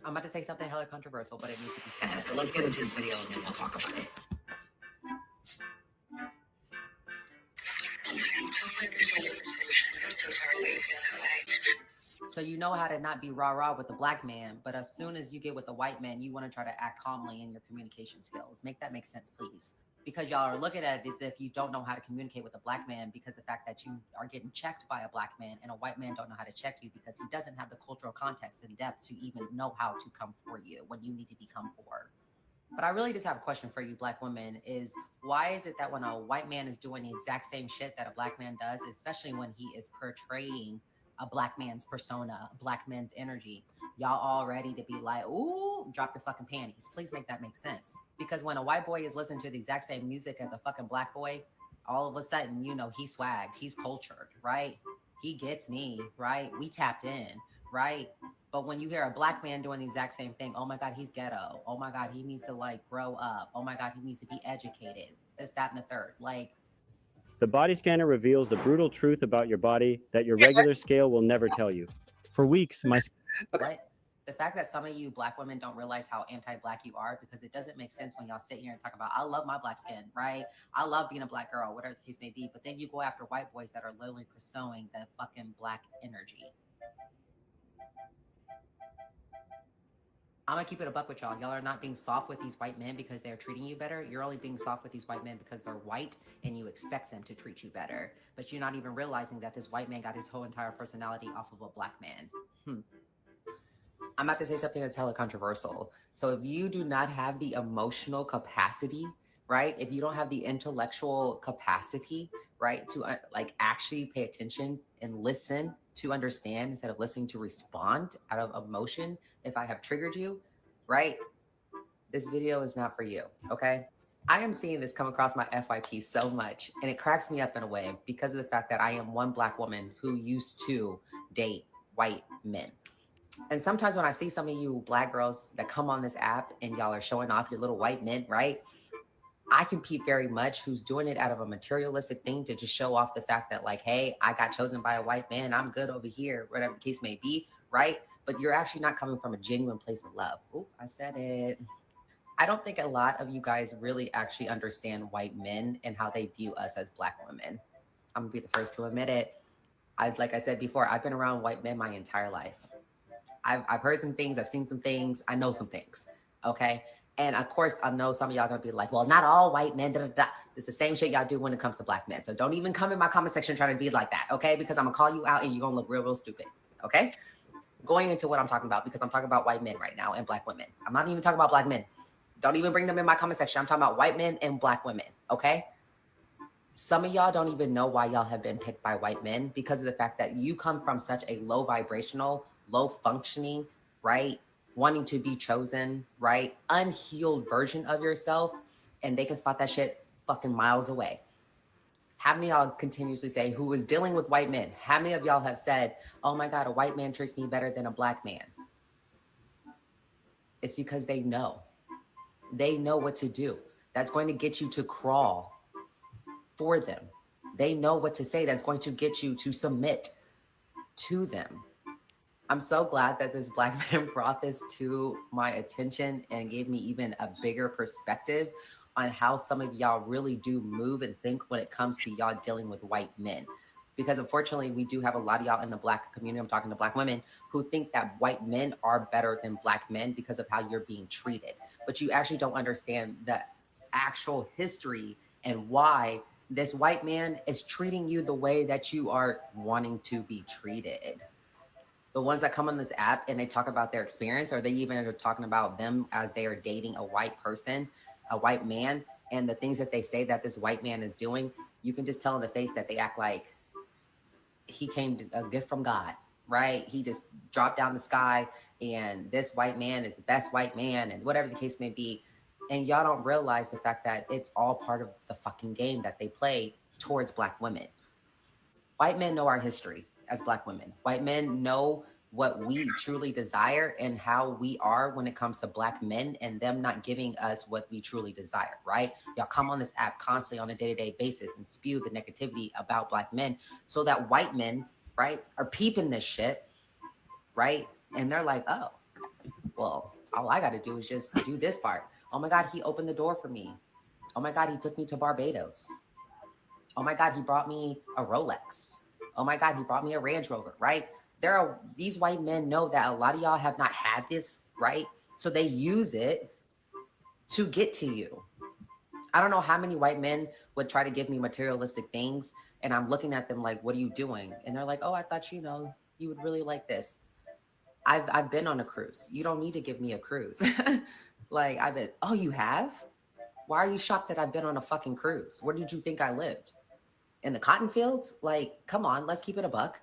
I'm about to say something hella controversial, but it needs to be said. Yeah, but let's get into this video and then we'll talk about it. I totally understand your frustration. I'm so sorry that you feel that way. So you know how to not be rah-rah with the black man, but as soon as you get with the white man, you want to try to act calmly in your communication skills. Make that make sense, please. Because y'all are looking at it as if you don't know how to communicate with a black man because the fact that you are getting checked by a black man and a white man don't know how to check you because he doesn't have the cultural context and depth to even know how to come for you when you need to be come for. But I really just have a question for you, black women, is why is it that when a white man is doing the exact same shit that a black man does, especially when he is portraying a black man's persona, a black man's energy, y'all all ready to be like, ooh, drop your fucking panties. Please make that make sense. Because when a white boy is listening to the exact same music as a fucking black boy, all of a sudden, you know, he swagged, he's cultured, right? He gets me, right? We tapped in, right? But when you hear a black man doing the exact same thing, oh my God, he's ghetto. Oh my God, he needs to like grow up. Oh my God, he needs to be educated. This, that, and the third. Like, The body scanner reveals the brutal truth about your body that your regular scale will never tell you. For weeks, my what? The fact that some of you black women don't realize how anti-black you are, because it doesn't make sense when y'all sit here and talk about, I love my black skin, right? I love being a black girl, whatever the case may be. But then you go after white boys that are literally pursuing the fucking black energy. I'm gonna keep it a buck with y'all. Y'all are not being soft with these white men because they're treating you better. You're only being soft with these white men because they're white and you expect them to treat you better. But you're not even realizing that this white man got his whole entire personality off of a black man. I'm about to say something that's hella controversial. So if you do not have the emotional capacity, right? If you don't have the intellectual capacity, right, to like actually pay attention and listen to understand instead of listening to respond out of emotion, if I have triggered you, right? This video is not for you, okay? I am seeing this come across my FYP so much, and it cracks me up in a way because of the fact that I am one black woman who used to date white men. And sometimes when I see some of you black girls that come on this app and y'all are showing off your little white men, right? I can peep very much who's doing it out of a materialistic thing to just show off the fact that like, hey, I got chosen by a white man. I'm good over here, whatever the case may be, right? But you're actually not coming from a genuine place of love. Oop, I said it. I don't think a lot of you guys really actually understand white men and how they view us as black women. I'm gonna be the first to admit it. Like I said before, I've been around white men my entire life. I've heard some things, I've seen some things, I know some things, okay? And of course, I know some of y'all gonna be like, well, not all white men, da, da, da. It's the same shit y'all do when it comes to black men. So don't even come in my comment section trying to be like that, okay? Because I'm gonna call you out and you're gonna look real, real stupid, okay? Going into what I'm talking about, because I'm talking about white men right now and black women. I'm not even talking about black men. Don't even bring them in my comment section. I'm talking about white men and black women, okay? Some of y'all don't even know why y'all have been picked by white men because of the fact that you come from such a low vibrational, low functioning, right? Wanting to be chosen, right? Unhealed version of yourself. And they can spot that shit fucking miles away. How many of y'all continuously say who is dealing with white men? How many of y'all have said, oh my God, a white man treats me better than a black man? It's because they know. They know what to do. That's going to get you to crawl for them. They know what to say that's going to get you to submit to them. I'm so glad that this black man brought this to my attention and gave me even a bigger perspective on how some of y'all really do move and think when it comes to y'all dealing with white men. Because unfortunately, we do have a lot of y'all in the black community, I'm talking to black women, who think that white men are better than black men because of how you're being treated. But you actually don't understand the actual history and why this white man is treating you the way that you are wanting to be treated. The ones that come on this app and they talk about their experience, or they even are talking about them as they are dating a white person, a white man, and the things that they say that this white man is doing, you can just tell in the face that they act like he came to a gift from God, right? He just dropped down the sky and this white man is the best white man and whatever the case may be. And y'all don't realize the fact that it's all part of the fucking game that they play towards black women. White men know our history as black women. White men know what we truly desire and how we are when it comes to black men and them not giving us what we truly desire, right? Y'all come on this app constantly on a day-to-day basis and spew the negativity about black men so that white men, right, are peeping this shit, right? And they're like, oh, Well, all I got to do is just do this part. Oh my God, he opened the door for me. Oh my God, he took me to Barbados. Oh my God, he brought me a Rolex. Oh my God, he brought me a Range Rover, right? These white men know that a lot of y'all have not had this, right? So they use it to get to you. I don't know how many white men would try to give me materialistic things, and I'm looking at them like, what are you doing? And they're like, oh, I thought, you would really like this. I've been on a cruise. You don't need to give me a cruise. Like oh, you have? Why are you shocked that I've been on a fucking cruise? Where did you think I lived? In the cotton fields? Like, come on, let's keep it a buck.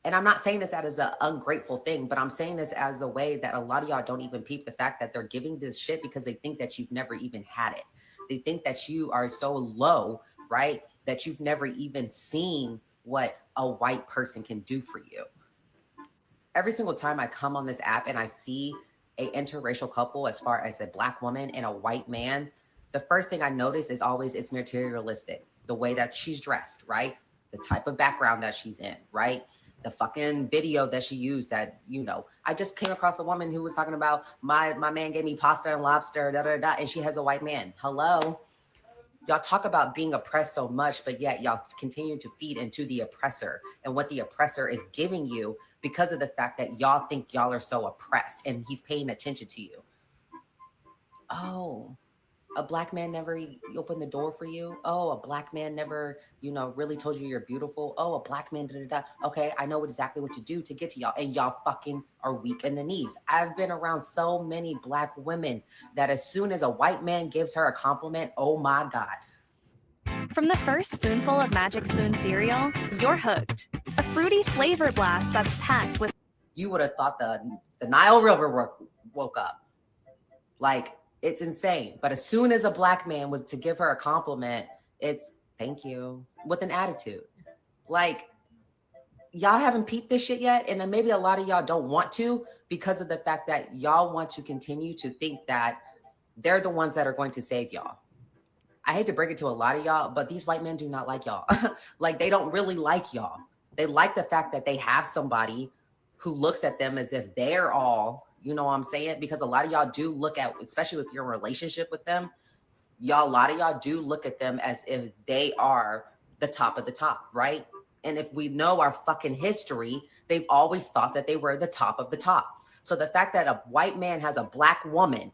And I'm not saying this as an ungrateful thing, but I'm saying this as a way that a lot of y'all don't even peep the fact that they're giving this shit because they think that you've never even had it. They think that you are so low, right? That you've never even seen what a white person can do for you. Every single time I come on this app and I see a interracial couple, as far as a Black woman and a white man, the first thing I notice is always it's materialistic. The way that she's dressed, right? The type of background that she's in, right? The fucking video that she used that, I just came across a woman who was talking about my man gave me pasta and lobster, and she has a white man. Hello? Y'all talk about being oppressed so much, but yet y'all continue to feed into the oppressor and what the oppressor is giving you because of the fact that y'all think y'all are so oppressed and he's paying attention to you. Oh, a Black man never opened the door for you. Oh, a Black man never, really told you you're beautiful. Oh, a Black man, Okay, I know exactly what to do to get to y'all. And y'all fucking are weak in the knees. I've been around so many Black women that as soon as a white man gives her a compliment, oh my God. From the first spoonful of Magic Spoon cereal, you're hooked. A fruity flavor blast that's packed with... You would have thought the Nile River woke up. Like, it's insane. But as soon as a Black man was to give her a compliment, it's thank you with an attitude. Like, y'all haven't peeped this shit yet. And then maybe a lot of y'all don't want to because of the fact that y'all want to continue to think that they're the ones that are going to save y'all. I hate to break it to a lot of y'all, but these white men do not like y'all. Like, they don't really like y'all. They like the fact that they have somebody who looks at them as if they're all, you know what I'm saying? Because a lot of y'all do look at, especially if you're in a relationship with them, a lot of y'all do look at them as if they are the top of the top, right? And if we know our fucking history, they've always thought that they were the top of the top. So the fact that a white man has a Black woman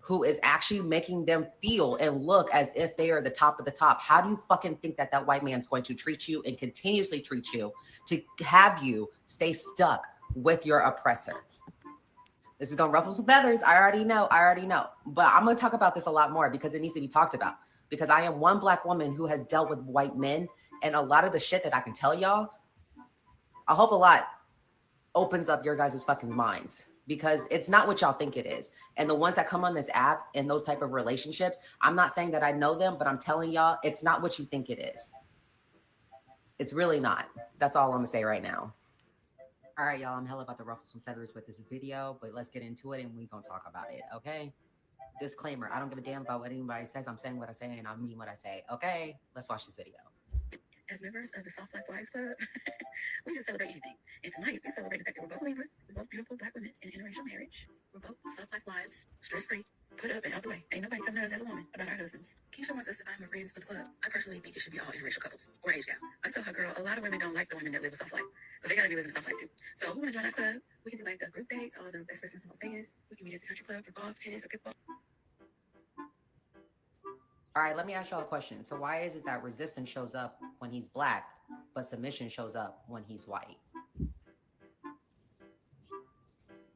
who is actually making them feel and look as if they are the top of the top, how do you fucking think that that white man's going to treat you and continuously treat you to have you stay stuck with your oppressor? This is going to ruffle some feathers. I already know. But I'm going to talk about this a lot more because it needs to be talked about. Because I am one Black woman who has dealt with white men. And a lot of the shit that I can tell y'all, I hope a lot opens up your guys' fucking minds. Because it's not what y'all think it is. And the ones that come on this app in those type of relationships, I'm not saying that I know them, but I'm telling y'all, it's not what you think it is. It's really not. That's all I'm going to say right now. All right, y'all, I'm hella about to ruffle some feathers with this video, but let's get into it and we gonna talk about it, okay? Disclaimer, I don't give a damn about what anybody says. I'm saying what I say and I mean what I say, okay? Let's watch this video. As members of the Soft Black Wives Club, we just celebrate anything. And tonight, we celebrate the fact that we're both believers, we're both beautiful Black women in interracial marriage. We're both Soft Black wives, stress-free, put up and out the way. Ain't nobody coming to us as a woman about our husbands. Keisha wants us to find more friends for the club. I personally think it should be all interracial couples or age gap. I tell her, girl, a lot of women don't like the women that live a soft life. So they gotta be living a soft life too. So who wanna join our club? We can do like a group dates, all the best restaurants in Las Vegas. We can meet at the country club for golf, tennis, or pickleball. All right, let me ask y'all a question. So why is it that resistance shows up when he's Black, but submission shows up when he's white?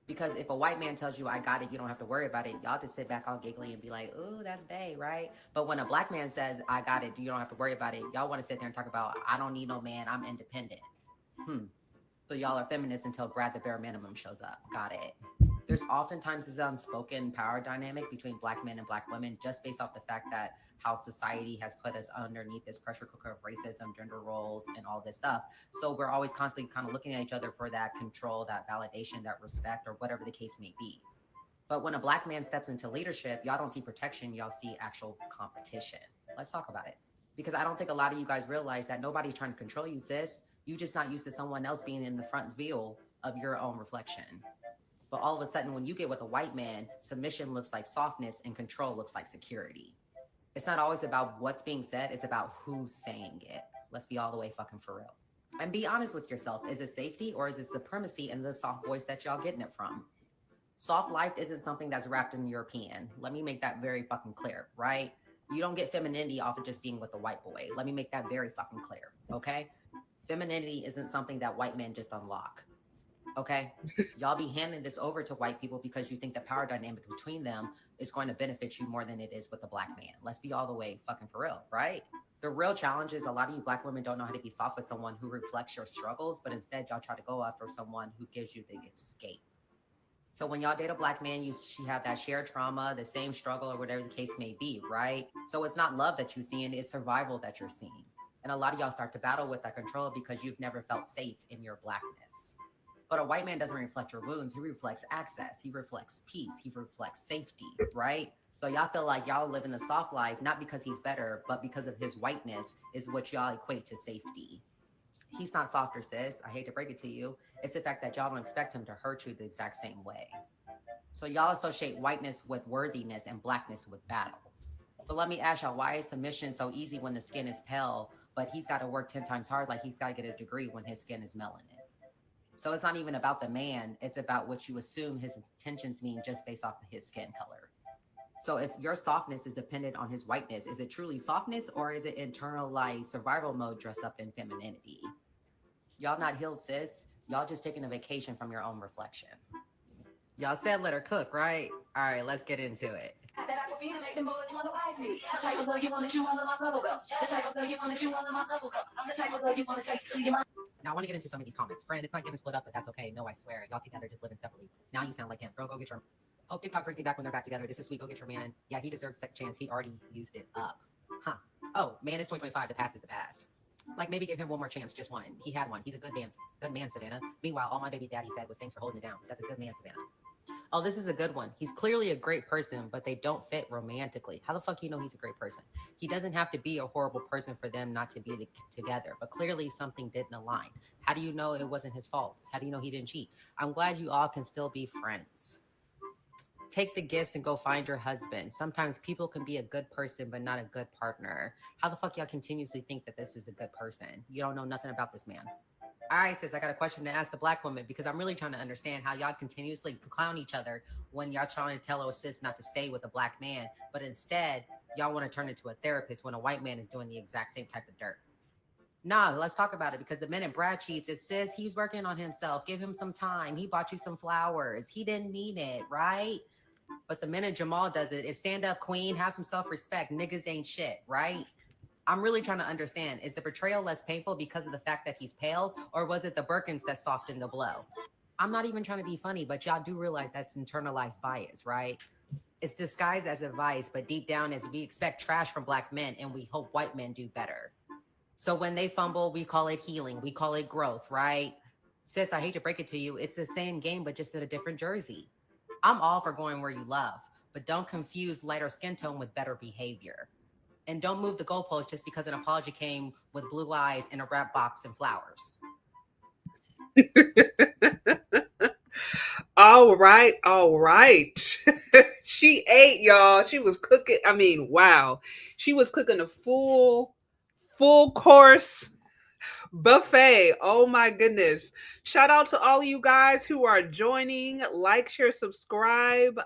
Because if a white man tells you, I got it, you don't have to worry about it, y'all just sit back all giggly and be like, ooh, that's bae, right? But when a Black man says, I got it, you don't have to worry about it, y'all want to sit there and talk about, I don't need no man, I'm independent. So y'all are feminists until Brad the Bare Minimum shows up. Got it. There's oftentimes this unspoken power dynamic between Black men and Black women just based off the fact that how society has put us underneath this pressure cooker of racism, gender roles, and all this stuff. So we're always constantly kind of looking at each other for that control, that validation, that respect, or whatever the case may be. But when a Black man steps into leadership, y'all don't see protection, y'all see actual competition. Let's talk about it. Because I don't think a lot of you guys realize that nobody's trying to control you, sis. You just not used to someone else being in the front view of your own reflection. But all of a sudden, when you get with a white man, submission looks like softness and control looks like security. It's not always about what's being said, it's about who's saying it. Let's be all the way fucking for real. And be honest with yourself. Is it safety or is it supremacy in the soft voice that y'all getting it from? Soft life isn't something that's wrapped in European. Let me make that very fucking clear, right? You don't get femininity off of just being with a white boy. Let me make that very fucking clear, okay? Femininity isn't something that white men just unlock, okay? Y'all be handing this over to white people because you think the power dynamic between them is going to benefit you more than it is with a black man. Let's be all the way fucking for real, right? The real challenge is a lot of you black women don't know how to be soft with someone who reflects your struggles, but instead y'all try to go after someone who gives you the escape. So when y'all date a black man, you have that shared trauma, the same struggle or whatever the case may be, right? So it's not love that you're seeing, it's survival that you're seeing. And a lot of y'all start to battle with that control because you've never felt safe in your blackness. But a white man doesn't reflect your wounds. He reflects access. He reflects peace. He reflects safety, right? So y'all feel like y'all live in the soft life, not because he's better, but because of his whiteness is what y'all equate to safety. He's not softer, sis. I hate to break it to you. It's the fact that y'all don't expect him to hurt you the exact same way. So y'all associate whiteness with worthiness and blackness with battle. But let me ask y'all, why is submission so easy when the skin is pale, but he's got to work 10 times hard like he's got to get a degree when his skin is melanin? So it's not even about the man. It's about what you assume his intentions mean just based off of his skin color. So if your softness is dependent on his whiteness, is it truly softness or is it internalized survival mode dressed up in femininity? Y'all not healed, sis. Y'all just taking a vacation from your own reflection. Y'all said let her cook, right? All right, let's get into it. Now I want to get into some of these comments. Friend, it's not getting split up, but that's okay. No, I swear. Y'all together just living separately. Now you sound like him. Girl, go get your... Oh, TikTok brings me back when they're back together. This is sweet. Go get your man. Yeah, he deserves a second chance. He already used it up. Huh. Oh, man, it's 2025. The past is the past. Like, maybe give him one more chance. Just one. He had one. He's a good man, Savannah. Meanwhile, all my baby daddy said was thanks for holding it down. That's a good man, Savannah. Oh, this is a good one. He's clearly a great person, but they don't fit romantically. How the fuck you know he's a great person? He doesn't have to be a horrible person for them not to be together, but clearly something didn't align. How do you know it wasn't his fault? How do you know he didn't cheat? I'm glad you all can still be friends. Take the gifts and go find your husband. Sometimes people can be a good person, but not a good partner. How the fuck y'all continuously think that this is a good person? You don't know nothing about this man. All right, sis, I got a question to ask the black woman because I'm really trying to understand how y'all continuously clown each other when y'all trying to tell a sis not to stay with a black man, but instead y'all want to turn into a therapist when a white man is doing the exact same type of dirt. Nah, let's talk about it because the minute Brad cheats, it says he's working on himself. Give him some time. He bought you some flowers. He didn't mean it, right? But the minute Jamal does it, it's stand up queen, have some self-respect. Niggas ain't shit, right? I'm really trying to understand, is the betrayal less painful because of the fact that he's pale, or was it the Birkins that softened the blow? I'm not even trying to be funny, but y'all do realize that's internalized bias, right? It's disguised as advice, but deep down is we expect trash from black men and we hope white men do better. So when they fumble, we call it healing. We call it growth, right? Sis, I hate to break it to you. It's the same game, but just in a different jersey. I'm all for going where you love, but don't confuse lighter skin tone with better behavior. And don't move the goalpost just because an apology came with blue eyes in a wrap box and flowers. All right. She ate, y'all. She was cooking. I mean, wow. She was cooking a full course buffet. Oh my goodness. Shout out to all of you guys who are joining. Like, share, subscribe.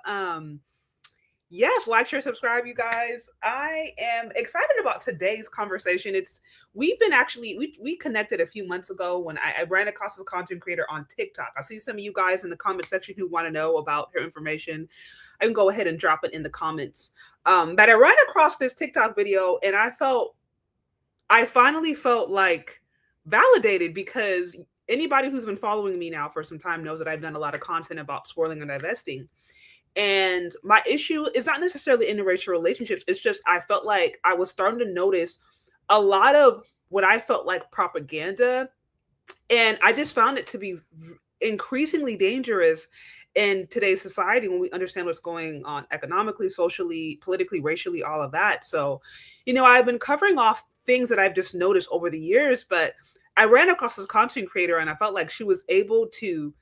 Yes, like, share, subscribe, you guys. I am excited about today's conversation. We connected a few months ago when I ran across this content creator on TikTok. I see some of you guys in the comment section who want to know about her information. I can go ahead and drop it in the comments. But I ran across this TikTok video and I finally felt like validated because anybody who's been following me now for some time knows that I've done a lot of content about swirling and divesting. And my issue is not necessarily interracial relationships. It's just I felt like I was starting to notice a lot of what I felt like propaganda. And I just found it to be increasingly dangerous in today's society when we understand what's going on economically, socially, politically, racially, all of that. So, I've been covering off things that I've just noticed over the years, but I ran across this content creator and I felt like she was able to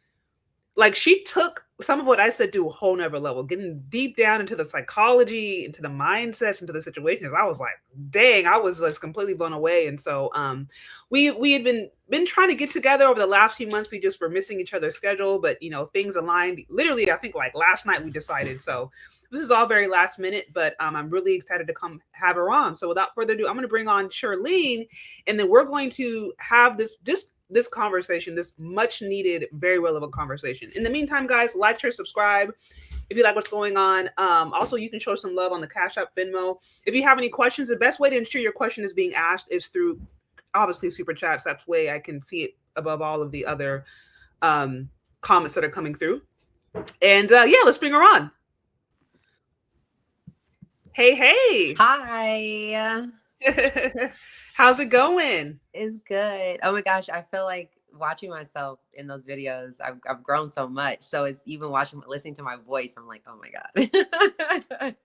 like she took some of what I said to a whole nother level, getting deep down into the psychology, into the mindsets, into the situations. I was like, dang, I was just completely blown away. And so we had been trying to get together over the last few months. We just were missing each other's schedule, but you know, things aligned. Literally, I think like last night we decided. So this is all very last minute, but I'm really excited to come have her on. So without further ado, I'm going to bring on Sherlene, and then we're going to have this conversation, this much needed, very relevant conversation. In the meantime, guys, like, share, subscribe if you like what's going on. Also, you can show some love on the Cash App, Venmo. If you have any questions, the best way to ensure your question is being asked is through, obviously, super chats. That's the way I can see it above all of the other comments that are coming through. And yeah, let's bring her on. Hey. Hi. How's it going? It's good. Oh my gosh, I feel like watching myself in those videos. I've grown so much. So it's even listening to my voice. I'm like, oh my God.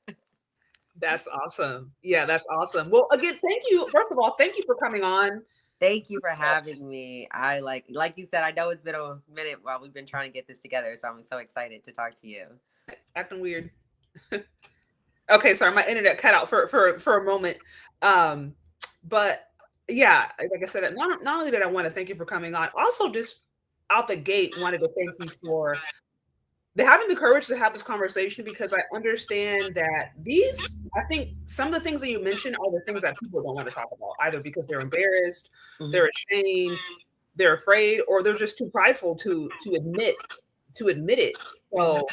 That's awesome. Yeah, that's awesome. Well, again, thank you. First of all, thank you for coming on. Thank you for having me. I like you said, I know it's been a minute while we've been trying to get this together. So I'm so excited to talk to you. Acting weird. Okay, sorry, my internet cut out for a moment. But yeah, like I said, not only did I want to thank you for coming on, also just out the gate wanted to thank you for having the courage to have this conversation, because I understand that I think some of the things that you mentioned are the things that people don't want to talk about, either because they're embarrassed, they're ashamed, they're afraid, or they're just too prideful to admit it. So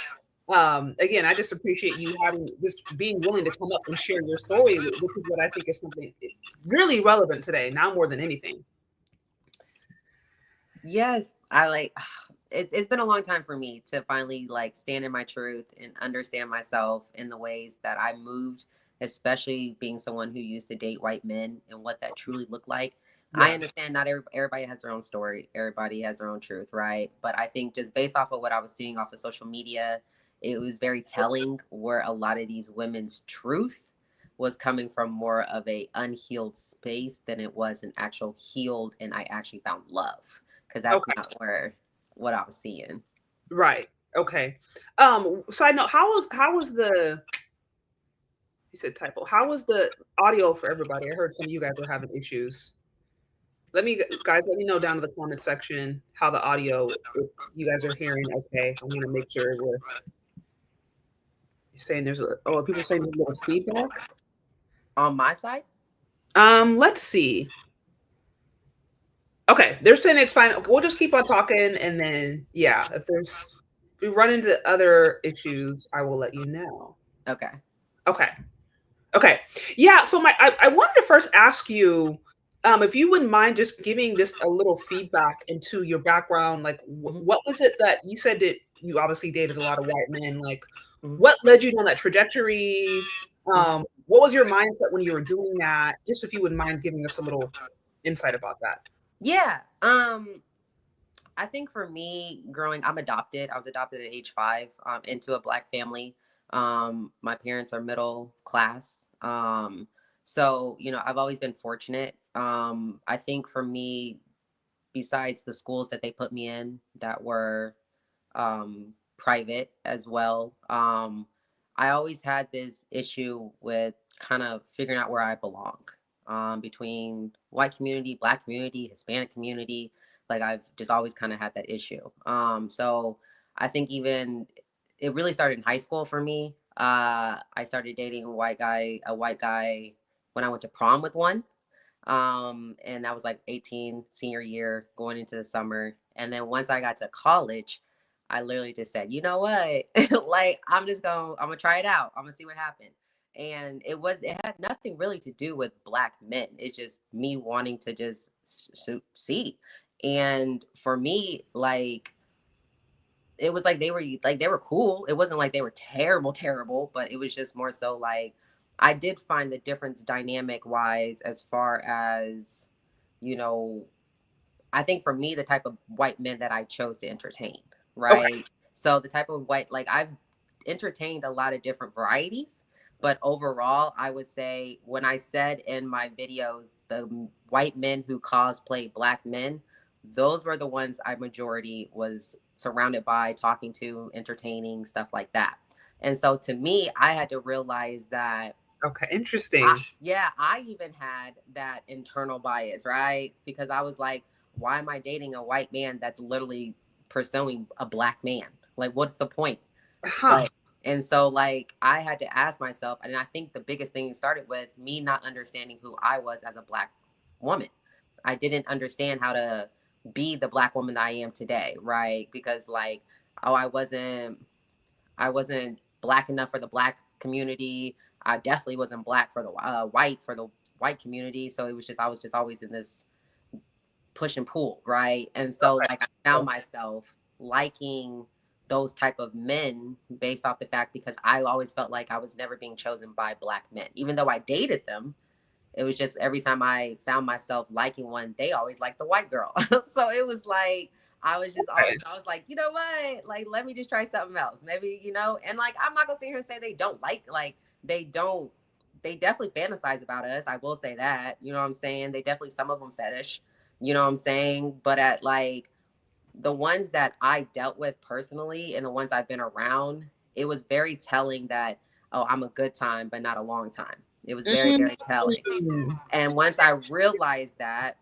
again, I just appreciate you being willing to come up and share your story, which is what I think is something really relevant today, now more than anything. Yes, it's been a long time for me to finally like stand in my truth and understand myself in the ways that I moved, especially being someone who used to date white men and what that truly looked like. Yeah. I understand not everybody has their own story. Everybody has their own truth, right? But I think just based off of what I was seeing off of social media, it was very telling where a lot of these women's truth was coming from more of a unhealed space than it was an actual healed, and I actually found love, because that's not what I was seeing. Right. Okay. Side note, how was the, you said typo, how was the audio for everybody? I heard some of you guys were having issues. Let me know down in the comment section how the audio, if you guys are hearing okay. I'm gonna make sure we're saying are people saying there's a little feedback on my side? Let's see. Okay, they're saying it's fine. We'll just keep on talking, and then yeah, if we run into other issues, I will let you know. Okay. Yeah. So I wanted to first ask you, if you wouldn't mind just giving just a little feedback into your background. Like, what was it that you said that you obviously dated a lot of white men? Like, what led you on that trajectory? What was your mindset when you were doing that? Just if you wouldn't mind giving us a little insight about that. Yeah. I think for me growing, I'm adopted. I was adopted at age 5 into a Black family. My parents are middle class. So, you know, I've always been fortunate. I think for me, besides the schools that they put me in that were private as well, I always had this issue with kind of figuring out where I belong between white community, Black community, Hispanic community. Like I've just always kind of had that issue. So I think even it really started in high school for me. I started dating a white guy when I went to prom with one. And that was like 18, senior year, going into the summer. And then once I got to college, I literally just said, you know what? Like, I'm gonna try it out. I'm gonna see what happened. And it had nothing really to do with Black men. It's just me wanting to just see. And for me, like, it was like they were cool. It wasn't like they were terrible, but it was just more so like I did find the difference dynamic wise as far as, you know, I think for me, the type of white men that I chose to entertain, right? Okay. So the type of white, like I've entertained a lot of different varieties, but overall, I would say when I said in my videos, the white men who cosplay Black men those were the ones I majority was surrounded by, talking to, entertaining, stuff like that. And so to me, I had to realize that Okay, interesting. I even had that internal bias, right? Because I was like, why am I dating a white man that's literally pursuing a black man? Like, what's the point? Huh. And so, like, I had to ask myself, and I think the biggest thing started with me not understanding who I was as a black woman. I didn't understand how to be the black woman that I am today, right? Because, like, oh, I wasn't black enough for the black community. I definitely wasn't black for the white community. So it was just I was just always in this push and pull, right? And so like I found myself liking those type of men based off the fact because I always felt like I was never being chosen by black men, even though I dated them. It was just every time I found myself liking one, they always liked the white girl. So it was like I was just always I was like, you know what? Like, let me just try something else. Maybe, you know, and like I'm not gonna sit here and say they don't like they don't they definitely fantasize about us. I will say that. You know what I'm saying? They definitely some of them fetish. You know what I'm saying? But at like the ones that I dealt with personally and the ones I've been around, it was very telling that, oh, I'm a good time, but not a long time. It was very, very telling. And once I realized that,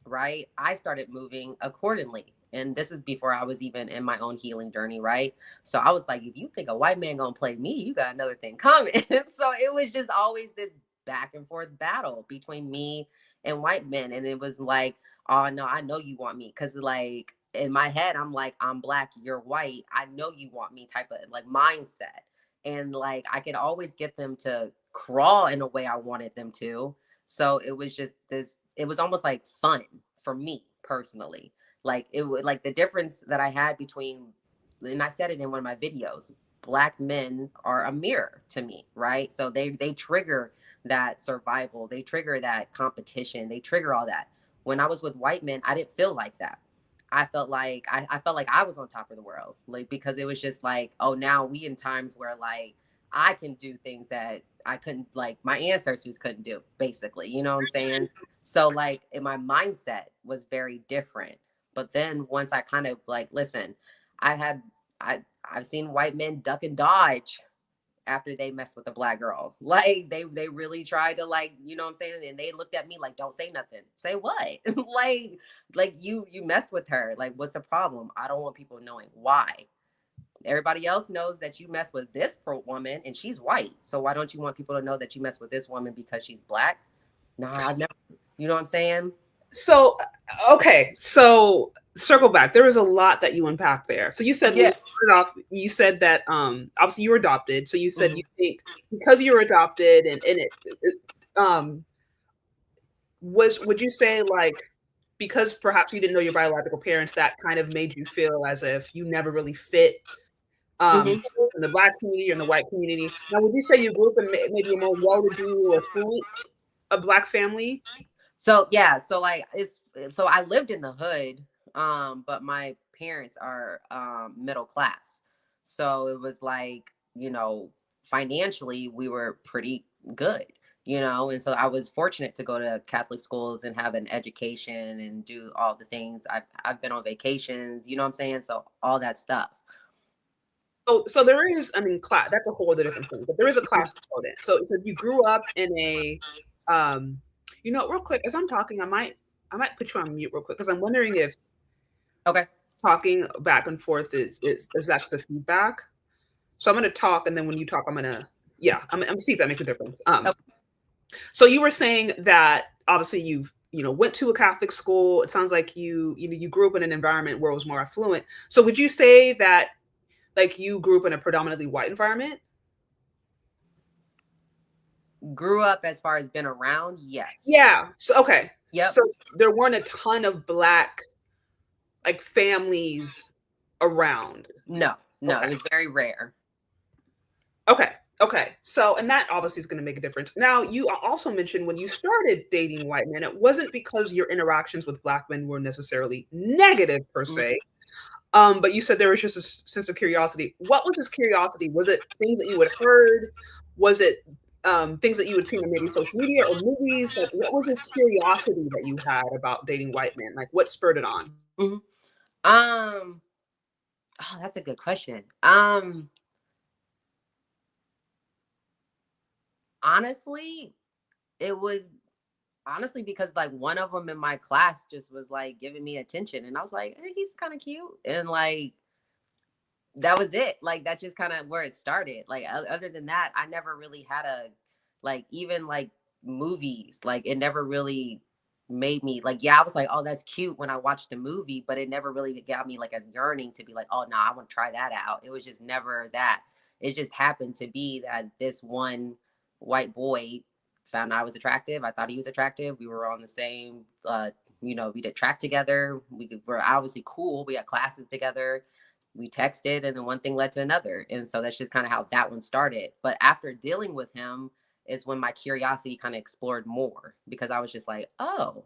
right, I started moving accordingly. And this is before I was even in my own healing journey, right? So I was like, if you think a white man gonna play me, you got another thing coming. So it was just always this back and forth battle between me and white men. And it was like, oh no, I know you want me. Cause like in my head, I'm like, I'm black, you're white. I know you want me type of like mindset. And like I could always get them to crawl in a way I wanted them to. So it was just this, it was almost like fun for me personally. Like it would like the difference that I had between, and I said it in one of my videos, black men are a mirror to me, right? So they trigger that survival, they trigger that competition, they trigger all that. When I was with white men, I didn't feel like that. I felt like I felt like I was on top of the world. Like because it was just like, oh, now we in times where like I can do things that I couldn't, like my ancestors couldn't do, basically. You know what I'm saying? So like my mindset was very different. But then once I kind of like, listen, I've seen white men duck and dodge after they messed with a black girl. Like they really tried to like, you know what I'm saying? And they looked at me like, don't say nothing. Say what? like you messed with her. Like, what's the problem? I don't want people knowing why. Everybody else knows that you mess with this woman and she's white. So why don't you want people to know that you mess with this woman because she's black? Nah, I've never, you know what I'm saying? So, okay. So circle back. There was a lot that you unpacked there. So you said, Yeah. you said that, obviously you were adopted. So you said you think because you were adopted and would you say like, because perhaps you didn't know your biological parents, that kind of made you feel as if you never really fit in the black community or in the white community. Now, would you say you grew up in maybe a more well-to-do or affluent a black family? So yeah, so like so I lived in the hood, but my parents are middle class. So it was like, you know, financially we were pretty good, you know, and so I was fortunate to go to Catholic schools and have an education and do all the things. I've been on vacations, you know what I'm saying? So all that stuff. So there is, I mean, class. That's a whole other different thing. But there is a class component. So you grew up in a, you know, real quick as I'm talking, I might put you on mute real quick because I'm wondering if talking back and forth is that's the feedback. So I'm going to talk, and then when you talk, I'm gonna see if that makes a difference. So you were saying that obviously you went to a Catholic school. It sounds like you grew up in an environment where it was more affluent. So would you say that like you grew up in a predominantly white environment? Grew up as far as been around, yes. Yeah. So okay. Yep. So there weren't a ton of black like families around. No, Okay. It was very rare. Okay. So, and that obviously is going to make a difference. Now, you also mentioned when you started dating white men, it wasn't because your interactions with black men were necessarily negative per se. But you said there was just a sense of curiosity. What was this curiosity? Was it things that you had heard? Was it things that you would see on maybe social media or movies? Like, what was this curiosity that you had about dating white men? Like, what spurred it on? Mhm. Oh, that's a good question. Honestly, it was honestly because like one of them in my class just was like giving me attention, and I was like, he's kind of cute, and like that was it. Like that's just kind of where it started. Like other than that, I never really had a like even like movies. Like it never really made me like yeah, I was like, oh, that's cute when I watched the movie, but it never really got me like a yearning to be like, oh no, I want to try that out. It was just never that. It just happened to be that this one white boy found I was attractive. I thought he was attractive. We were on the same we did track together. We were obviously cool. We had classes together, we texted, and then one thing led to another, and so that's just kind of how that one started. But after dealing with him is when my curiosity kind of explored more, because I was just like, oh,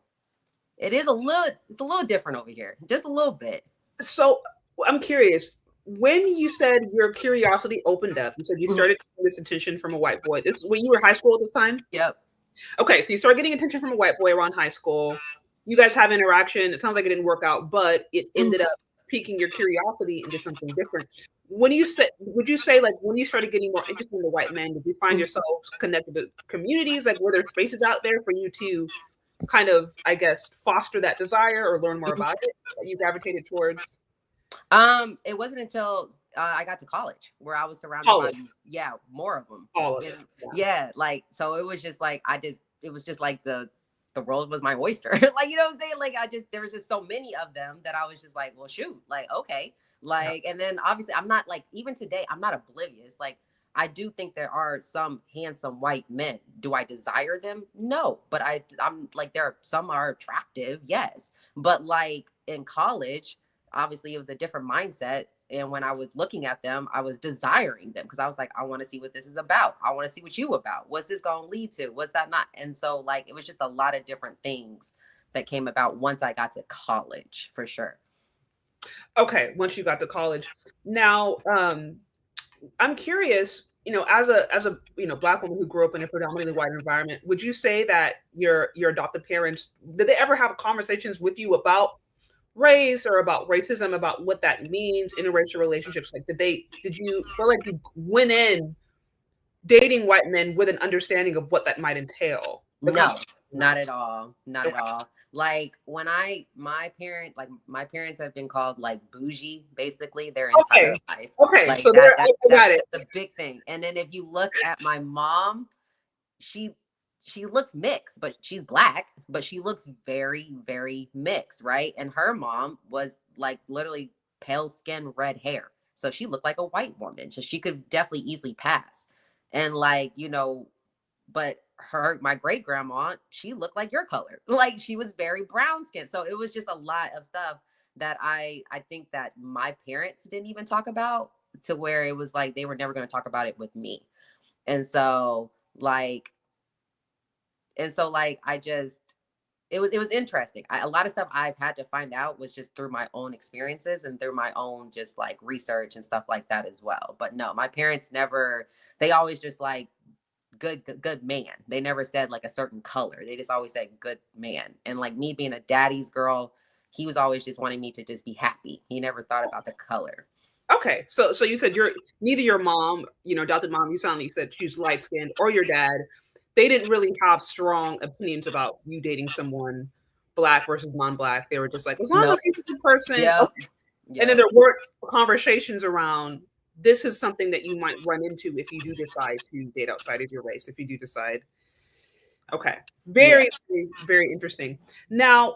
it's a little different over here, just a little bit. So I'm curious, when you said your curiosity opened up, you said you started getting this attention from a white boy. This is when you were high school at this time? Yep. Okay, so you started getting attention from a white boy around high school. You guys have interaction. It sounds like it didn't work out, but it ended up piquing your curiosity into something different. Would you say like when you started getting more interested in the white men, did you find yourselves connected to communities? Like were there spaces out there for you to kind of, I guess, foster that desire or learn more about it that you gravitated towards? It wasn't until I got to college where I was surrounded College. by more of them. All of And, it. yeah, like so it was just like it was just like the world was my oyster. Like you know what I'm saying? Like there was just so many of them that I was just like, well shoot, like okay. Like and then obviously I'm not like even today I'm not oblivious. Like I do think there are some handsome white men. Do I desire them? No, but I'm like some are attractive, yes. But like in college, obviously it was a different mindset, and when I was looking at them I was desiring them because I was like, I want to see what this is about. I want to see what you about. What's this going to lead to? What's that not? And so like it was just a lot of different things that came about once I got to college, for sure. Okay, once you got to college. Now, I'm curious, as a Black woman who grew up in a predominantly white environment, would you say that your adopted parents, did they ever have conversations with you about race or about racism, about what that means, interracial relationships? Like did you feel like you went in dating white men with an understanding of what that might entail? No, not at all. Not at all. Like when my parents have been called like bougie basically their entire life. Okay, like so that, I got it. that's the big thing. And then if you look at my mom, she looks mixed, but she's Black, but she looks very, very mixed, right? And her mom was like literally pale skin, red hair. So she looked like a white woman. So she could definitely easily pass. And like, but my great grandma, she looked like your color. Like she was very brown skinned. So it was just a lot of stuff that I think that my parents didn't even talk about, to where it was like they were never going to talk about it with me. And so like I just it was interesting. A lot of stuff I've had to find out was just through my own experiences and through my own just like research and stuff like that as well. But no, my parents never, they always just like good man. They never said like a certain color. They just always said good man. And like me being a daddy's girl, he was always just wanting me to just be happy. He never thought about the color. Okay, so you said neither your mom, adopted mom, you sound like you said she's light skinned, or your dad, they didn't really have strong opinions about you dating someone Black versus non-Black. They were just like, as long as he's a good person. Yep. Okay. Yep. And then there weren't conversations around, this is something that you might run into if you do decide to date outside of your race, if you do decide. Okay. Very, very interesting. Now,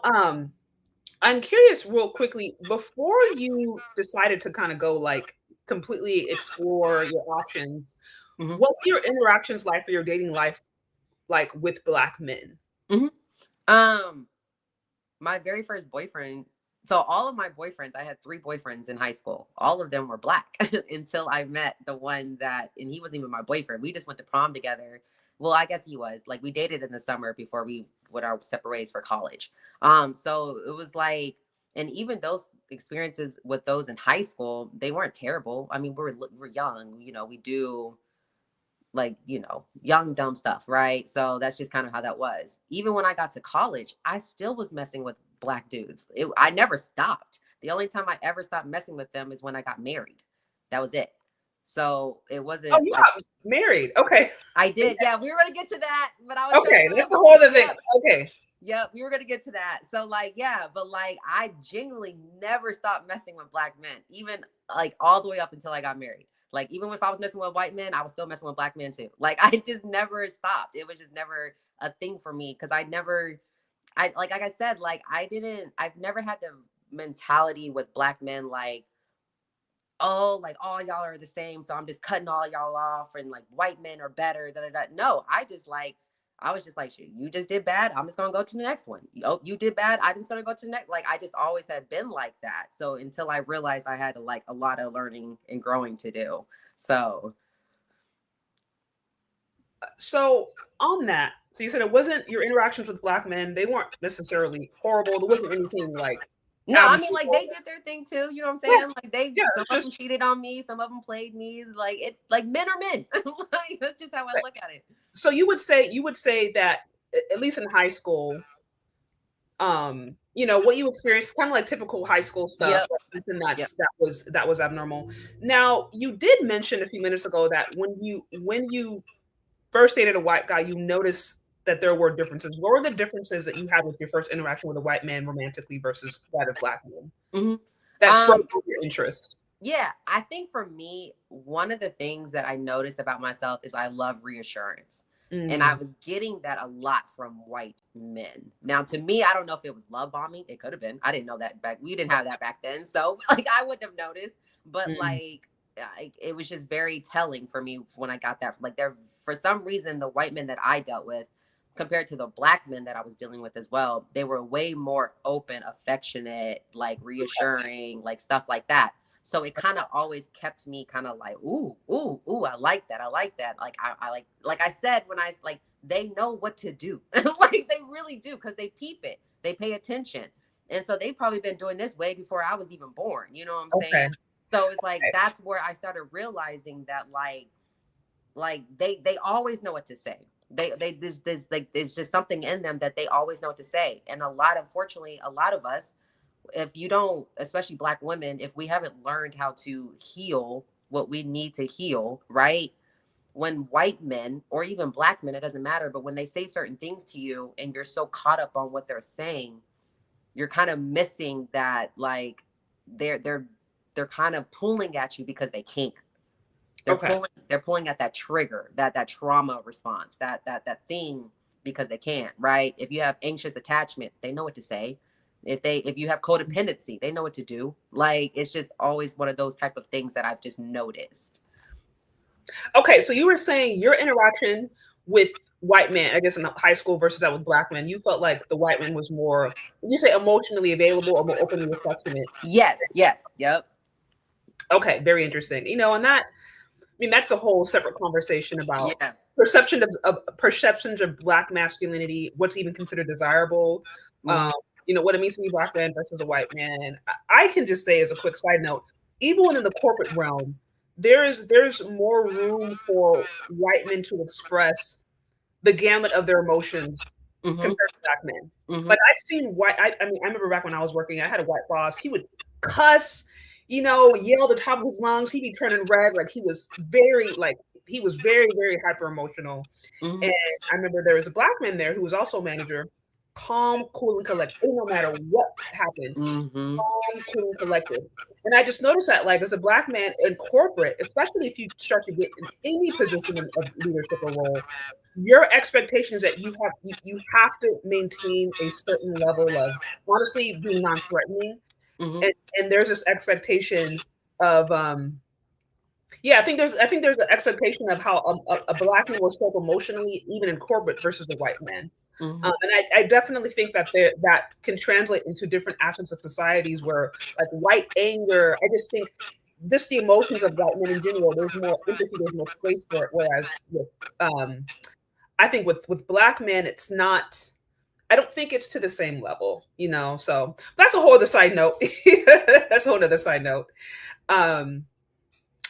I'm curious real quickly, before you decided to kind of go like completely explore your options, what were your interactions like for your dating life like with Black men? My very first boyfriend, so all of my boyfriends, I had 3 boyfriends in high school. All of them were Black until I met the one and he wasn't even my boyfriend. We just went to prom together. Well, I guess he was. Like we dated in the summer before we went our separate ways for college. So it was like, and even those experiences with those in high school, they weren't terrible. I mean, we're young, we like, you know, young, dumb stuff, right? So that's just kind of how that was. Even when I got to college, I still was messing with Black dudes. I never stopped. The only time I ever stopped messing with them is when I got married. That was it. So it wasn't Oh, you like got married. Okay. I did. Yeah, we were gonna get to that, but I was Okay. trying to That's a whole other thing. Yep. Okay. Yep, we were gonna get to that. So like, yeah, but like I genuinely never stopped messing with Black men, even like all the way up until I got married. Like even if I was messing with white men, I was still messing with Black men too. Like I just never stopped. It was just never a thing for me because like I said, like I've never had the mentality with Black men like, oh, like all y'all are the same, so I'm just cutting all y'all off, and like white men are better. Da, da, da. No, I was just like, shoot, you just did bad. I'm just gonna go to the next one. Oh, you did bad. I'm just gonna go to the next. Like I just always had been like that. So until I realized I had like a lot of learning and growing to do. So on that, so you said it wasn't your interactions with Black men. They weren't necessarily horrible. There wasn't anything like. no, I mean like they did their thing too. You know what I'm saying? Yeah, Like they yeah, some of them cheated on me, some of them played me. Like it, like men are men. Like that's just how I look at it. So you would say that at least in high school, you know, what you experienced, kind of like typical high school stuff, and that was abnormal. Now, you did mention a few minutes ago that when you first dated a white guy, you noticed that there were differences. What were the differences that you had with your first interaction with a white man romantically versus that of Black men? Mm-hmm. That sparked your interest? Yeah, I think for me, one of the things that I noticed about myself is I love reassurance. And I was getting that a lot from white men. Now, to me, I don't know if it was love bombing. It could have been. I didn't know that we didn't have that back then. So like, I wouldn't have noticed, but like, it was just very telling for me when I got that. Like for some reason, the white men that I dealt with compared to the Black men that I was dealing with as well, they were way more open, affectionate, like reassuring, like stuff like that. So it kind of always kept me kind of like, ooh, I like that. I like that. Like I like I said, when I like, they know what to do. Like they really do, because they peep it. They pay attention. And so they've probably been doing this way before I was even born. You know what I'm saying? So it's like, that's where I started realizing that like they always know what to say. This like, there's just something in them that they always know what to say. And unfortunately, a lot of us, if you don't, especially Black women, if we haven't learned how to heal what we need to heal, right? When white men or even Black men, it doesn't matter, but when they say certain things to you and you're so caught up on what they're saying, you're kind of missing that, like they're kind of pulling at you because they can't. They're pulling at that trigger, that trauma response, that thing, because they can't, right? If you have anxious attachment, they know what to say. If you have codependency, they know what to do. Like, it's just always one of those type of things that I've just noticed. Okay, so you were saying your interaction with white men, I guess in high school versus that with Black men, you felt like the white man was more, would you say, emotionally available or more openly affectionate? Yes, yep. Okay, very interesting. You know, and that, I mean, that's a whole separate conversation about perceptions of Black masculinity, what's even considered desirable. You know, what it means to be Black man versus a white man. I can just say, as a quick side note, even within the corporate realm, there's more room for white men to express the gamut of their emotions compared to Black men. Like I've seen I mean, I remember back when I was working, I had a white boss. He would cuss, you know, yell at the top of his lungs. He'd be turning red. Like he was very, very hyper emotional. And I remember there was a Black man there who was also a manager. Calm, cool, and collected, no matter what happened. Calm, cool, and collected. And I just noticed that, like, as a Black man in corporate, especially if you start to get in any position of leadership or role, your expectations that you have to maintain a certain level of, honestly, being non-threatening. And there's this expectation of I think there's an expectation of how a Black man will show up emotionally, even in corporate, versus a white man. And I definitely think that that can translate into different aspects of societies where, like, white anger, I just think just the emotions of white men in general, there's more empathy, there's more space for it. Whereas with, I think with Black men, it's not, I don't think it's to the same level, you know? So that's a whole other side note. That's a whole other side note.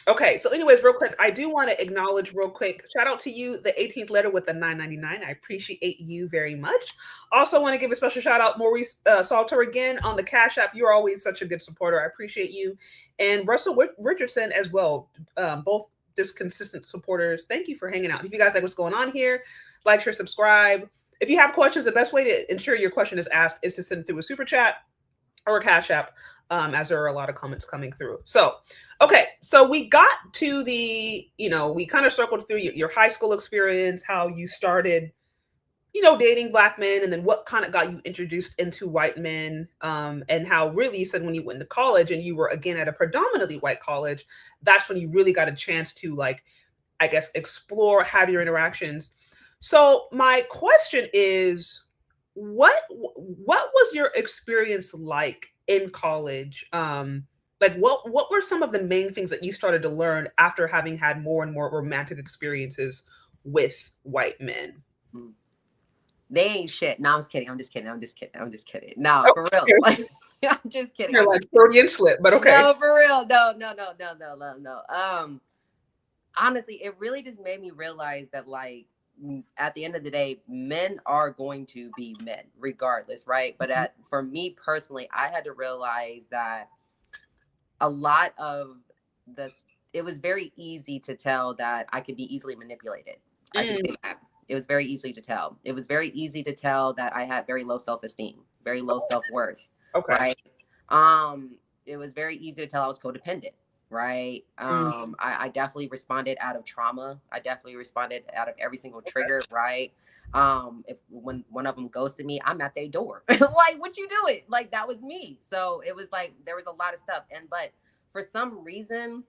Okay, so anyways, real quick, I do want to acknowledge real quick, shout out to you, the 18th letter with the 9.99. I appreciate you very much. Also want to give a special shout out, Maurice Salter again on the Cash App. You're always such a good supporter. I appreciate you. And Russell Richardson as well, both just consistent supporters. Thank you for hanging out. If you guys like what's going on here, like, share, subscribe. If you have questions, the best way to ensure your question is asked is to send it through a super chat or a Cash App, as there are a lot of comments coming through. So, okay, so we got to the, we kind of circled through your high school experience, how you started, dating Black men, and then what kind of got you introduced into white men, and how really you said when you went to college and you were again at a predominantly white college, that's when you really got a chance to, like, I guess, explore, have your interactions. So my question is, what was your experience like in college? Like what were some of the main things that you started to learn after having had more and more romantic experiences with white men? They ain't shit. No, I'm just kidding. I'm just kidding. No, Oh, for real. Like, I'm just kidding. You're like Freudian slip, but okay. No, for real. No. Honestly, it really just made me realize that, like, at the end of the day, men are going to be men regardless, right? But for me personally, I had to realize that a lot of this, it was very easy to tell that I could be easily manipulated. I can say that. It was very easy to tell. It was very easy to tell that I had very low self-esteem, very low self-worth. Okay. Right. It was very easy to tell I was codependent. Right. I definitely responded out of trauma. I definitely responded out of every single trigger. Right. When one of them ghosted me, I'm at their door. Like, what you doing? Like, that was me. So it was like, there was a lot of stuff. But for some reason,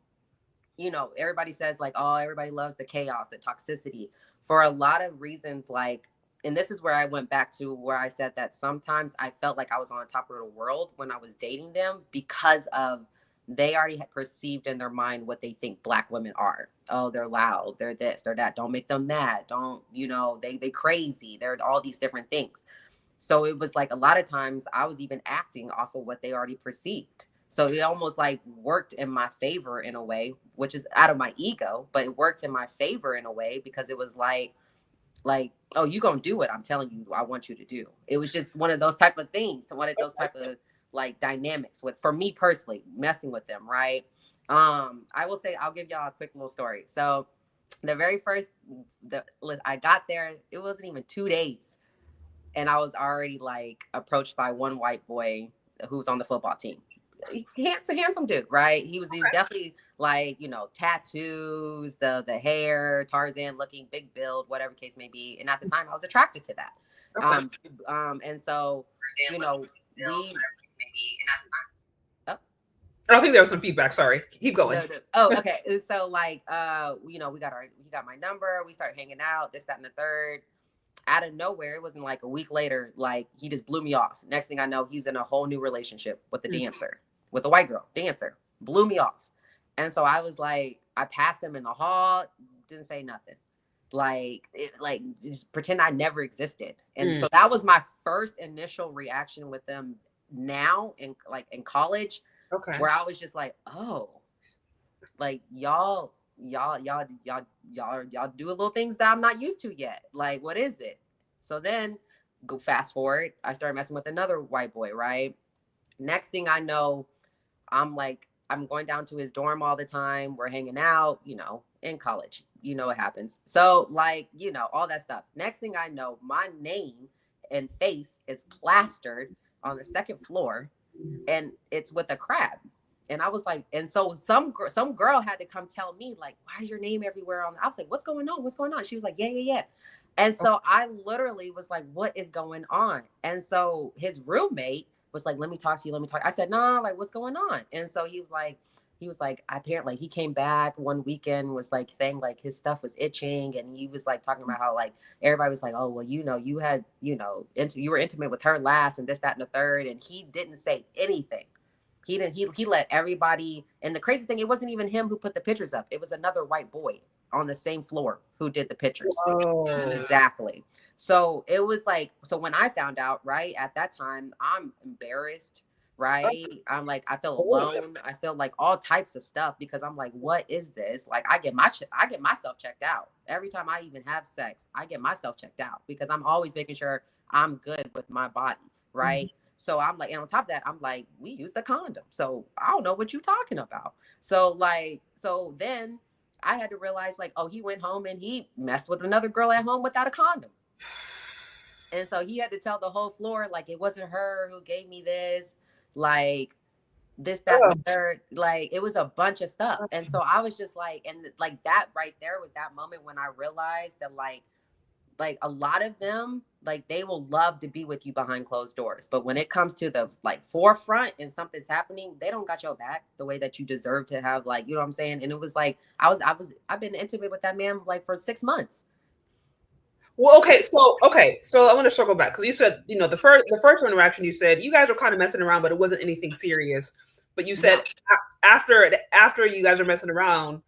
everybody says, like, oh, everybody loves the chaos and toxicity. For a lot of reasons, like, and this is where I went back to where I said that sometimes I felt like I was on top of the world when I was dating them, because of they already had perceived in their mind what they think Black women are. Oh, they're loud, they're this, they're that. Don't make them mad. Don't, they crazy. They're all these different things. So it was like a lot of times I was even acting off of what they already perceived. So it almost like worked in my favor in a way, which is out of my ego, but it worked in my favor in a way because it was like, oh, you gonna do what I'm telling you I want you to do. It was just one of those type of things, one of those type of like dynamics for me personally, messing with them, right? I will say, I'll give y'all a quick little story. So the very first, I got there, it wasn't even 2 days, and I was already like approached by one white boy who was on the football team. Handsome dude, right? He was definitely like, tattoos, the hair, Tarzan looking, big build, whatever case may be. And at the time I was attracted to that. And so, we I think there was some feedback. Sorry. Keep going. No. Oh, okay. So like, he got my number. We started hanging out, this, that, and the third. Out of nowhere, it wasn't like a week later, like he just blew me off. Next thing I know, he was in a whole new relationship with a dancer, with a white girl, dancer. Blew me off. And so I was like, I passed him in the hall, didn't say nothing. Like just pretend I never existed. And so that was my first initial reaction with them now in college. Okay. Where I was just like, oh, like y'all do little things that I'm not used to yet. Like, what is it? So then go fast forward, I started messing with another white boy, right? Next thing I know, I'm going down to his dorm all the time. We're hanging out, in college. What happens. So all that stuff. Next thing I know, my name and face is plastered on the second floor, and it's with a crab. And I was like, and so some girl had to come tell me, like, why is your name everywhere on? I was like, what's going on? She was like, yeah. And so I literally was like, what is going on? And so his roommate was like, let me talk to you. I said, no, like, what's going on? And so he was like, apparently he came back one weekend, was like saying like his stuff was itching. And he was like talking about how like everybody was like, oh, well, you had, you were intimate with her last, and this, that, and the third. And he didn't say anything. He let everybody, and the crazy thing, it wasn't even him who put the pictures up. It was another white boy on the same floor who did the pictures. Oh. Exactly. So it was like, so when I found out, right, at that time, I'm embarrassed. right? I'm like, I feel alone. I feel like all types of stuff because I'm like, what is this? Like, I get myself checked out every time I even have sex. I get myself checked out because I'm always making sure I'm good with my body, right? So I'm like, and on top of that, I'm like, we use the condom, so I don't know what you're talking about. So then I had to realize, like, oh, he went home and he messed with another girl at home without a condom. And so he had to tell the whole floor, like, it wasn't her who gave me this, like, this, that, and the third. Like, it was a bunch of stuff. And so I was just like, and like that right there was that moment when I realized that, like a lot of them, like, they will love to be with you behind closed doors. But when it comes to the, like, forefront and something's happening, they don't got your back the way that you deserve to have, like, you know what I'm saying? And it was like, I've been intimate with that man, like, for 6 months. Well, okay, so I want to circle back because you said, you know, the first interaction, you said you guys were kind of messing around, but it wasn't anything serious. But you said after you guys are messing around,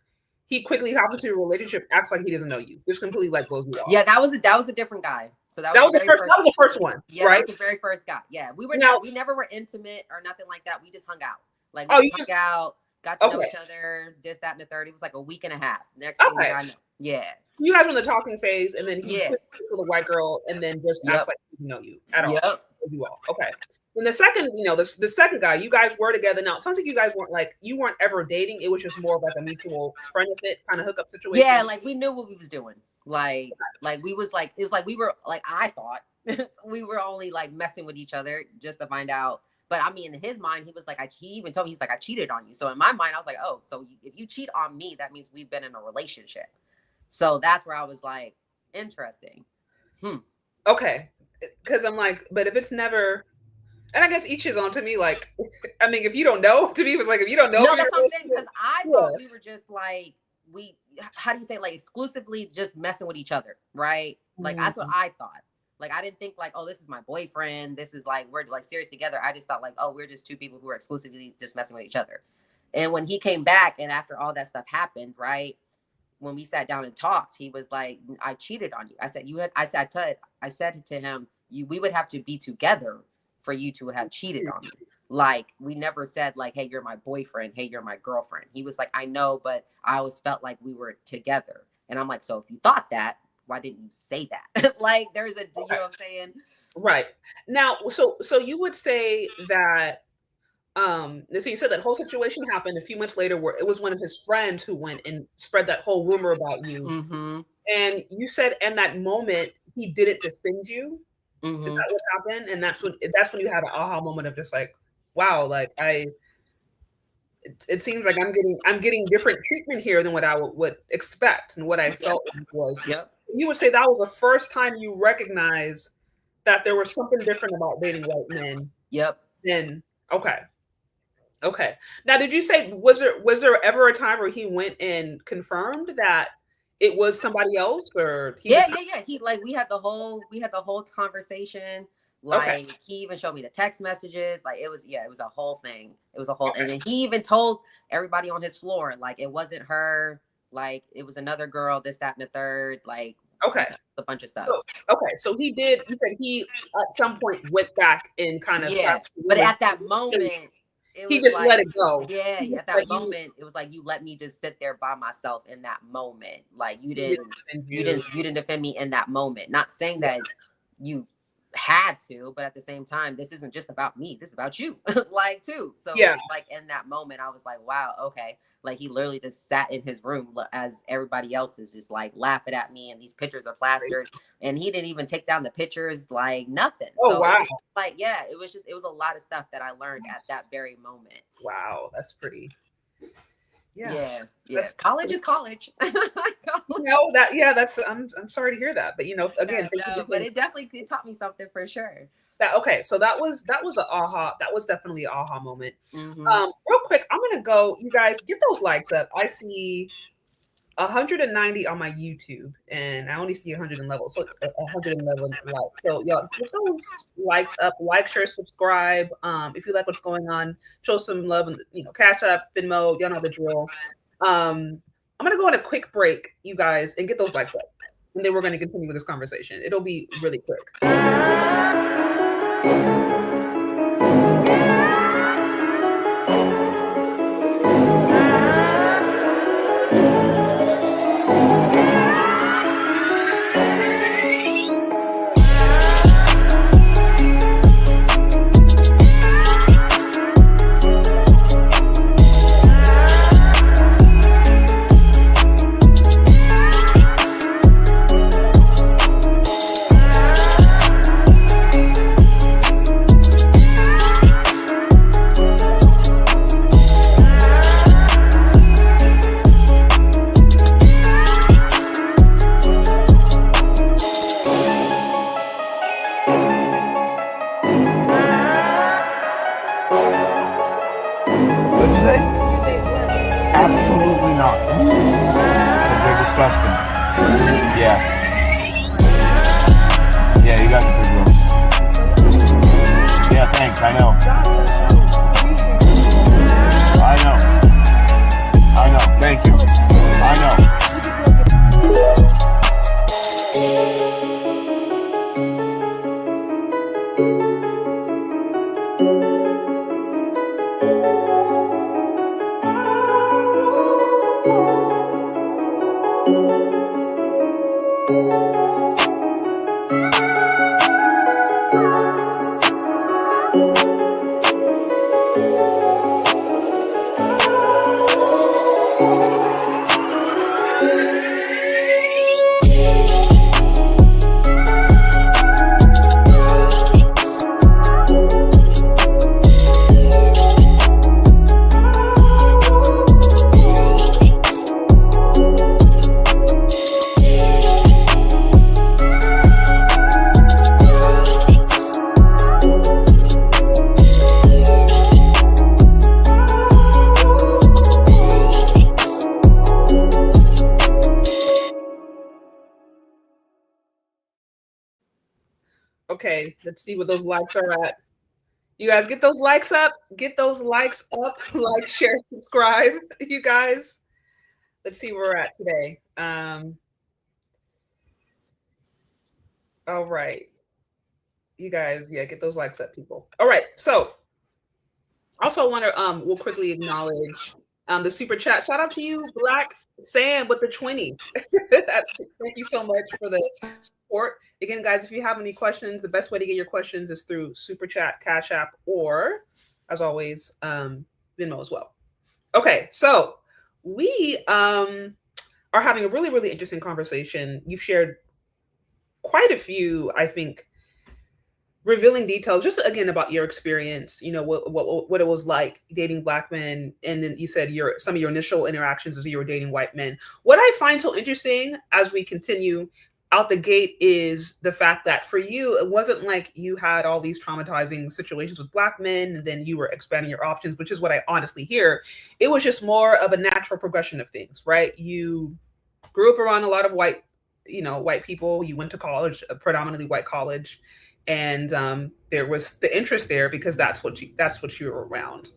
he quickly hops into a relationship, acts like he doesn't know you, just completely like blows you off. Yeah, that was a different guy. So that was the first one. Yeah, right? That was the very first guy. Yeah, we never were intimate or nothing like that. We just hung out. Like, we hung out, got to know each other, this, that, and the third. It was like a week and a half. Next thing I know. Yeah. You guys were in the talking phase, and then he quit for the white girl, and then just acts like he didn't know you at all. You all. Okay. And the second, you know, the second guy, you guys were together. Now, it sounds like you guys weren't ever dating. It was just more of like a mutual friend with it, kind of hookup situation. Yeah, like, we knew what we was doing. Like we was like, it was like we were, like, I thought we were only, like, messing with each other just to find out. But I mean, in his mind, he was like, he even told me, he was like, I cheated on you. So in my mind, I was like, oh, so if you cheat on me, that means we've been in a relationship. So that's where I was like, interesting. Okay. Because I'm like, but if it's never, and I guess each is on to me, like, I mean, if you don't know, to me, it was like, if you don't know. No, that's what I'm saying. Because I thought we were just like, how do you say, like, exclusively just messing with each other, right? Like, that's what I thought. Like, I didn't think, like, oh, this is my boyfriend. This is, like, we're, like, serious together. I just thought, like, oh, we're just two people who are exclusively just messing with each other. And when he came back and after all that stuff happened, right, when we sat down and talked, he was like, I cheated on you. I said to him, we would have to be together for you to have cheated on me. Like, we never said, like, hey, you're my boyfriend. Hey, you're my girlfriend. He was like, I know, but I always felt like we were together. And I'm like, so if you thought that, why didn't you say that? Like, there's a, you know what I'm saying? Right. Now, so you would say that, so you said that whole situation happened a few months later where it was one of his friends who went and spread that whole rumor about you. And you said in that moment, he didn't defend you. Is that what happened? And that's when you had an aha moment of just like, wow, like it seems like I'm getting different treatment here than what I would expect and what I felt was. You would say that was the first time you recognized that there was something different about dating white men. Then okay. Now, did you say was there ever a time where he went and confirmed that it was somebody else, or he He, like, we had the whole conversation. Like, he even showed me the text messages. Like, it was a whole thing. It was a whole thing. And he even told everybody on his floor, like, it wasn't her, like, it was another girl, this, that, and the third, like, a bunch of stuff. So he did. He said he at some point went back and kind of but at that moment, he just, like, let it go. At that moment, it was like, you let me just sit there by myself in that moment. Like, you didn't defend me in that moment. Not saying that you had to, but at the same time, this isn't just about me. This is about you, like, too. So like, in that moment, I was like, wow, okay. Like, he literally just sat in his room as everybody else is just, like, laughing at me, and these pictures are plastered, and he didn't even take down the pictures, like, nothing. Wow. Like, it was a lot of stuff that I learned at that very moment. Wow, that's pretty. College is college. That's I'm sorry to hear that, but again, but it definitely taught me something for sure. So that was an aha. That was definitely an aha moment. Real quick, I'm gonna go. You guys get those likes up. I see 190 on my YouTube, and I only see 111. So 111 likes. So y'all get those likes up. Like, share, subscribe. If you like what's going on, show some love. And Cash App, Venmo. Y'all know the drill. I'm gonna go on a quick break, you guys, and get those likes up, and then we're gonna continue with this conversation. It'll be really quick. What did you say? Absolutely not. Because they're disgusting. Yeah. Yeah, you got the pretty girls. Yeah, thanks. I know. I know. Thank you. I know. Okay, let's see what those likes are at. You guys get those likes up. Get those likes up. Like, share, subscribe. You guys. Let's see where we're at today. All right. You guys, yeah, get those likes up, people. All right. So also want to we'll quickly acknowledge the super chat. Shout out to you, Black Sam, with the 20. Thank you so much for the support. Again, guys, if you have any questions, the best way to get your questions is through super chat, Cash App, or as always, Venmo as well. Okay, so we are having a really, really interesting conversation. You've shared quite a few, I think, revealing details, just again about your experience, you know, what it was like dating Black men. And then you said some of your initial interactions as you were dating white men. What I find so interesting as we continue out the gate is the fact that for you, it wasn't like you had all these traumatizing situations with Black men and then you were expanding your options, which is what I honestly hear. It was just more of a natural progression of things, right? You grew up around a lot of white people. You went to college, a predominantly white college. And there was the interest there because that's what you were around.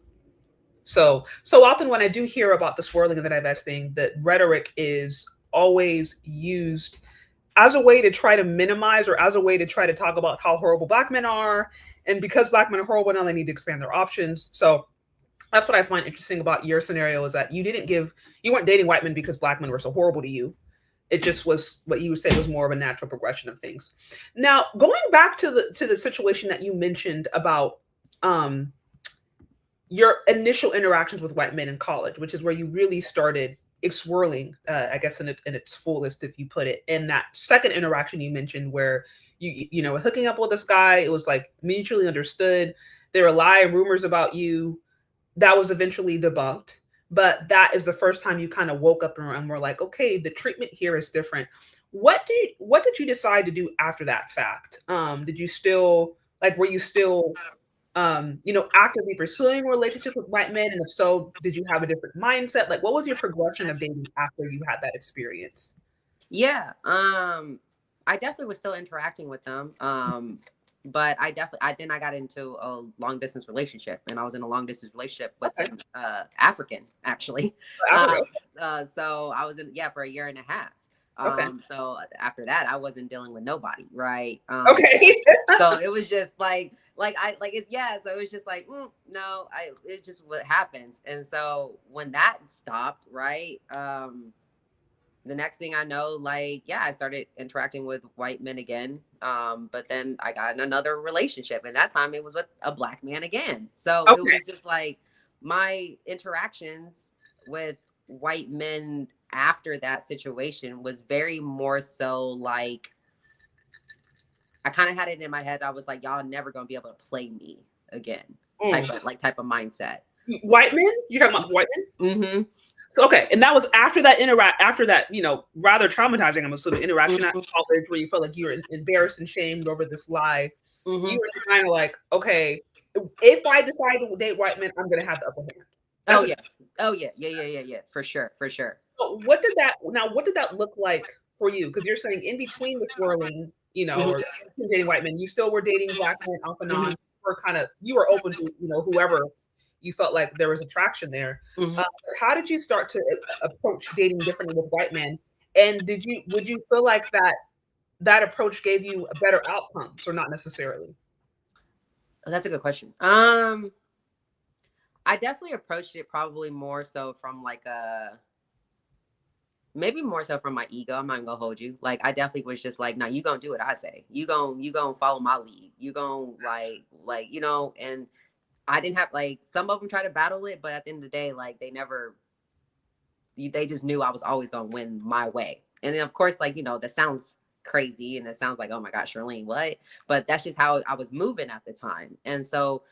So often when I do hear about the swirling and the divesting, the rhetoric is always used as a way to try to minimize or as a way to try to talk about how horrible Black men are. And because Black men are horrible, now they need to expand their options. So that's what I find interesting about your scenario, is that you weren't dating white men because Black men were so horrible to you. It just was what you would say was more of a natural progression of things. Now, going back to the situation that you mentioned about your initial interactions with white men in college, which is where you really started swirling, I guess in its fullest, if you put it. And that second interaction you mentioned, where you know hooking up with this guy, it was like mutually understood. There were lying rumors about you. That was eventually debunked. But that is the first time you kind of woke up and were like, okay, the treatment here is different. What did you decide to do after that fact? Did you still were you still actively pursuing relationships with white men? And if so, did you have a different mindset? Like, what was your progression of dating after you had that experience? Yeah. I definitely was still interacting with them. But I got into a long distance relationship, and I was in a long distance relationship with an African, actually. So I was in, for a year and a half. So after that, I wasn't dealing with nobody. Right. Okay. So it was just so it was just like, no, it's just what happens. And so when that stopped, right. The next thing I know, I started interacting with white men again. But then I got in another relationship, and that time it was with a Black man again. So it was just like my interactions with white men after that situation was very more so like, I kind of had it in my head. I was like, y'all never going to be able to play me again. Type of mindset. White men? You're talking about white men? Mm-hmm. So, okay. And that was after that rather traumatizing, I'm assuming, interaction at college, where you felt like you were embarrassed and shamed over this lie. You were kind of like, okay, if I decide to date white men, I'm going to have the upper hand. Oh yeah. Oh yeah. Yeah. For sure. So what did that look like for you? Because you're saying in between the swirling, you know, or dating white men, you still were dating black men off and on. You were open to, you know, whoever you felt like there was attraction there. How did you start to approach dating differently with white men? And would you feel like that approach gave you a better outcomes or not necessarily? Oh, that's a good question. I definitely approached it probably more so from like maybe more so from my ego. I'm not even gonna hold you. Like I definitely was just like, no, you gonna do what I say. You gonna follow my lead. You gonna like, you know, and I didn't have like some of them try to battle it, but at the end of the day, like they just knew I was always gonna win my way. And then of course, like, you know, that sounds crazy and it sounds like, oh my gosh, Sherlene, what? But that's just how I was moving at the time. And so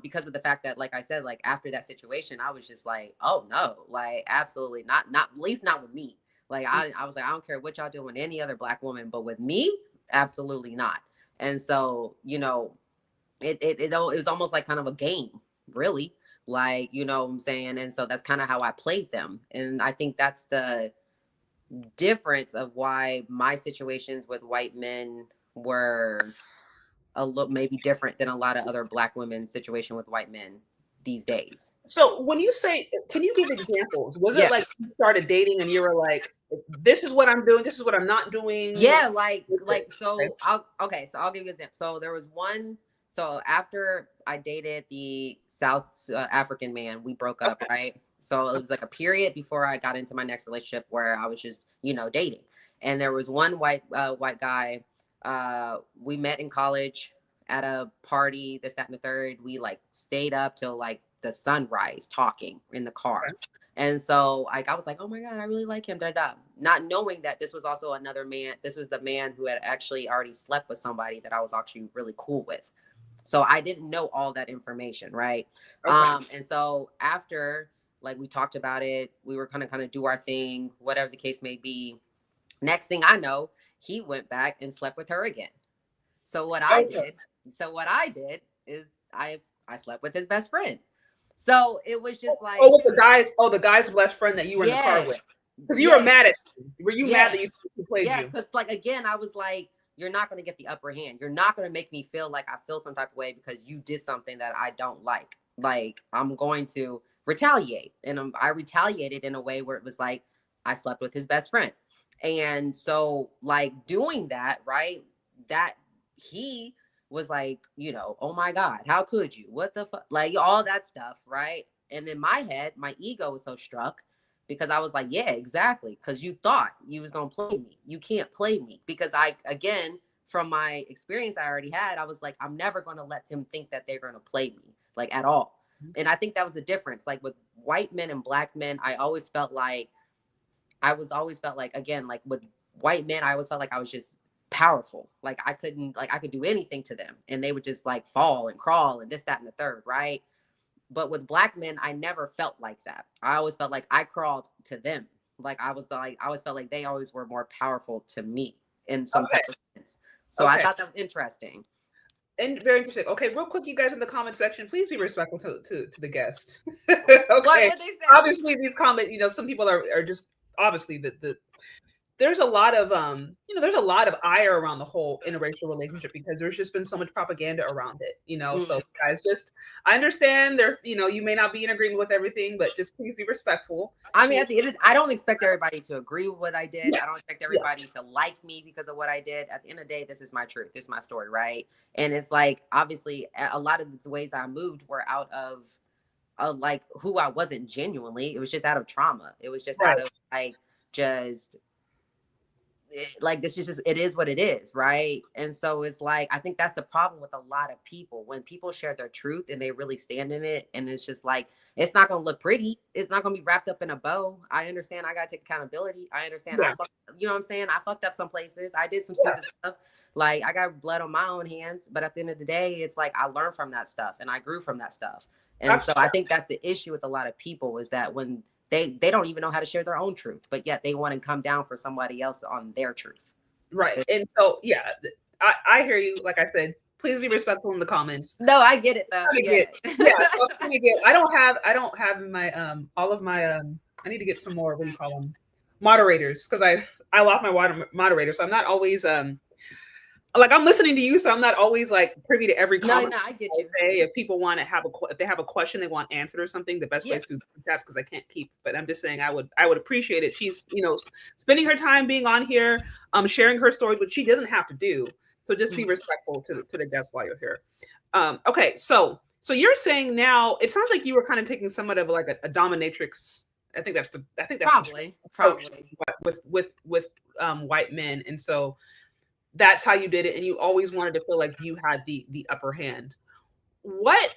because of the fact that, like I said, like after that situation, I was just like, oh no, like absolutely not, at least not with me. Like I was like, I don't care what y'all doing with any other black woman, but with me, absolutely not. And so, you know, it was almost like kind of a game, really. Like, you know what I'm saying? And so that's kind of how I played them. And I think that's the difference of why my situations with white men were a little maybe different than a lot of other black women's situation with white men these days. So when you say, can you give examples? Was it like you started dating and you were like, this is what I'm doing, this is what I'm not doing? Yeah, so I'll give you an example. So there was one. So after I dated the South African man, we broke up, right? So it was like a period before I got into my next relationship where I was just, you know, dating. And there was one white guy. We met in college at a party, this, that, and the third. We like stayed up till like the sunrise talking in the car. And so like I was like, oh my God, I really like him, not knowing that this was also another man. This was the man who had actually already slept with somebody that I was actually really cool with. So I didn't know all that information, right? And so after like we talked about it, we were kind of do our thing, whatever the case may be. Next thing I know, he went back and slept with her again. So what I did is I slept with his best friend. So it was just like, with the guy's best friend that you were in the car with. Because you were mad at him. Were you mad that you played you? Yeah, because like again, I was like, you're not going to get the upper hand. You're not going to make me feel like I feel some type of way because you did something that I don't like. Like I'm going to retaliate. And I retaliated in a way where it was like, I slept with his best friend. And so like doing that, right, that he was like, you know, oh my God, how could you? What the fuck? Like all that stuff, right? And in my head, my ego was so struck because I was like, yeah, exactly. Because you thought you was going to play me. You can't play me. Because again, from my experience I already had, I was like, I'm never going to let them think that they're going to play me, like at all. And I think that was the difference. Like with white men and black men, I always felt like, again, like with white men, I always felt like I was just powerful. Like I could do anything to them and they would just like fall and crawl and this, that, and the third, right? But with black men, I never felt like that. I always felt like I crawled to them. Like I always felt like they always were more powerful to me in some type of sense. So I thought that was interesting. And very interesting. Okay, real quick, you guys in the comment section, please be respectful to the guest. Okay. What they say? Obviously, these comments, you know, some people are just obviously there's a lot of there's a lot of ire around the whole interracial relationship because there's just been so much propaganda around it, you know. So guys, I understand there, you know, you may not be in agreement with everything, but just please be respectful. I mean, at the end, I don't expect everybody to agree with what I did. Yes. I don't expect everybody to like me because of what I did. At the end of the day, this is my truth. This is my story, right? And it's like, obviously, a lot of the ways I moved were out of like who I wasn't genuinely. It was just out of trauma. It was just out of like just like this just it is what it is, right? And so it's like I think that's the problem with a lot of people when people share their truth and they really stand in it, and it's just like it's not gonna look pretty, it's not gonna be wrapped up in a bow. I understand I gotta take accountability. I understand you know what I'm saying, I fucked up some places, I did some stupid stuff, like I got blood on my own hands, but at the end of the day it's like I learned from that stuff and I grew from that stuff. And so I think that's the issue with a lot of people is that when they don't even know how to share their own truth, but yet they want to come down for somebody else on their truth. Right. And so, yeah, I hear you. Like I said, Please be respectful in the comments. No, I get it though. Yeah. So I'm trying to get. I don't have my all of my I need to get some more. What do you call them? Moderators, because I lost my moderator, so I'm not always like I'm listening to you, so I'm not always like privy to every comment. No, I get you. Say if people want to have if they have a question they want answered or something, the best place to chats because I can't keep. But I'm just saying I would appreciate it. She's spending her time being on here, sharing her stories, which she doesn't have to do. So just be respectful to the guests while you're here. Okay, so you're saying now it sounds like you were kind of taking somewhat of like a dominatrix. I think that's probably with white men, and so that's how you did it, and you always wanted to feel like you had the upper hand. What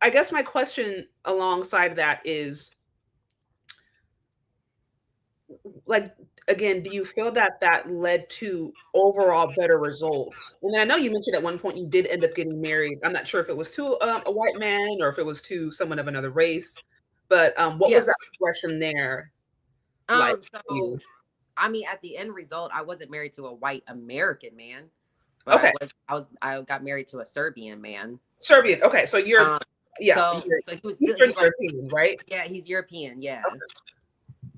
I guess my question alongside that is, like, again, do you feel that led to overall better results? And I know you mentioned at one point you did end up getting married. I'm not sure if it was to a white man or if it was to someone of another race, but what was that progression there like? So I mean, at the end result, I wasn't married to a white American man, but okay, I got married to a Serbian man. Serbian. Okay, so you're so he was Eastern European, right? Yeah, he's European. Yeah. Okay.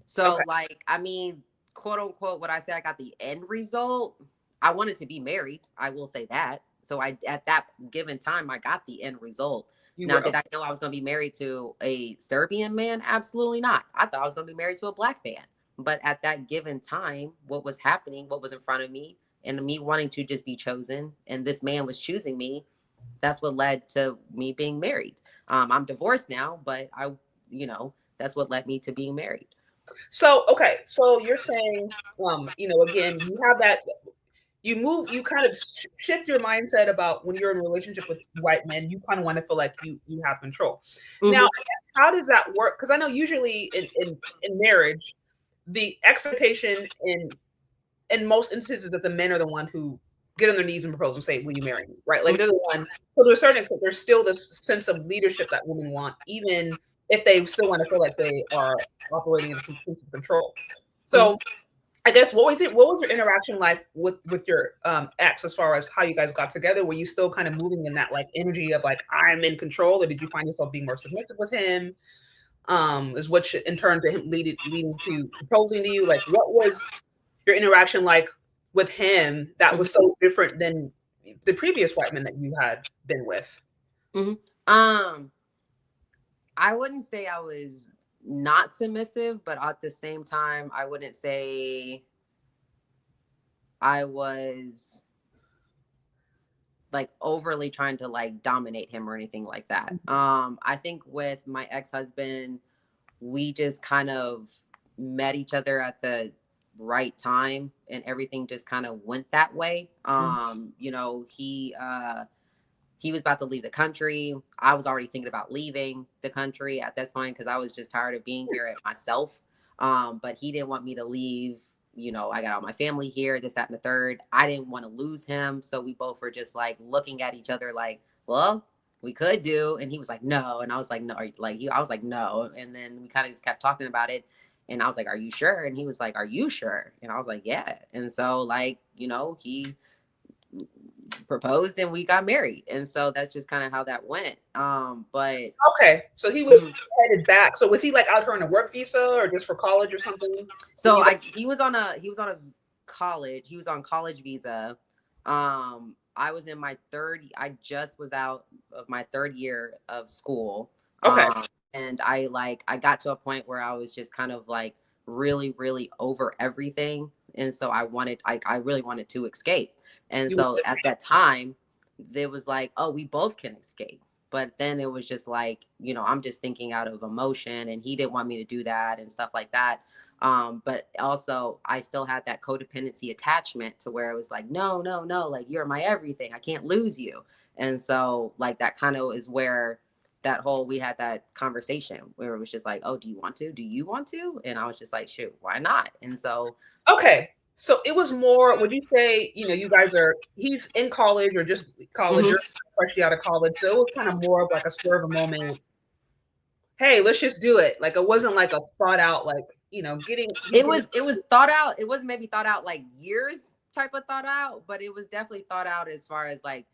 So like, I mean, quote unquote, what I say, I got the end result. I wanted to be married. I will say that. So at that given time, I got the end result. Did I know I was going to be married to a Serbian man? Absolutely not. I thought I was going to be married to a black man. But at that given time, what was happening, what was in front of me, and me wanting to just be chosen, and this man was choosing me, that's what led to me being married. I'm divorced now, but that's what led me to being married. So, okay. So you're saying, again, you have that, you kind of shift your mindset about when you're in a relationship with white men, you kind of want to feel like you have control. Mm-hmm. Now, how does that work? Because I know usually in marriage, the expectation in most instances that the men are the one who get on their knees and propose and say, will you marry me? Right? Like they're the one, so to a certain extent, there's still this sense of leadership that women want, even if they still want to feel like they are operating in exclusive control. So I guess what was your interaction like with your ex as far as how you guys got together? Were you still kind of moving in that like energy of like, I'm in control, or did you find yourself being more submissive with him? Is what in turn to him leading to proposing to you? Like, what was your interaction like with him that was so different than the previous white men that you had been with? I wouldn't say I was not submissive, but at the same time, I wouldn't say I was like overly trying to like dominate him or anything like that. I think with my ex-husband, we just kind of met each other at the right time and everything just kind of went that way. He was about to leave the country. I was already thinking about leaving the country at this point because I was just tired of being here at myself. But he didn't want me to leave. I got all my family here, this, that, and the third. I didn't want to lose him. So we both were just like looking at each other like, well, we could do. And he was like, no. And I was like, no. I was like, no. And then we kind of just kept talking about it. And I was like, are you sure? And he was like, are you sure? And I was like, yeah. And so like, he proposed and we got married. And so that's just kind of how that went. But okay, so he was headed back. So was he like out here on a work visa or just for college or something? So he was on college visa. I was in my I just was out of my third year of school. Okay. And I got to a point where I was just kind of like really, really over everything. And so I really wanted to escape. And so at that time, there was like, oh, we both can escape. But then it was just like, I'm just thinking out of emotion and he didn't want me to do that and stuff like that. But also I still had that codependency attachment to where it was like, no, like you're my everything. I can't lose you. And so like that kind of is where we had that conversation where it was just like, oh, do you want to? And I was just like, shoot, why not? And so, okay. So it was more, would you say, you guys he's in college or just college, you're freshly out of college. So it was kind of more of like a spur of a moment. Hey, let's just do it. Like, it wasn't like a thought out, like, it was thought out. It wasn't maybe thought out like years type of thought out, but it was definitely thought out as far as like,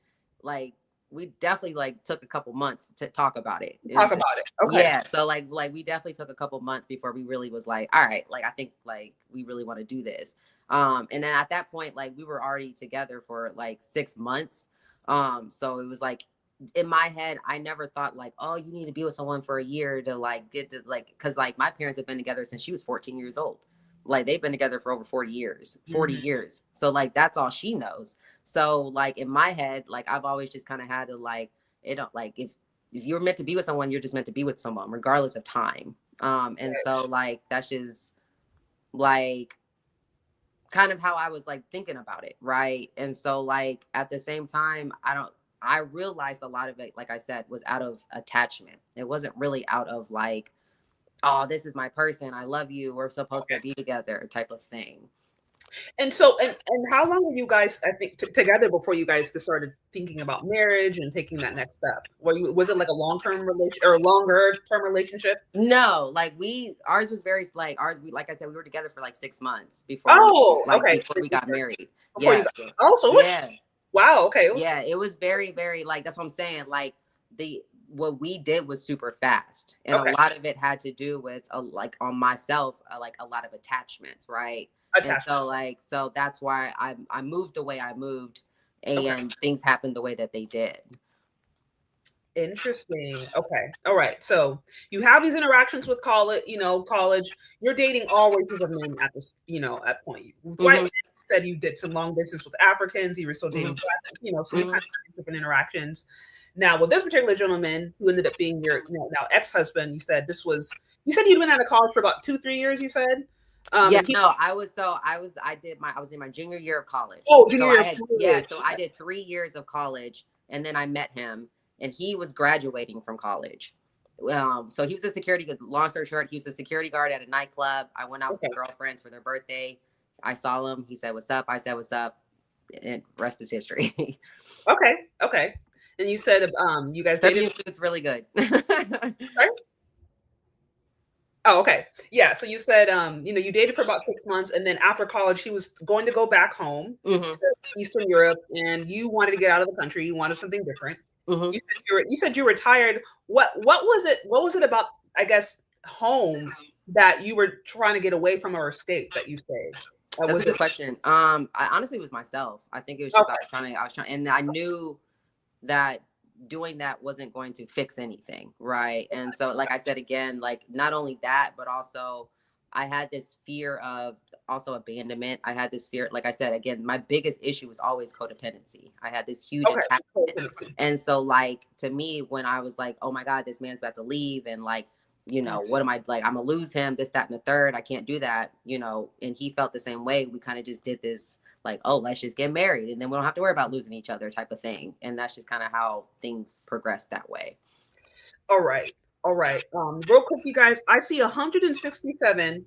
like we definitely like took a couple months to talk about it. Talk about it. Okay. Yeah. So like we definitely took a couple months before we really was like, all right, like I think like we really want to do this. And then at that point, like we were already together for like 6 months. So it was like in my head, I never thought like, oh, you need to be with someone for a year to like get to like, cause like my parents have been together since she was 14 years old. Like they've been together for over 40 years. So like that's all she knows. So like in my head, like I've always just kind of had to like, it don't like if you're meant to be with someone, you're just meant to be with someone regardless of time. And so like that's just like kind of how I was like thinking about it, right? And so like at the same time, I realized a lot of it, like I said, was out of attachment. It wasn't really out of like, oh, this is my person, I love you, we're supposed to be together type of thing. And so, and how long were you guys, I think, together before you guys started thinking about marriage and taking that next step? Was it like a long-term relation or a longer-term relationship? No, like ours was very like like I said, we were together for like 6 months before. Before we got married. Wow. Okay. It was very, very like that's what I'm saying. Like what we did was super fast, and a lot of it had to do with like on myself, like a lot of attachments, right? And so that's why I moved the way I moved, and things happened the way that they did. Interesting. Okay. All right. So you have these interactions with college. You're dating all races of men at this. At point. White men said you did some long distance with Africans. You were still dating black. So you had different interactions. Now with this particular gentleman who ended up being your now ex-husband, you said you'd been out of college for about 2-3 years. You said. I was in my junior year of college. So I did 3 years of college, and then I met him, and he was graduating from college. So he was a security. Long story short, he was a security guard at a nightclub. I went out with some girlfriends for their birthday. I saw him. He said, "What's up?" I said, "What's up?" And rest is history. Okay. And you said you guys dated. It's really good. Right? Oh, okay. Yeah. So you said, you dated for about 6 months, and then after college, he was going to go back home to Eastern Europe, and you wanted to get out of the country. You wanted something different. You said you retired. What was it? What was it about, I guess, home that you were trying to get away from or escape that you stayed? That's a good question. I honestly was myself. I think it was just I was trying, and I knew that doing that wasn't going to fix anything, right? And so like I said again, like not only that, but also I had this fear of also abandonment. I had this fear, like I said again, my biggest issue was always codependency. I had this huge attachment. And so like to me, when I was like, oh my God, this man's about to leave, and like, what am I like, I'm gonna lose him, this, that, and the third, I can't do that, and he felt the same way. We kind of just did this like, oh, let's just get married, and then we don't have to worry about losing each other type of thing. And that's just kind of how things progressed that way. All right. Real quick, you guys, I see 167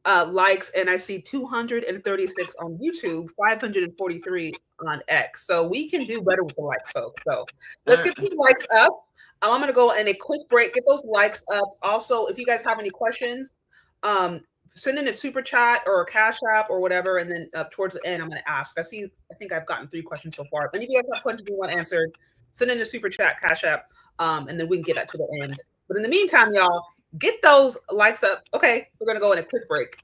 likes, and I see 236 on YouTube, 543 on X. So we can do better with the likes, folks. So let's get these likes up. I'm going to go in a quick break, get those likes up. Also, if you guys have any questions, send in a super chat or a cash app or whatever, and then towards the end, I'm going to ask. I think I've gotten 3 questions so far. But if you guys have questions you want answered, send in a super chat, cash app, and then we can get that to the end. But in the meantime, y'all, get those likes up. Okay, we're going to go in a quick break.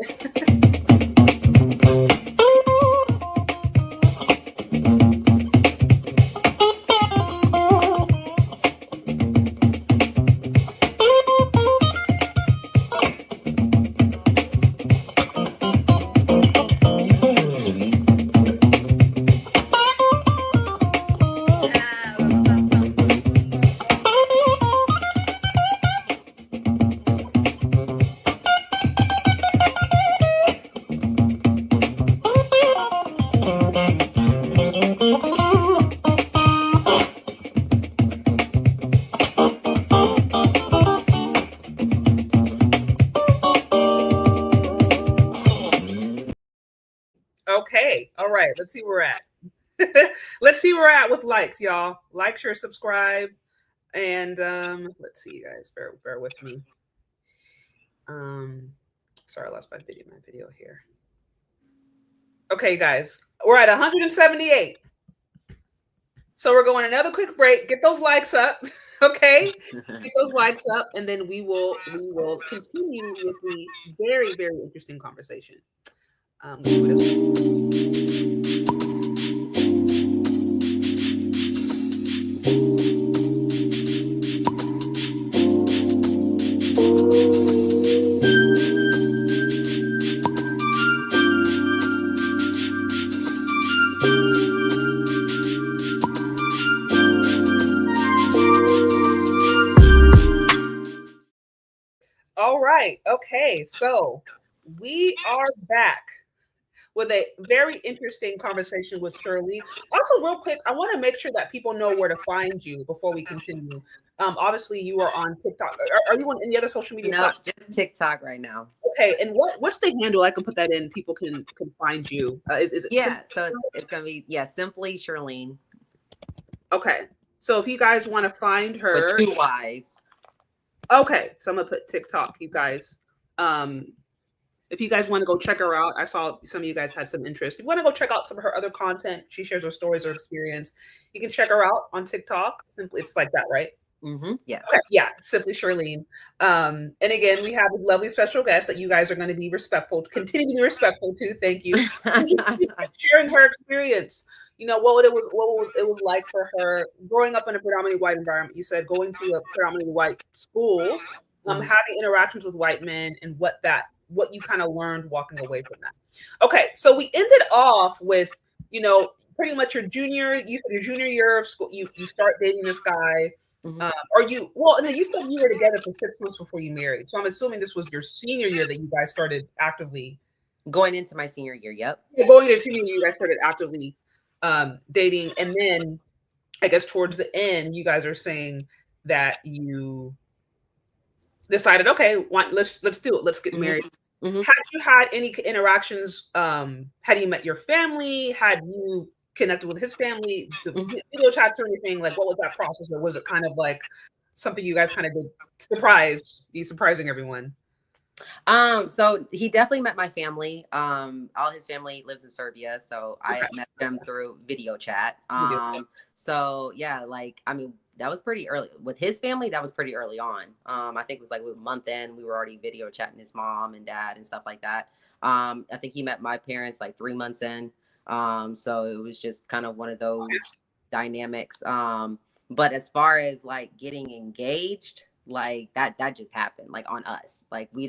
Okay. All right. Let's see where we're at. Let's see where we're at with likes, y'all. Like, share, subscribe. And let's see, you guys. Bear with me. Sorry, I lost my video here. Okay, guys. We're at 178. So we're going another quick break. Get those likes up, okay? Get those likes up, and then we will continue with the very very interesting conversation. Let's do this. All right. Okay. So we are back with a very interesting conversation with Sherlene. Also, real quick, I want to make sure that people know where to find you before we continue. Obviously, you are on TikTok. Are you on any other social media No, platform? just TikTok right now. Okay. And what's the handle? I can put that in. People can find you. Is it? Yeah, so it's gonna be Simplyy Sherlene Okay. So if you guys want to find her, with 2 Y's. okay. So I'm gonna put TikTok, you guys. If you guys want to go check her out, I saw some of you guys had some interest. If you want to go check out some of her other content, she shares her stories or experience. You can check her out on TikTok. Simply, it's like that, right? Yes. Okay, yeah, Simply Sherlene. And again, we have a lovely special guest that you guys are going to be respectful, continue to be respectful to. Thank you. Just sharing her experience. You know what it was like for her growing up in a predominantly white environment. You said going to a predominantly white school, having interactions with white men, and what you kind of learned walking away from that. Okay, so we ended off with, pretty much your junior year of school. You start dating this guy. No, you said you were together for 6 months before you married. So I'm assuming this was your senior year that you guys started actively Going into my senior year. Yep. going into senior year. You guys started actively dating, and then I guess towards the end, you guys are saying that you decided, okay, let's do it. Let's get married. Had you had any interactions? Had you met your family? Had you connected with his family? Video chats or anything? Like, what was that process? Or was it kind of like something you guys kind of did surprising everyone? So he definitely met my family. All his family lives in Serbia, so I met them through video chat. So yeah, like, I mean, that was pretty early with his family. That was pretty early on. I think it was like a month in, we were already video chatting his mom and dad and stuff like that. I think he met my parents like 3 months in. So it was just kind of one of those dynamics. But as far as like getting engaged, like that just happened like on us. Like I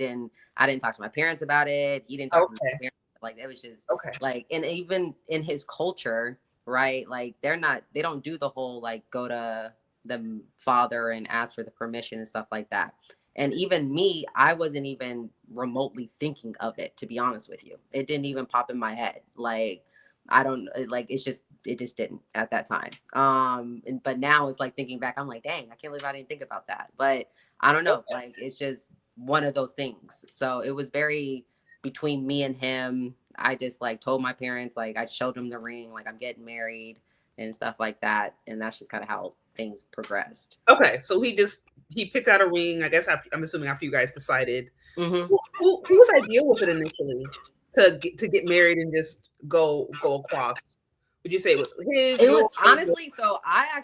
didn't talk to my parents about it. He didn't talk to my parents. Like it was just like, and even in his culture, right? Like they don't do the whole like go to the father and ask for the permission and stuff like that. And even me, I wasn't even remotely thinking of it, to be honest with you. It didn't even pop in my head. Like, I don't like, it just didn't at that time. But now it's like thinking back, I'm like, dang, I can't believe I didn't think about that. But I don't know, like, it's just one of those things. So it was very between me and him. I just like told my parents, like I showed them the ring, like I'm getting married and stuff like that. And that's just kind of how things progressed. Okay. So he picked out a ring, I guess I'm assuming after you guys decided. Whose idea was it initially to get married and just go across? Would you say it was his? It was honestly, so I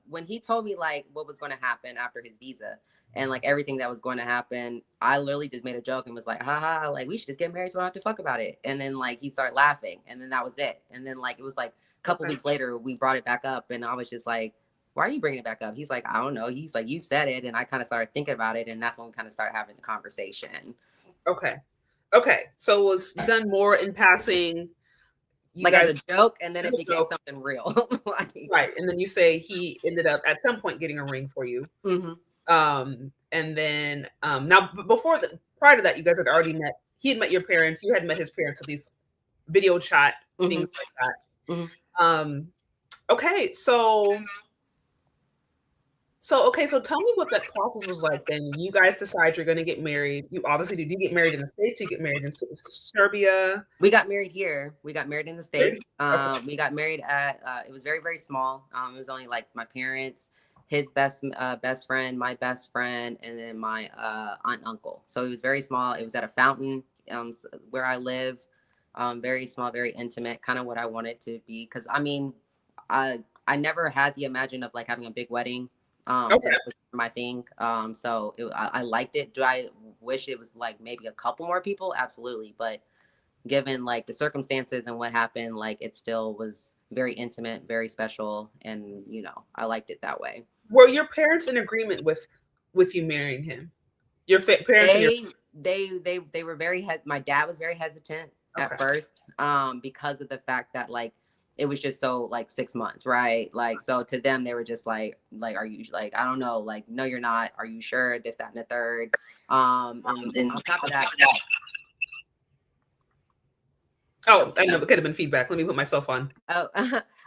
when he told me like what was going to happen after his visa and like everything that was going to happen, I literally just made a joke and was like, haha, like we should just get married so I don't have to fuck about it. And then like he started laughing and then that was it. And then like it was like a couple weeks later we brought it back up and I was just like, why are you bringing it back up? He's like, I don't know. He's like, you said it. And I kind of started thinking about it. And that's when we kind of started having the conversation. Okay. So it was done more in passing. Like as a joke, and then it became something real. Right. And then you say he ended up at some point getting a ring for you. And then now prior to that, you guys had already met. He had met your parents. You had met his parents at these video chat things like that. Okay. So tell me what that process was like. Then you guys decide you're going to get married. You obviously did. You get married in the States. You get married in Serbia. We got married here. We got married in the States. We got married at. It was very, very small. It was only like my parents, his best friend, my best friend, and then my aunt and uncle. So it was very small. It was at a fountain where I live. Very small, very intimate. Kind of what I wanted to be. Because I mean, I I never had the imagine of like having a big wedding. Okay. So that was my thing. So I liked it. Do I wish it was like maybe a couple more people? Absolutely. But given like the circumstances and what happened, like it still was very intimate, very special, and you know, I liked it that way. Were your parents in agreement with you marrying him? Your parents? They were very my dad was very hesitant at first, because of the fact that like it was just so like 6 months, right? Like, so to them, they were just like, are you like, I don't know, like, no, you're not. Are you sure? This, that, and the third. And on top of that. Oh, I know it could have been feedback. Let me put myself on. Oh,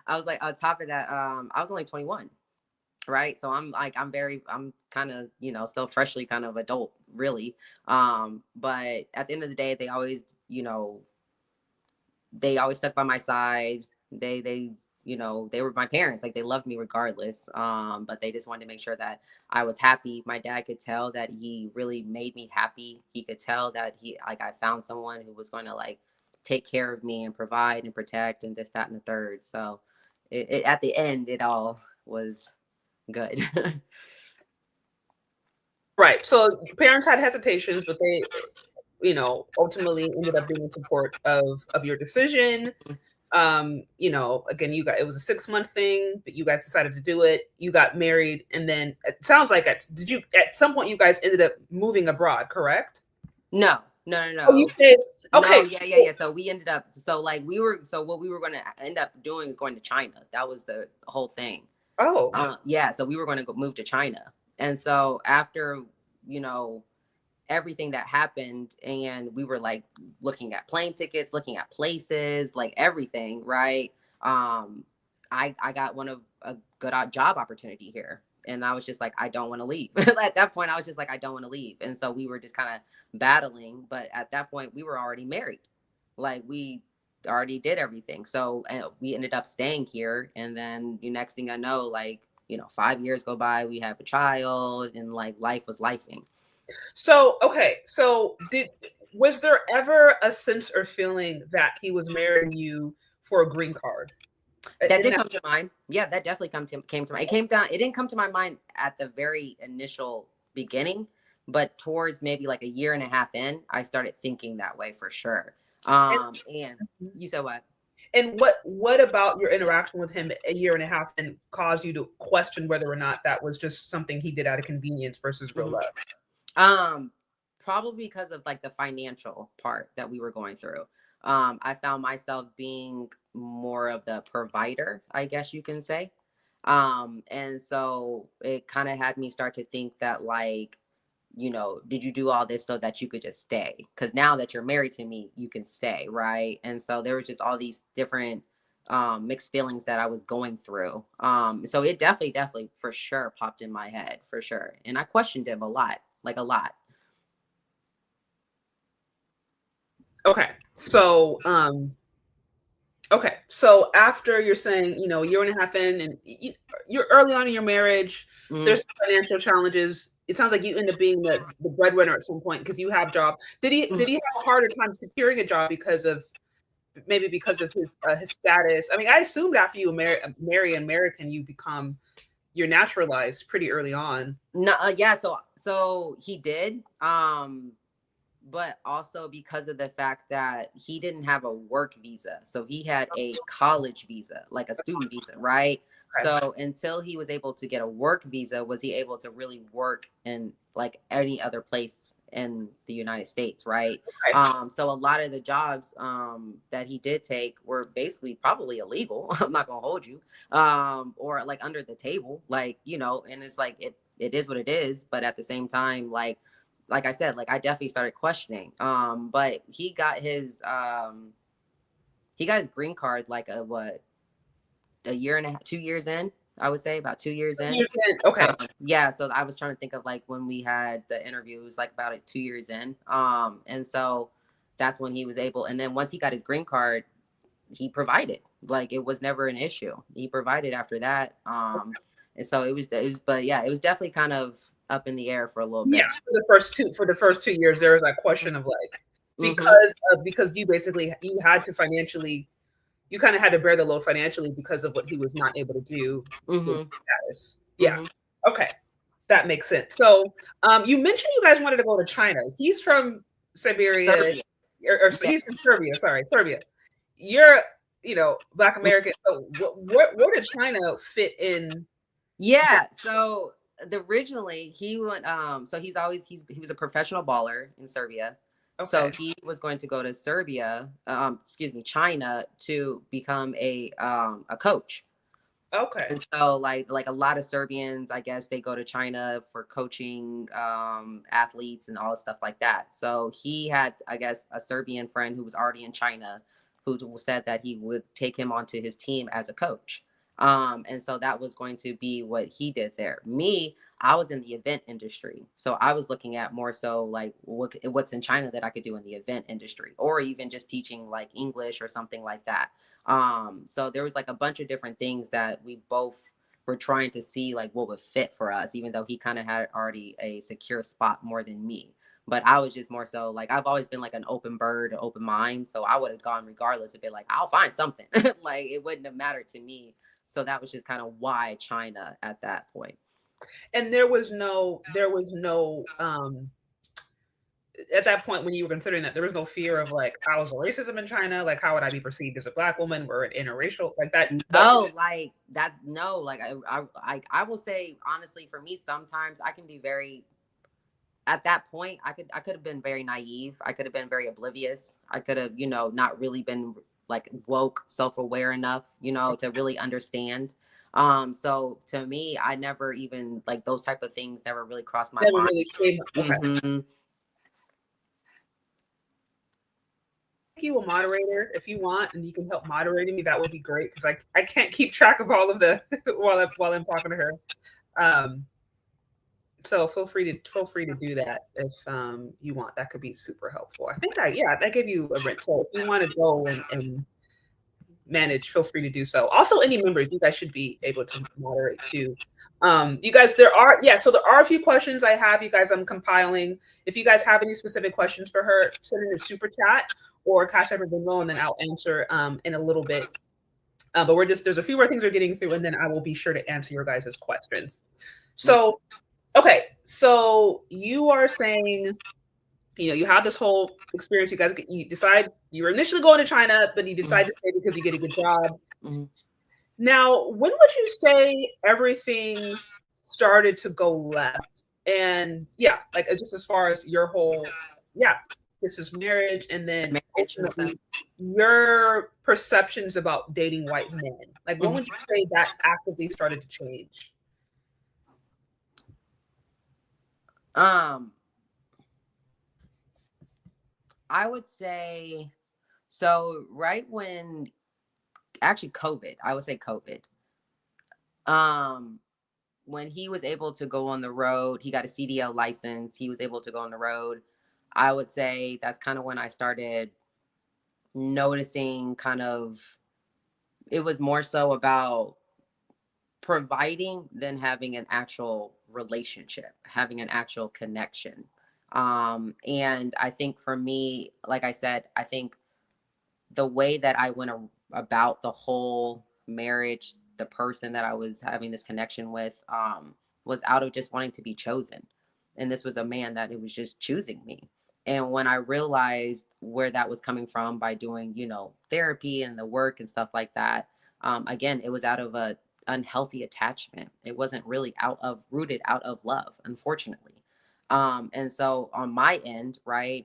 I was like, on top of that, I was only 21. Right. So I'm kind of, you know, still freshly kind of adult, really. But at the end of the day, they always, you know, they always stuck by my side. They, you know, they were my parents. Like they loved me regardless. But they just wanted to make sure that I was happy. My dad could tell that he really made me happy. He could tell that I found someone who was going to like take care of me and provide and protect and this, that, and the third. So at the end, it all was good. Right. So parents had hesitations, but they, you know, ultimately ended up being in support of your decision. You know, again, it was a 6-month thing, but you guys decided to do it. You got married, and then it sounds like at some point you guys ended up moving abroad, correct? No. Oh, you said okay. No, yeah. So we ended up what we were going to end up doing is going to China. That was the whole thing. Oh. Yeah. So we were going to move to China. And so after, you know, everything that happened, and we were like looking at plane tickets, looking at places, like everything, right? I got a good job opportunity here. And I was just like, I don't want to leave. At that point, I was just like, I don't want to leave. And so we were just kind of battling. But at that point, we were already married. Like we already did everything. So we ended up staying here. And then the next thing I know, like, you know, 5 years go by, we have a child, and like life was lifing. So, okay. So was there ever a sense or feeling that he was marrying you for a green card? That did come to mind. Yeah, that definitely came to mind. It didn't come to my mind at the very initial beginning, but towards maybe like a year and a half in, I started thinking that way for sure. And you said what? And what about your interaction with him a year and a half and caused you to question whether or not that was just something he did out of convenience versus real love? Probably because of like the financial part that we were going through. I found myself being more of the provider, I guess you can say. And so it kind of had me start to think that like, you know, did you do all this so that you could just stay? Because now that you're married to me, you can stay, right? And so there was just all these different mixed feelings that I was going through. So it definitely for sure popped in my head, for sure. And I questioned him a lot. Okay. So, so after you're saying, you know, a year and a half in, and you're early on in your marriage, there's financial challenges. It sounds like you end up being the breadwinner at some point because you have a job. Did he have a harder time securing a job because of his status? I mean, I assumed after you marry an American, you're naturalized pretty early on. No, yeah. So he did. But also because of the fact that he didn't have a work visa. So he had a college visa, like a student visa, right? So until he was able to get a work visa, was he able to really work in like any other place in the United States, right? So a lot of the jobs that he did take were basically probably illegal. I'm not gonna hold you. Or like under the table, like, you know, and it's like it is what it is. But at the same time, like I said, like I definitely started questioning. But he got his green card like a year and a half, 2 years in, I would say about 2 years in. Okay. Yeah. So I was trying to think of like when we had the interview, it was like about 2 years in. And so that's when he was able, and then once he got his green card, he provided. Like it was never an issue. He provided after that. And so it was, but yeah, it was definitely kind of up in the air for a little bit. Yeah, for the first 2 years, there was that question of like, because you had to financially, you kind of had to bear the load financially because of what he was not able to do. Mm-hmm. Status. Yeah. Mm-hmm. Okay. That makes sense. So you mentioned you guys wanted to go to China. He's from Siberia, Serbia. or Yeah. he's from Serbia. Sorry, Serbia. You're, Black American. So where did China fit in? Yeah. So originally he went. So he was a professional baller in Serbia. So Okay. he was going to go to Serbia, China, to become a coach. Okay. And so like a lot of Serbians, I guess they go to China for coaching athletes and all this stuff like that. So he had, I guess, a Serbian friend who was already in China who said that he would take him onto his team as a coach. And so that was going to be what he did there. Me, I was in the event industry. So I was looking at more so like what's in China that I could do in the event industry, or even just teaching like English or something like that. So there was like a bunch of different things that we both were trying to see like what would fit for us, even though he kind of had already a secure spot more than me. But I was just more so like, I've always been like an open bird, open mind. So I would have gone regardless, a bit like, I'll find something. Like it wouldn't have mattered to me. So that was just kind of why China at that point. And there was no at that point when you were considering that, there was no fear of like, how's the racism in China? Like, how would I be perceived as a Black woman? We're an interracial, like that. No, like that. No, like I will say honestly, for me, sometimes I can be very. At that point, I could have been very naive. I could have been very oblivious. I could have, not really been like woke, self-aware enough, to really understand. So to me, I never even like those type of things never really crossed my Never mind. really came. Okay. Mm-hmm. You a moderator if you want, and you can help moderating me. That would be great, because I can't keep track of all of the while I'm talking to her. So feel free to do that if you want. That could be super helpful. I think I gave you a rent. So if you want to go and manage, feel free to do so. Also, any members, you guys should be able to moderate too. You guys, there are a few questions I have. You guys, I'm compiling. If you guys have any specific questions for her, send in a super chat or Cash App or Venmo, and then I'll answer in a little bit. But there's a few more things we're getting through, and then I will be sure to answer your guys' questions. So, okay, so you are saying, you have this whole experience. You decide you were initially going to China, but you decide to stay because you get a good job. Mm-hmm. Now, when would you say everything started to go left? And like just as far as your whole, this is marriage, and then ultimately your perceptions about dating white men. Like, when would you say that actively started to change? I would say, so right when actually COVID, I would say COVID. When he was able to go on the road, he got a CDL license, he was able to go on the road. I would say that's kind of when I started noticing it was more so about providing than having an actual relationship, having an actual connection. And I think for me, like I said, I think the way that I went about the whole marriage, the person that I was having this connection with, was out of just wanting to be chosen. And this was a man that it was just choosing me. And when I realized where that was coming from by doing, therapy and the work and stuff like that, again, it was out of a unhealthy attachment. It wasn't really rooted out of love, unfortunately. And so on my end, right,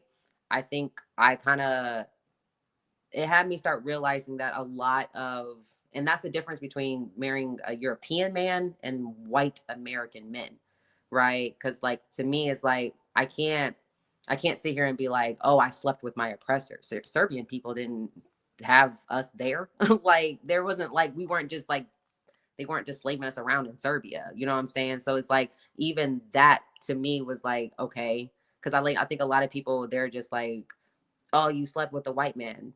I think it had me start realizing that a lot of, and that's the difference between marrying a European man and white American men, right? Because like, to me, it's like, I can't sit here and be like, oh, I slept with my oppressor. Serbian people didn't have us there. Like, there wasn't like, we weren't just like, they weren't just slaving us around in Serbia. You know what I'm saying? So it's like, even that to me was like, okay. Cause I think a lot of people, they're just like, oh, you slept with a white man.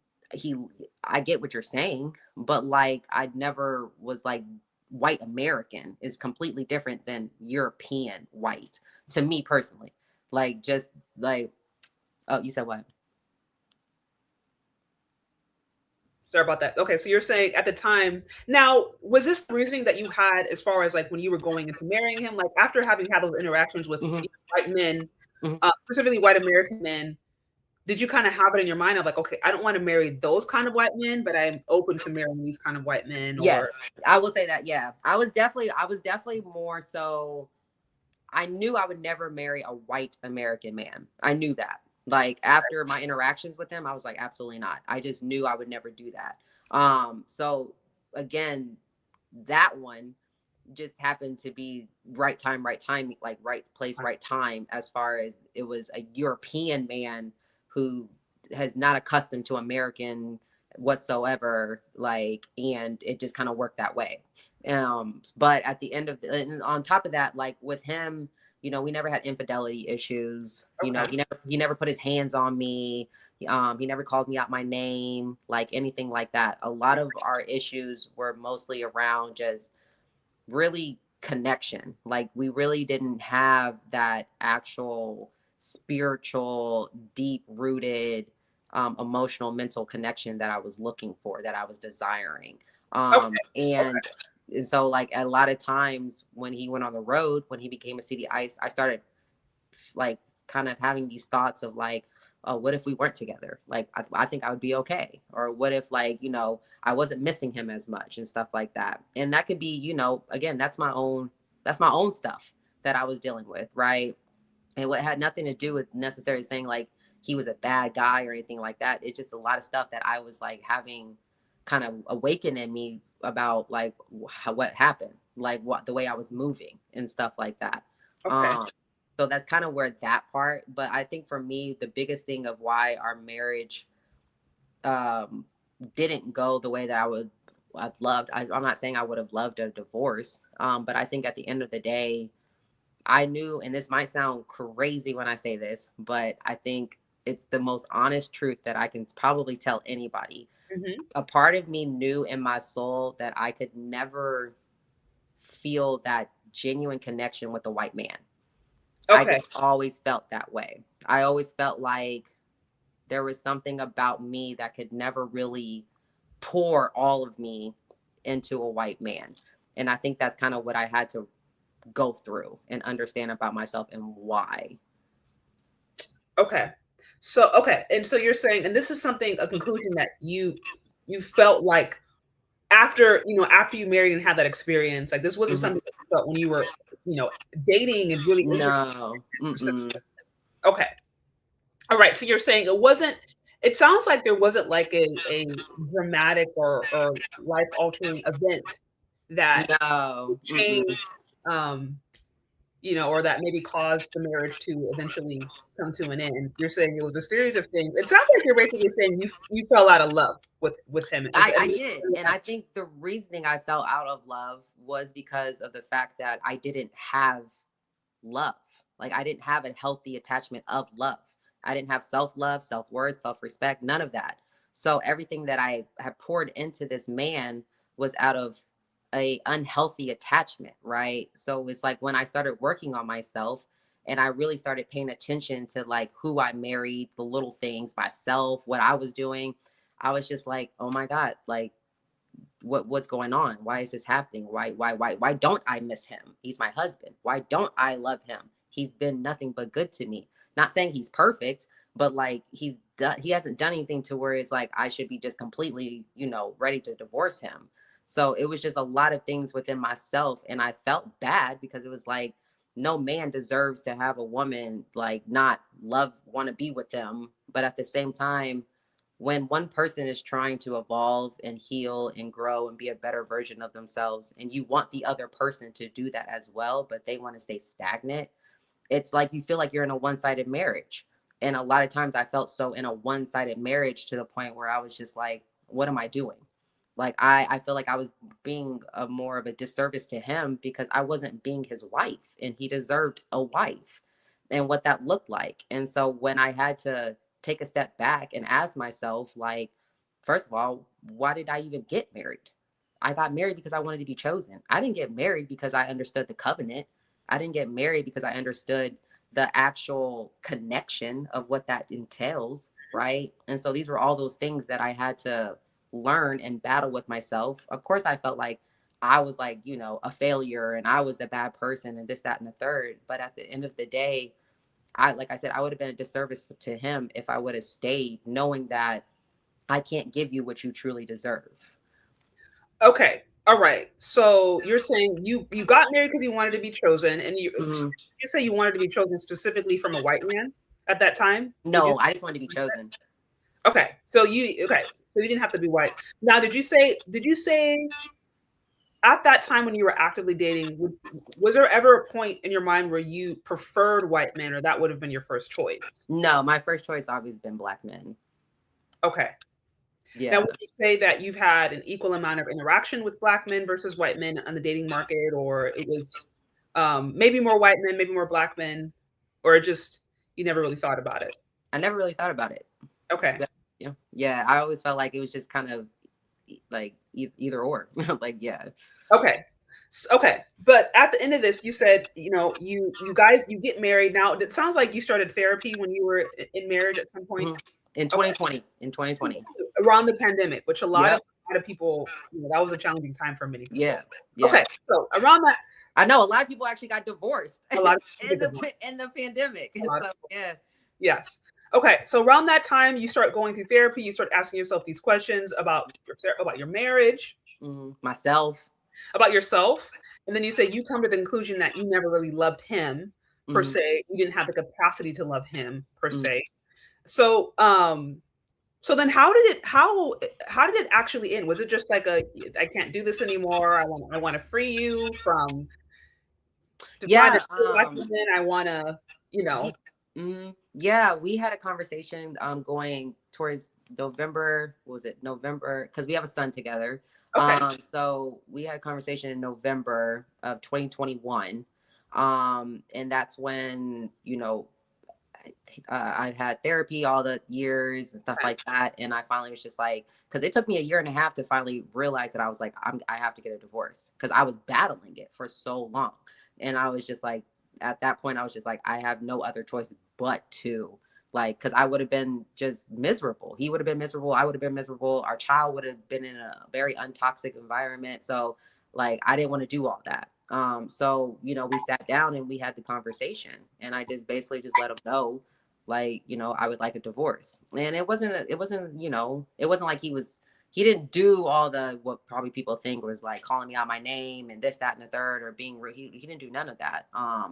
I get what you're saying, but like, I never was like, white American is completely different than European white to me personally. Like, just like, oh, you said what? Sorry about that. Okay, so you're saying at the time. Now, was this the reasoning that you had as far as like when you were going into marrying him? Like after having had those interactions with Hmm. white men, Hmm. specifically white American men, did you kind of have it in your mind of like, okay, I don't want to marry those kind of white men, but I'm open to marrying these kind of white men? Yes, Or I will say that. Yeah, I was definitely more so. I knew I would never marry a white American man. I knew that. Like after my interactions with him, I was like, absolutely not. I just knew I would never do that. So again, that one just happened to be right time, right time, like right place, right time, as far as it was a European man who has not accustomed to American whatsoever, like, and it just kind of worked that way. But at the end of the, and on top of that, like with him, we never had infidelity issues. okay, He never put his hands on me. He never called me out my name, like anything like that. A lot of our issues were mostly around just really connection. Like we really didn't have that actual spiritual, deep rooted, emotional, mental connection that I was looking for, that I was desiring. okay, And so like a lot of times when he went on the road, when he became a CD Ice, I started like kind of having these thoughts of like, oh, what if we weren't together? Like, I think I would be okay. Or what if like, I wasn't missing him as much and stuff like that. And that could be, again, that's my own stuff that I was dealing with. Right. And what had nothing to do with necessarily saying like he was a bad guy or anything like that. It's just a lot of stuff that I was like having kind of awaken in me about like what happened, like what the way I was moving and stuff like that. okay, Um, so that's kind of where that part. But I think for me, the biggest thing of why our marriage um, didn't go the way that I've loved. I'm not saying I would have loved a divorce, but I think at the end of the day, I knew, and this might sound crazy when I say this, but I think it's the most honest truth that I can probably tell anybody. hmm, A part of me knew in my soul that I could never feel that genuine connection with a white man. I okay, just always felt that way. I always felt like there was something about me that could never really pour all of me into a white man. And I think that's kind of what I had to go through and understand about myself and why. okay. So okay, and so you're saying, and this is something a conclusion that you felt like after you married and had that experience, like this wasn't Mhm. something that you felt when you were dating and really interested No. in this person. Mm-mm. Okay, all right. So you're saying it wasn't. It sounds like there wasn't like a dramatic or life altering event that No. Mm-mm. changed, um, or that maybe caused the marriage to eventually come to an end. You're saying it was a series of things. It sounds like you're basically saying you fell out of love with him. I did. And I think the reasoning I fell out of love was because of the fact that I didn't have love. Like I didn't have a healthy attachment of love. I didn't have self-love, self-worth, self-respect, none of that. So everything that I have poured into this man was out of a unhealthy attachment, right? So it's like when I started working on myself and I really started paying attention to like who I married, the little things, myself, what I was doing, I was just like, "Oh my God, like what's going on? Why is this happening? Why don't I miss him? He's my husband. Why don't I love him? He's been nothing but good to me. Not saying he's perfect, but like he hasn't done anything to where it's like I should be just completely, ready to divorce him. So it was just a lot of things within myself and I felt bad because it was like no man deserves to have a woman like not love want to be with them, but at the same time when one person is trying to evolve and heal and grow and be a better version of themselves and you want the other person to do that as well but they want to stay stagnant, it's like you feel like you're in a one-sided marriage. And a lot of times I felt so in a one-sided marriage to the point where I was just like, what am I doing? Like I feel like I was being a more of a disservice to him because I wasn't being his wife and he deserved a wife and what that looked like. And so when I had to take a step back and ask myself, like, first of all, why did I even get married? I got married because I wanted to be chosen. I didn't get married because I understood the covenant. I didn't get married because I understood the actual connection of what that entails, right? And so these were all those things that I had to learn and battle with myself. Of course, I felt like I was like, you know, a failure and I was the bad person and this, that, and the third. But at the end of the day, like I said, I would have been a disservice to him if I would have stayed, knowing that I can't give you what you truly deserve. Okay. All right. So you're saying you got married because you wanted to be chosen, and you say you wanted to be chosen specifically from a white man at that time? No, I just wanted to be chosen. Okay. So you didn't have to be white. Now, did you say at that time when you were actively dating, was there ever a point in your mind where you preferred white men, or that would have been your first choice? No, my first choice always been black men. Okay. Yeah. Now, would you say that you've had an equal amount of interaction with black men versus white men on the dating market, or it was maybe more white men, maybe more black men, or just you never really thought about it? I never really thought about it. Okay. Yeah. I always felt like it was just kind of like either or. Like, yeah. Okay. Okay. But at the end of this, you said, you know, you guys, you get married. Now, it sounds like you started therapy when you were in marriage at some point. In 2020. Okay. In 2020. Around the pandemic, which a lot of people, you know, that was a challenging time for many people. Yeah. Okay. So around that, I know a lot of people actually got divorced a lot of in the pandemic. So, yeah. Yes. Okay. So around that time, you start going through therapy. You start asking yourself these questions about your marriage, myself, about yourself, and then you say you come to the conclusion that you never really loved him per se. You didn't have the capacity to love him per se. So, so then how did it actually end? Was it just like I can't do this anymore. I want to free you from. I want to, you know. Yeah, we had a conversation going towards November. What was it? November, because we have a son together. Okay. So we had a conversation in November of 2021. And that's when, you know, I've had therapy all the years and stuff like that. And I finally was just like, because it took me 1.5 years to finally realize that I was like, I have to get a divorce, because I was battling it for so long. And I was just like, at that point, I was just like, I have no other choice but to, like, because I would have been just miserable. He would have been miserable. I would have been miserable. Our child would have been in a very untoxic environment. So, like, I didn't want to do all that. So, you know, we sat down and we had the conversation, and I just basically just let him know, like, you know, I would like a divorce. And it wasn't, you know, it wasn't like he didn't do all the, what probably people think was like calling me out my name and this, that, and the third, or being rude. He didn't do none of that.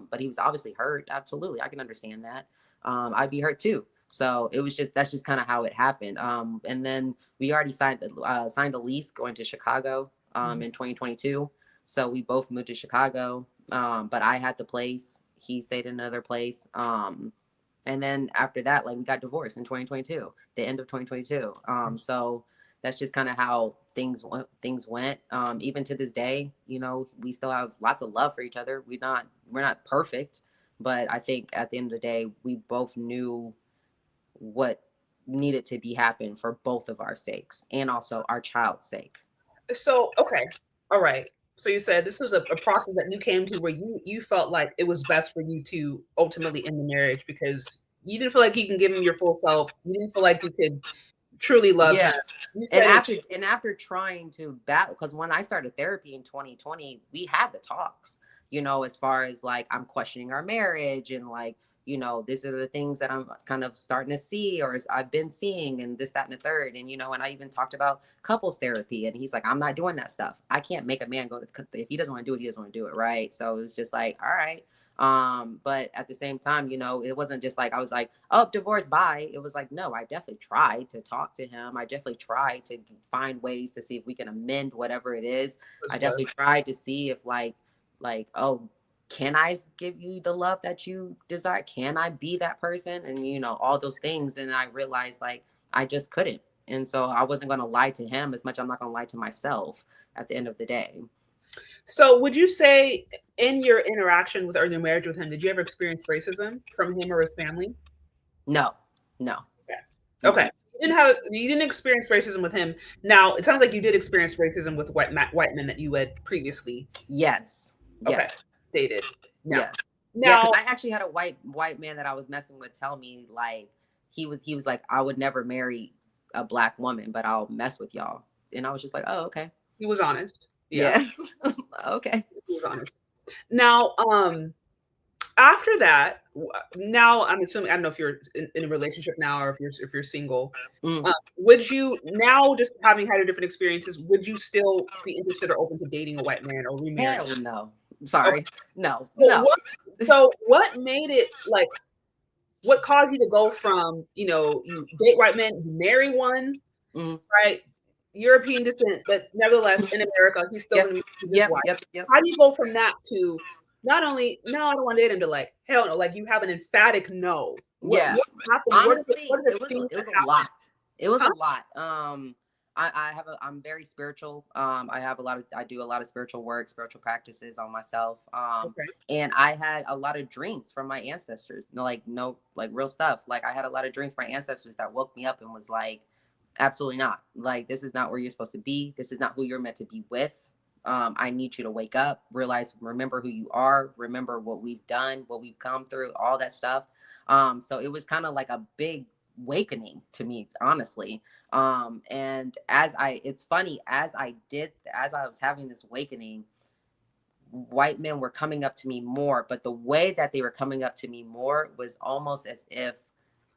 But he was obviously hurt. Absolutely. I can understand that. I'd be hurt too. So it was that's just kind of how it happened. And then we already signed a lease going to Chicago in 2022. So we both moved to Chicago. But I had the place, he stayed in another place. And then after that, like, we got divorced in 2022, the end of 2022. So that's just kind of how things went. Even to this day, you know, we still have lots of love for each other. We're not perfect, but I think at the end of the day, we both knew what needed to be happen for both of our sakes and also our child's sake. So, okay. All right. So you said this was a process that you came to where you felt like it was best for you to ultimately end the marriage, because you didn't feel like you can give him your full self. You didn't feel like you could truly love him. And after trying to battle, because when I started therapy in 2020, we had the talks, you know, as far as like, I'm questioning our marriage, and like, you know, these are the things that I'm kind of starting to see, or I've been seeing, and this, that, and the third. And, you know, and I even talked about couples therapy, and he's like, I'm not doing that stuff. I can't make a man go to, if he doesn't want to do it, he doesn't want to do it. Right. So it was just like, all right. But at the same time, you know, it wasn't just like, I was like, oh, divorce, bye. It was like, no, I definitely tried to talk to him. I definitely tried to find ways to see if we can amend whatever it is. I definitely tried to see if like, oh, can I give you the love that you desire? Can I be that person? And, you know, all those things. And I realized like, I just couldn't. And so I wasn't going to lie to him as much. I'm not going to lie to myself at the end of the day. So would you say in your interaction with, or in your marriage with him, did you ever experience racism from him or his family? No. Okay. You didn't experience racism with him. Now it sounds like you did experience racism with white men that you had previously. Yes. Okay. Dated. Now, yeah, because I actually had a white man that I was messing with tell me like he was like, I would never marry a black woman, but I'll mess with y'all. and I was just like, oh, okay. He was honest. Yeah. Okay. He was honest. Now, after that, now I'm assuming, I don't know if you're in a relationship now or if you're single. Mm. Would you now, just having had your different experiences, would you still be interested or open to dating a white man or remarrying? Hell no. Sorry. No. So No. what made it like? What caused you to go from, you date white men, you marry one, right? European descent, but nevertheless in America, he's still going to be his wife. Yep. How do you go from that to not only, no, I don't want to date him, to like, hell no, like you have an emphatic no? What happened? Honestly, it was a lot. It was a lot. I'm very spiritual. I do a lot of spiritual work, spiritual practices on myself. And I had a lot of dreams from my ancestors, like real stuff. Like I had a lot of dreams from my ancestors that woke me up and was like, absolutely not. Like, this is not where you're supposed to be. This is not who you're meant to be with. I need you to wake up, remember who you are, remember what we've done, what we've come through, all that stuff. So it was kind of like a big awakening to me, honestly. And it's funny, as I was having this awakening, white men were coming up to me more, but the way that they were coming up to me more was almost as if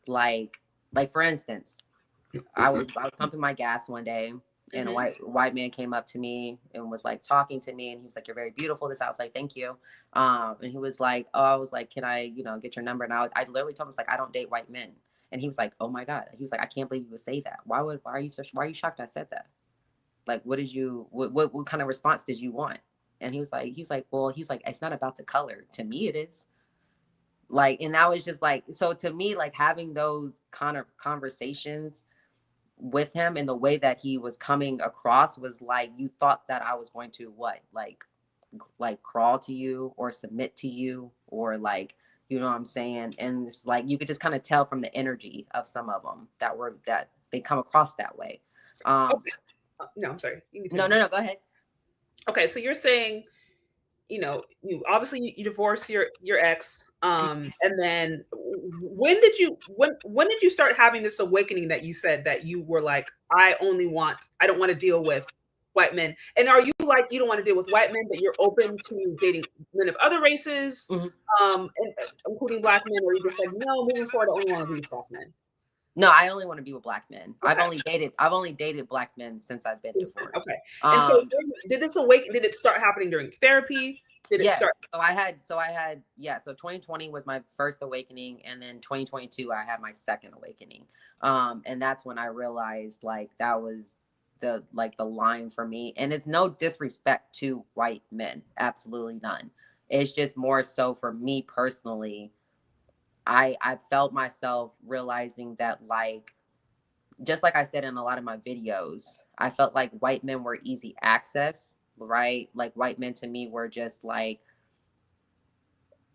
like for instance, I was pumping my gas one day, and a white man came up to me and was like talking to me, and he was like, "You're very beautiful." I was like, "Thank you." And he was like, "Oh," I was like, "Can I, get your number?" And I literally told him, like, "I don't date white men." And he was like, "Oh my God." He was like, "I can't believe you would say that. Why are you shocked I said that? Like, what kind of response did you want?" And he was like, "It's not about the color. To me, it is." Like, and that was just like, so to me, like having those kind of conversations with him and the way that he was coming across was like, you thought that I was going to like crawl to you or submit to you, or like, you know what I'm saying? And it's like, you could just kind of tell from the energy of some of them that they come across that way. No, I'm sorry. No, go ahead. Okay. So you're saying, you obviously you divorce your ex, and then when did you start having this awakening that you said that you were like, I don't want to deal with white men? And are you like, you don't want to deal with white men, but you're open to dating men of other races, and including black men, or you just like, no, moving forward, I only want to be with black men? No, I only want to be with black men. Okay. I've only dated black men since I've been divorced. Okay. And so did it start happening during therapy? Yes. So 2020 was my first awakening, and then 2022 I had my second awakening. And that's when I realized like that was the line for me. And it's no disrespect to white men, absolutely none. It's just more so for me personally. I felt myself realizing that, like, just like I said in a lot of my videos, I felt like white men were easy access, right? Like white men to me were just like,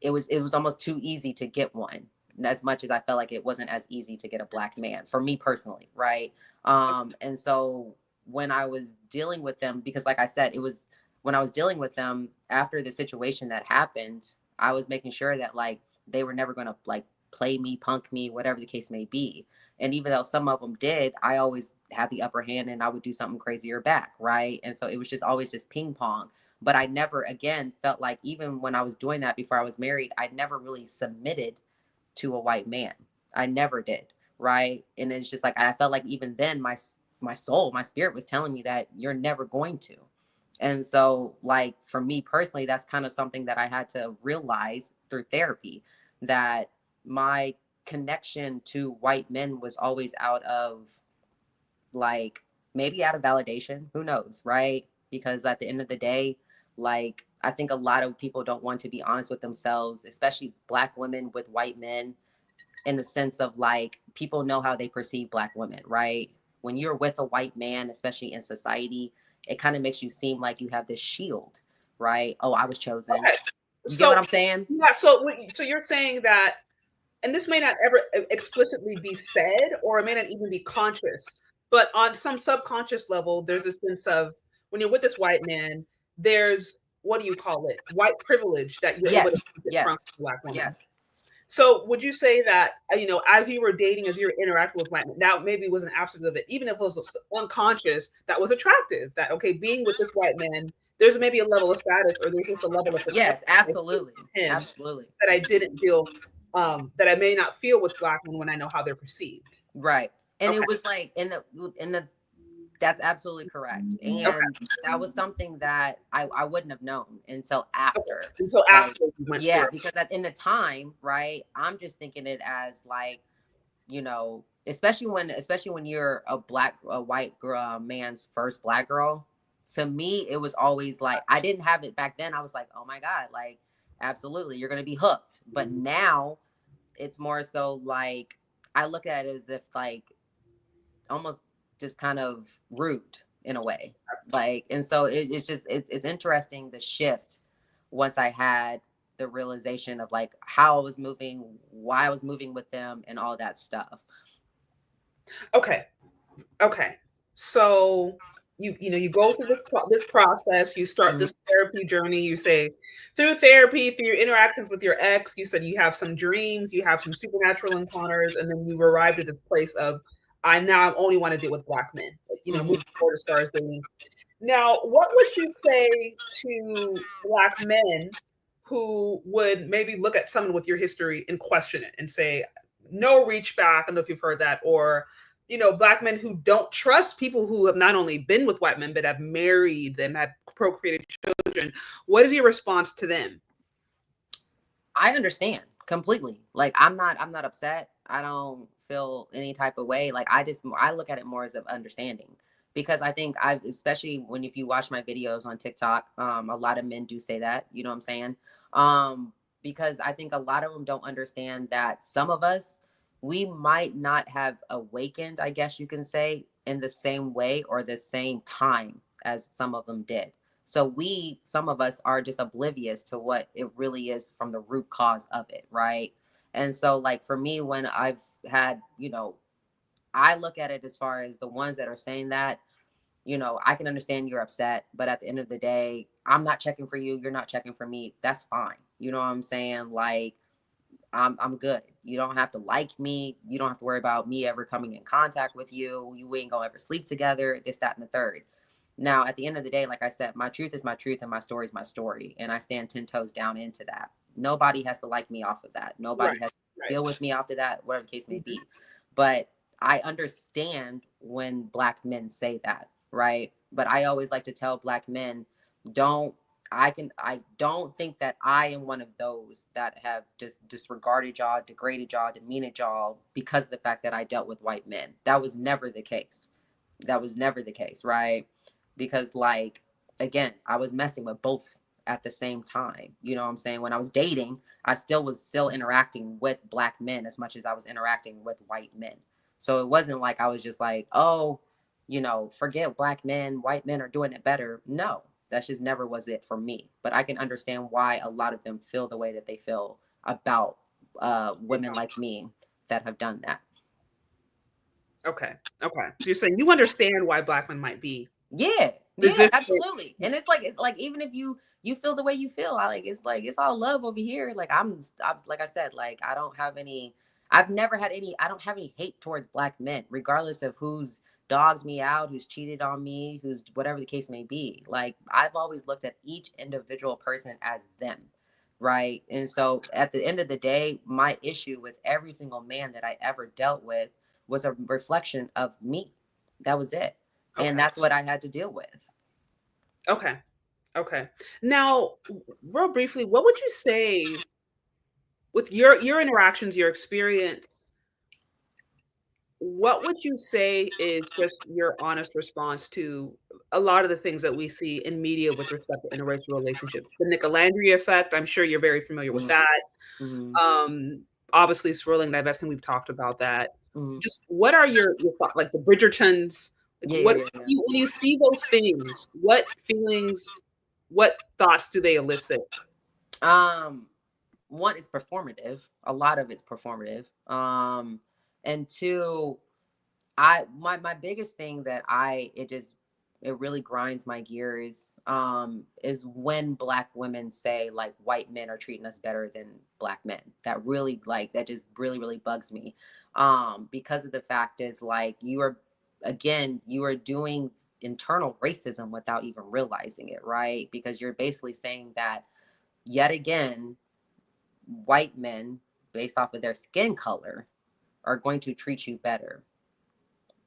it was almost too easy to get one, as much as I felt like it wasn't as easy to get a black man for me personally, right? And so when I was dealing with them, because like I said, it was when I was dealing with them after the situation that happened, I was making sure that like they were never going to like play me, punk me, whatever the case may be. And even though some of them did, I always had the upper hand and I would do something crazier back, right? And so it was just always just ping pong. But I never again felt like, even when I was doing that before I was married, I never really submitted to a white man. I never did, right? And it's just like, I felt like even then my soul, my spirit was telling me that you're never going to. And so like for me personally, that's kind of something that I had to realize through therapy, that my connection to white men was always out of like, maybe out of validation, who knows, right? Because at the end of the day, like I think a lot of people don't want to be honest with themselves, especially black women with white men, in the sense of like, people know how they perceive black women, right? When you're with a white man, especially in society, it kind of makes you seem like you have this shield, right? Oh, I was chosen. Okay. You get what I'm saying? Yeah. So you're saying that, and this may not ever explicitly be said, or it may not even be conscious, but on some subconscious level, there's a sense of, when you're with this white man, there's, what do you call it? White privilege that you're able to get from a black woman. Yes. So would you say that, as you were dating, as you were interacting with white men, now maybe it was an absence of it, even if it was unconscious, that was attractive, that, okay, being with this white man, there's maybe a level of status or there's just a level of protection Yes, absolutely. him Absolutely. that I didn't feel, that I may not feel with black men when I know how they're perceived. Right. And Okay. it was like that's absolutely correct. And that was something that I wouldn't have known until after. Until Like, after you went yeah, through. because in the time, right, I'm just thinking it as like, especially when you're a white girl, man's first black girl. To me, it was always like, I didn't have it back then. I was like, oh my God, like, absolutely, you're gonna be hooked. But now it's more so like, I look at it as if like almost just kind of rude in a way. Like, and so it's interesting the shift once I had the realization of like how I was moving, why I was moving with them, and all that stuff. Okay. So you go through this process, you start this therapy journey, you say through therapy, through your interactions with your ex, you said you have some dreams, you have some supernatural encounters, and then you arrived at this place of, I now only want to deal with black men, moving forward as far as dating. Now, what would you say to black men who would maybe look at someone with your history and question it and say, no reach back? I don't know if you've heard that, or black men who don't trust people who have not only been with white men, but have married them, have procreated children. What is your response to them? I understand completely. Like, I'm not upset. I don't feel any type of way. Like, I look at it more as of understanding, because I think especially if you watch my videos on TikTok, a lot of men do say that, you know what I'm saying? Because I think a lot of them don't understand that some of us, we might not have awakened, I guess you can say, in the same way or the same time as some of them did. So some of us are just oblivious to what it really is from the root cause of it, right? And so like for me, when I've had, I look at it as far as the ones that are saying that, I can understand you're upset, but at the end of the day, I'm not checking for you. You're not checking for me. That's fine. You know what I'm saying? Like, I'm good. You don't have to like me. You don't have to worry about me ever coming in contact with you. We ain't gonna ever sleep together, this, that, and the third. Now, at the end of the day, like I said, my truth is my truth and my story is my story. And I stand 10 toes down into that. Nobody has to like me off of that. Nobody has to deal with me after that, whatever the case may be. But I understand when black men say that, right? But I always like to tell black men, I don't think that I am one of those that have just disregarded y'all, degraded y'all, demeaned y'all because of the fact that I dealt with white men. That was never the case. Right? Because like, again, I was messing with both at the same time. You know what I'm saying? When I was dating, I was still interacting with black men as much as I was interacting with white men. So it wasn't like I was just like, oh, forget black men, white men are doing it better. No, that just never was it for me. But I can understand why a lot of them feel the way that they feel about women like me that have done that. Okay. So you're saying you understand why black men might be. Yeah, absolutely. And it's like even if you feel the way you feel, it's all love over here. Like I'm like I said, like I don't have any hate towards black men, regardless of who's dogs me out, who's cheated on me, who's whatever the case may be. Like I've always looked at each individual person as them, right? And so at the end of the day, my issue with every single man that I ever dealt with was a reflection of me. That was it. Okay. And that's what I had to deal with. Okay. Now, real briefly, what would you say with your interactions, your experience? What would you say is just your honest response to a lot of the things that we see in media with respect to interracial relationships? The Nicolandria effect, I'm sure you're very familiar with that. Obviously, Swirling divesting, we've talked about that. Just what are your thoughts, like the Bridgertons? When you see those things, what feelings, what thoughts do they elicit? One, it's performative. A lot of it's performative. And two, my biggest thing that it really grinds my gears is when black women say like white men are treating us better than black men. That really like that just really really bugs me, because of the fact is like you are doing internal racism without even realizing it, right? Because you're basically saying that yet again white men based off of their skin color are going to treat you better,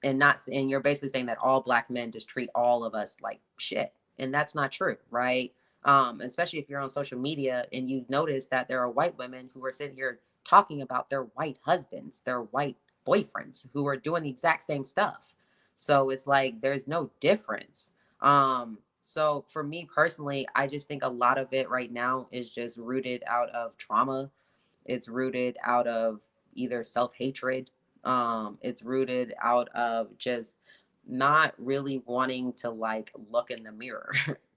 and you're basically saying that all black men just treat all of us like shit, and that's not true, right? Especially if you're on social media and you notice that there are white women who are sitting here talking about their white husbands, their white boyfriends who are doing the exact same stuff. So it's like there's no difference. So for me personally, I just think a lot of it right now is just rooted out of trauma. It's rooted out of either self-hatred. It's rooted out of just not really wanting to like look in the mirror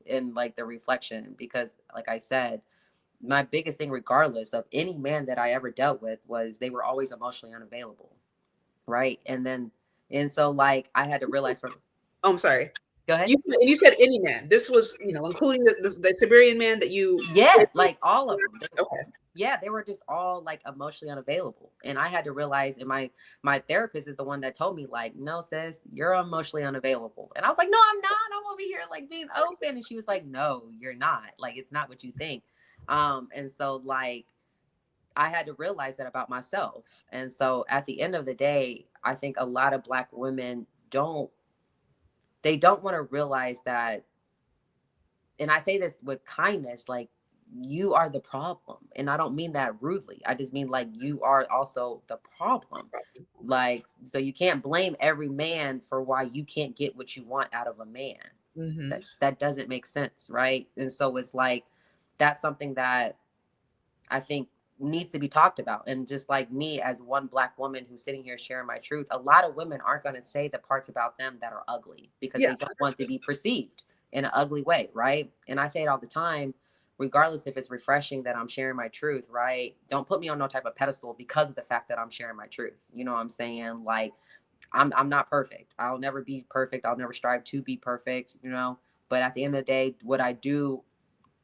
in like the reflection, because like I said, my biggest thing regardless of any man that I ever dealt with was they were always emotionally unavailable, right? And so like I had to realize from Oh, I'm sorry. go ahead. You said any man. This was, including the Siberian man that you. Yeah, like all of them. Okay. Yeah, they were just all like emotionally unavailable, and I had to realize, and my therapist is the one that told me like, no sis, you're emotionally unavailable. And I was like, no, I'm not, I'm over here like being open. And she was like, no, you're not, like it's not what you think. And so like I had to realize that about myself. And so at the end of the day, I think a lot of black women don't want to realize that, and I say this with kindness, like you are the problem. And I don't mean that rudely. I just mean like you are also the problem. Like, so you can't blame every man for why you can't get what you want out of a man. Mm-hmm. That doesn't make sense, right? And so it's like that's something that I think needs to be talked about. And just like me as one black woman who's sitting here sharing my truth, a lot of women aren't going to say the parts about them that are ugly because they don't want to be perceived in an ugly way, right? And I say it all the time, regardless if it's refreshing that I'm sharing my truth, right? Don't put me on no type of pedestal because of the fact that I'm sharing my truth. You know what I'm saying? Like I'm not perfect. I'll never be perfect. I'll never strive to be perfect, but at the end of the day, what I do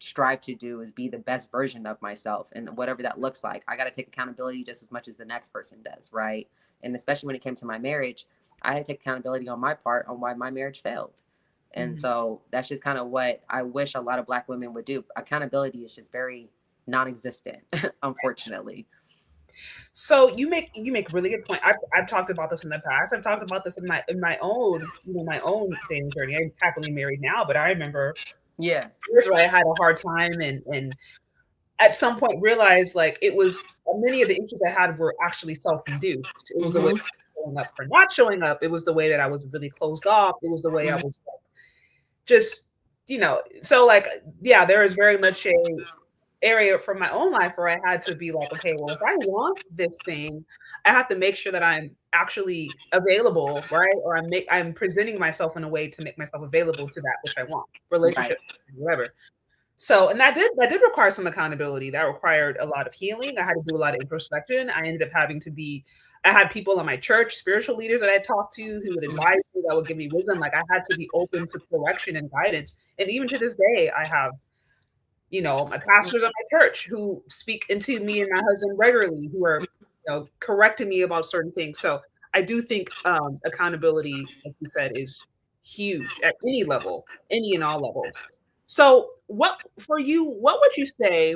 strive to do is be the best version of myself, and whatever that looks like, I got to take accountability just as much as the next person does, right? And especially when it came to my marriage, I had to take accountability on my part on why my marriage failed. And so that's just kind of what I wish a lot of black women would do. Accountability is just very non-existent, unfortunately. So you make a really good point. I've talked about this in the past. I've talked about this in my own my own dating journey. I'm happily married now, but I remember years where I had a hard time and at some point realized like it was many of the issues I had were actually self-induced. It was a way of showing up for not showing up. It was the way that I was really closed off. It was the way I was like, just so like there is very much a area from my own life where I had to be like, okay, well, if I want this thing, I have to make sure that I'm actually available, right? Or I'm presenting myself in a way to make myself available to that which I want, relationship, whatever. So, and that did require some accountability. That required a lot of healing. I had to do a lot of introspection. I ended up I had people in my church, spiritual leaders that I talked to who would advise me, that would give me wisdom. Like I had to be open to correction and guidance. And even to this day, I have my pastors at my church who speak into me and my husband regularly, who are, correcting me about certain things. So I do think accountability, like you said, is huge at any level, any and all levels. So what would you say,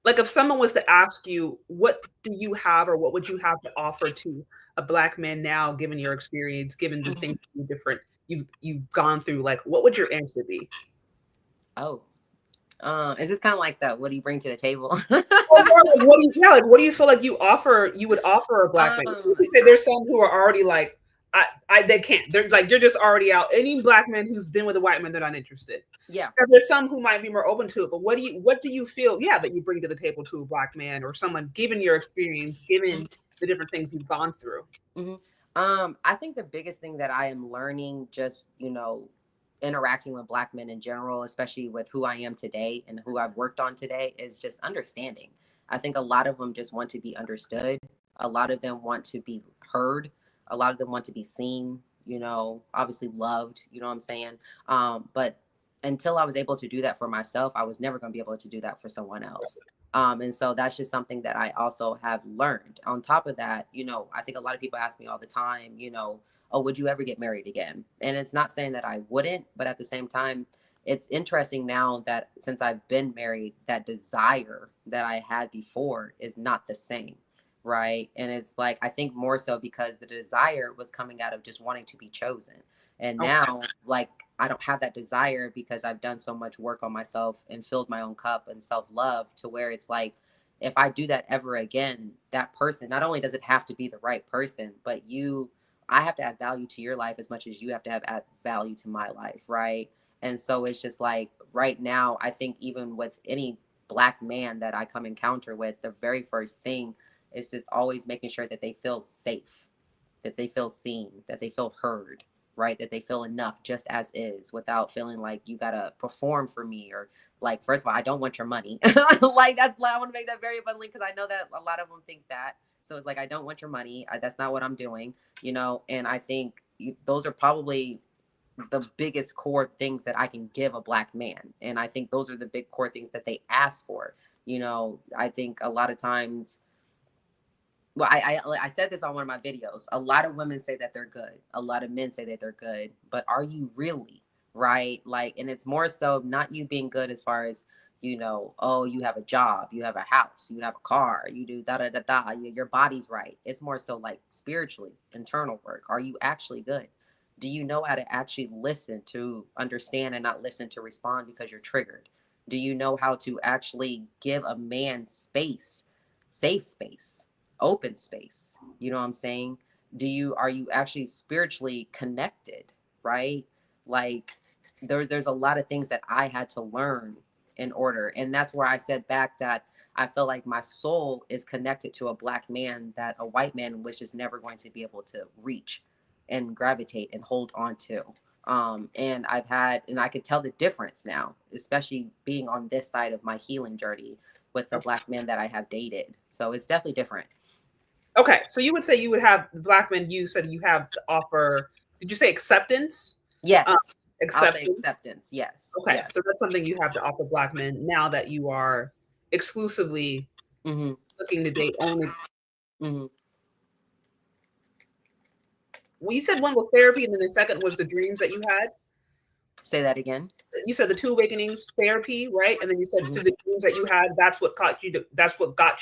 like if someone was to ask you, what do you have or what would you have to offer to a black man now, given your experience, given the things you've gone through, like what would your answer be? Is this kind of like what do you bring to the table? What do you feel like you would offer a black man? You say there's some who are already like, they can't. They're like, you're just already out. Any black man who's been with a white man, they're not interested. Yeah. And there's some who might be more open to it. But what do you feel, that you bring to the table to a black man or someone, given your experience, given the different things you've gone through? I think the biggest thing that I am learning, just, interacting with black men in general, especially with who I am today and who I've worked on today, is just understanding. I think a lot of them just want to be understood. A lot of them want to be heard. A lot of them want to be seen, obviously loved, you know what I'm saying? But until I was able to do that for myself, I was never going to be able to do that for someone else. And so that's just something that I also have learned. On top of that, you know, I think a lot of people ask me all the time, you know, oh, would you ever get married again? And it's not saying that I wouldn't, but at the same time, it's interesting now that since I've been married, that desire that I had before is not the same. Right. And it's like, I think more so because the desire was coming out of just wanting to be chosen. And now, like, I don't have that desire because I've done so much work on myself and filled my own cup and self-love to where it's like, if I do that ever again, that person, not only does it have to be the right person, but I have to add value to your life as much as you have to add value to my life. Right. And so it's just like right now, I think even with any Black man that I come encounter with, the very first thing is just always making sure that they feel safe, that they feel seen, that they feel heard, right? That they feel enough just as is without feeling like you got to perform for me or like, first of all, I don't want your money. Like I want to make that very abundantly because I know that a lot of them think that. So it's like, I don't want your money. That's not what I'm doing, you know? And I think those are probably the biggest core things that I can give a Black man. And I think those are the big core things that they ask for. You know, I think a lot of times, well, I said this on one of my videos. A lot of women say that they're good. A lot of men say that they're good, but are you really? Right? Like, and it's more so not you being good as far as, you know, oh, you have a job, you have a house, you have a car, you do da da da da, your body's right. It's more so like spiritually, internal work. Are you actually good? Do you know how to actually listen to understand and not listen to respond because you're triggered? Do you know how to actually give a man space, safe space, open space? You know what I'm saying? Are you actually spiritually connected? Right? Like there's a lot of things that I had to learn in order. And that's where I said back that I feel like my soul is connected to a Black man that a white man was just never going to be able to reach and gravitate and hold on to. And I could tell the difference now, especially being on this side of my healing journey with the Black men that I have dated. So it's definitely different. Okay, so you would say you would have the Black men you said you have to offer. Did you say acceptance? Yes. Acceptance. I'll say acceptance. Yes. Okay, yes. so that's something you have to offer Black men now that you are exclusively looking to date only. Well, you said one was therapy, and then the second was the dreams that you had. Say that again. You said the 2 awakenings, therapy, right? And then you said through the dreams that you had, that's what got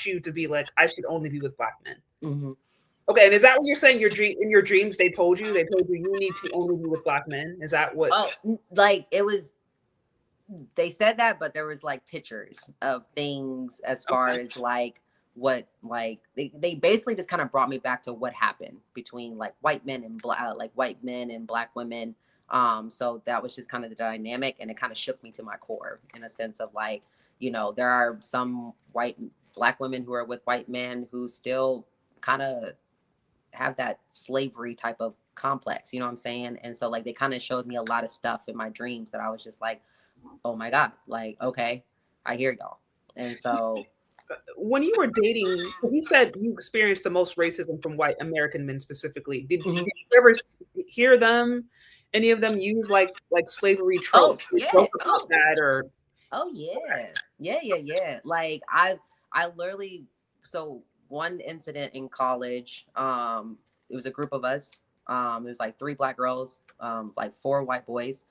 you to be like, I should only be with Black men. Okay, and is that what you're saying? In your dreams, they told you you need to only be with Black men. Is that what? Oh, like it was. They said that, but there was like pictures of things as far as like what like they basically just kind of brought me back to what happened between like white men and white men and Black women. So that was just kind of the dynamic, and it kind of shook me to my core in a sense of like, you know, there are some Black women who are with white men who still kind of have that slavery type of complex, you know what I'm saying? And so like they kind of showed me a lot of stuff in my dreams that I was just like, oh my God, like, okay, I hear y'all. And so when you were dating, you said you experienced the most racism from white American men specifically. Did you ever hear any of them use like slavery tropes? Yeah. Like I literally, so one incident in college, it was a group of us. It was like 3 Black girls, like 4 white boys.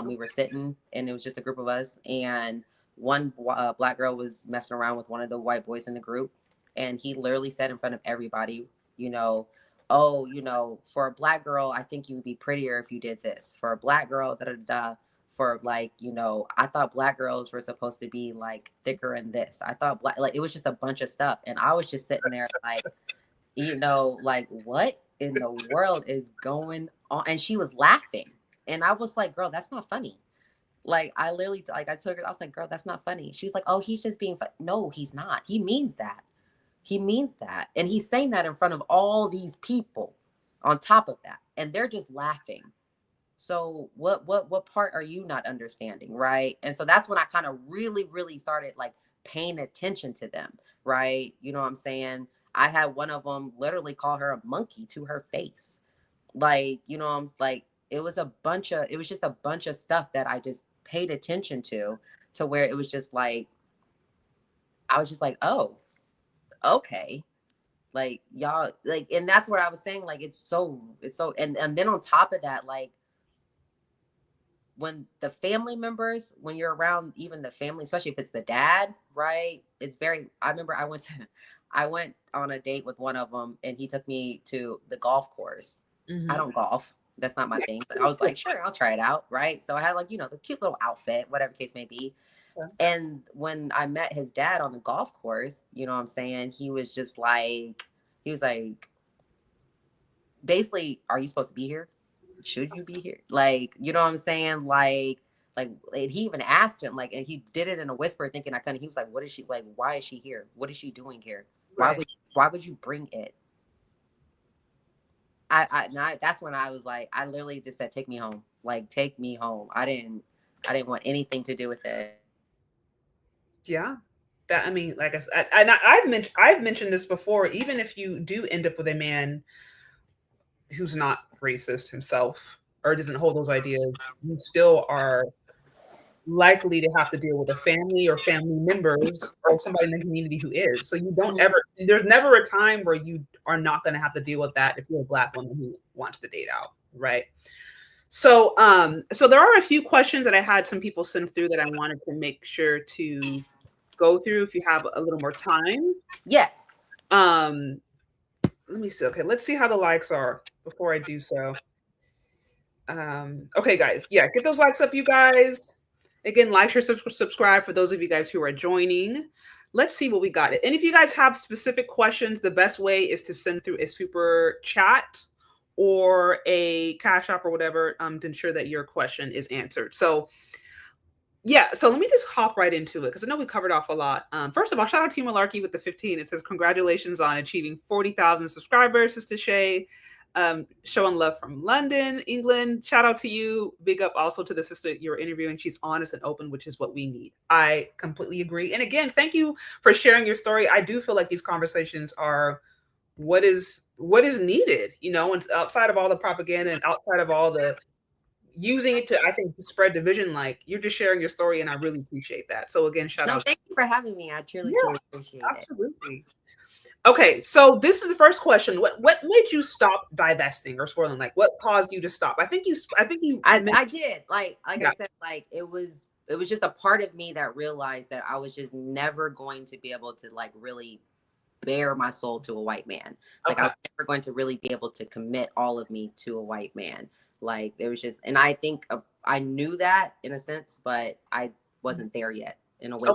We were sitting, and it was just a group of us, and one Black girl was messing around with one of the white boys in the group, and he literally said in front of everybody, you know, oh, you know, for a Black girl, I think you would be prettier if you did this. For a Black girl, da da da. For like, you know, I thought Black girls were supposed to be like thicker and this. I thought like it was just a bunch of stuff, and I was just sitting there like, you know, like what in the world is going on? And she was laughing. And I was like, girl, that's not funny. Like, I literally, like, I took her, I was like, girl, that's not funny. She was like, oh, he's just being funny. No, he's not. He means that. He means that. And he's saying that in front of all these people on top of that. And they're just laughing. So what part are you not understanding? Right. And so that's when I kind of really started like paying attention to them. Right. You know what I'm saying? I had one of them literally call her a monkey to her face. Like, you know, I'm like, it was just a bunch of stuff that I just paid attention to where it was just like, I was just like, oh, okay. Like y'all, like, and that's what I was saying. Like, it's so, and then on top of that, like, when the family members, when you're around even the family, especially if it's the dad, right? It's very, I remember I went on a date with one of them and he took me to the golf course. Mhm. I don't golf. That's not my thing. But I was like, sure, I'll try it out. Right. So I had like, you know, the cute little outfit, whatever case may be. Yeah. And when I met his dad on the golf course, you know what I'm saying? He was like, basically, are you supposed to be here? Should you be here? Like, you know what I'm saying? Like and he even asked him, like, and he did it in a whisper, thinking I couldn't. He was like, what is she, like, why is she here? What is she doing here? Right. Why would you bring it? That's when I was like, I literally just said, take me home. Like, take me home. I didn't want anything to do with it. Yeah. That, I mean, like I said, and I've mentioned this before, even if you do end up with a man who's not racist himself or doesn't hold those ideas, you still are likely to have to deal with a family or family members or somebody in the community who is. So you don't ever, there's never a time where you are not going to have to deal with that if you're a Black woman who wants to date out, right? So so there are a few questions that I had some people send through that I wanted to make sure to go through if you have a little more time. Yes. Let me see. Okay, let's see how the likes are before I do so. Okay, guys. Yeah, get those likes up, you guys. Again, like, share, subscribe for those of you guys who are joining. Let's see what we got. And if you guys have specific questions, the best way is to send through a super chat or a Cash App or whatever to ensure that your question is answered. So yeah, so let me just hop right into it because I know we covered off a lot. First of all, shout out to Malarkey with the 15. It says, congratulations on achieving 40,000 subscribers, Sister Shay. Showing love from London, England. Shout out to you. Big up also to the sister you're interviewing. She's honest and open, which is what we need. I completely agree. And again, thank you for sharing your story. I do feel like these conversations are what is needed, you know, and outside of all the propaganda and outside of all the using it to, I think, to spread division. Like, you're just sharing your story, and I really appreciate that. So again, shout out. Thank you for having me. I truly appreciate it. Absolutely. Okay, so this is the first question. What made you stop divesting or swirling? Like, what caused you to stop? I think you. I did. Like yeah. I said, like it was just a part of me that realized that I was just never going to be able to like really bare my soul to a white man. Like, I was never going to really be able to commit all of me to a white man. Like, there was just, and I think I knew that in a sense, but I wasn't there yet in a way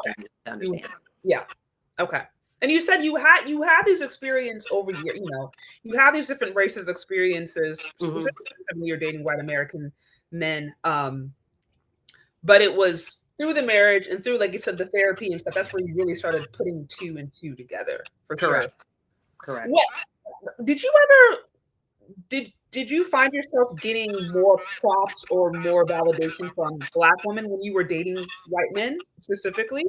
to understand. Yeah. Okay. And you said you had these experience over years, you know, you have these different races experiences, specifically when you're dating white American men. But it was through the marriage and through, like you said, the therapy and stuff. That's where you really started putting two and two together. For sure. Correct. What did you ever did you find yourself getting more props or more validation from Black women when you were dating white men specifically?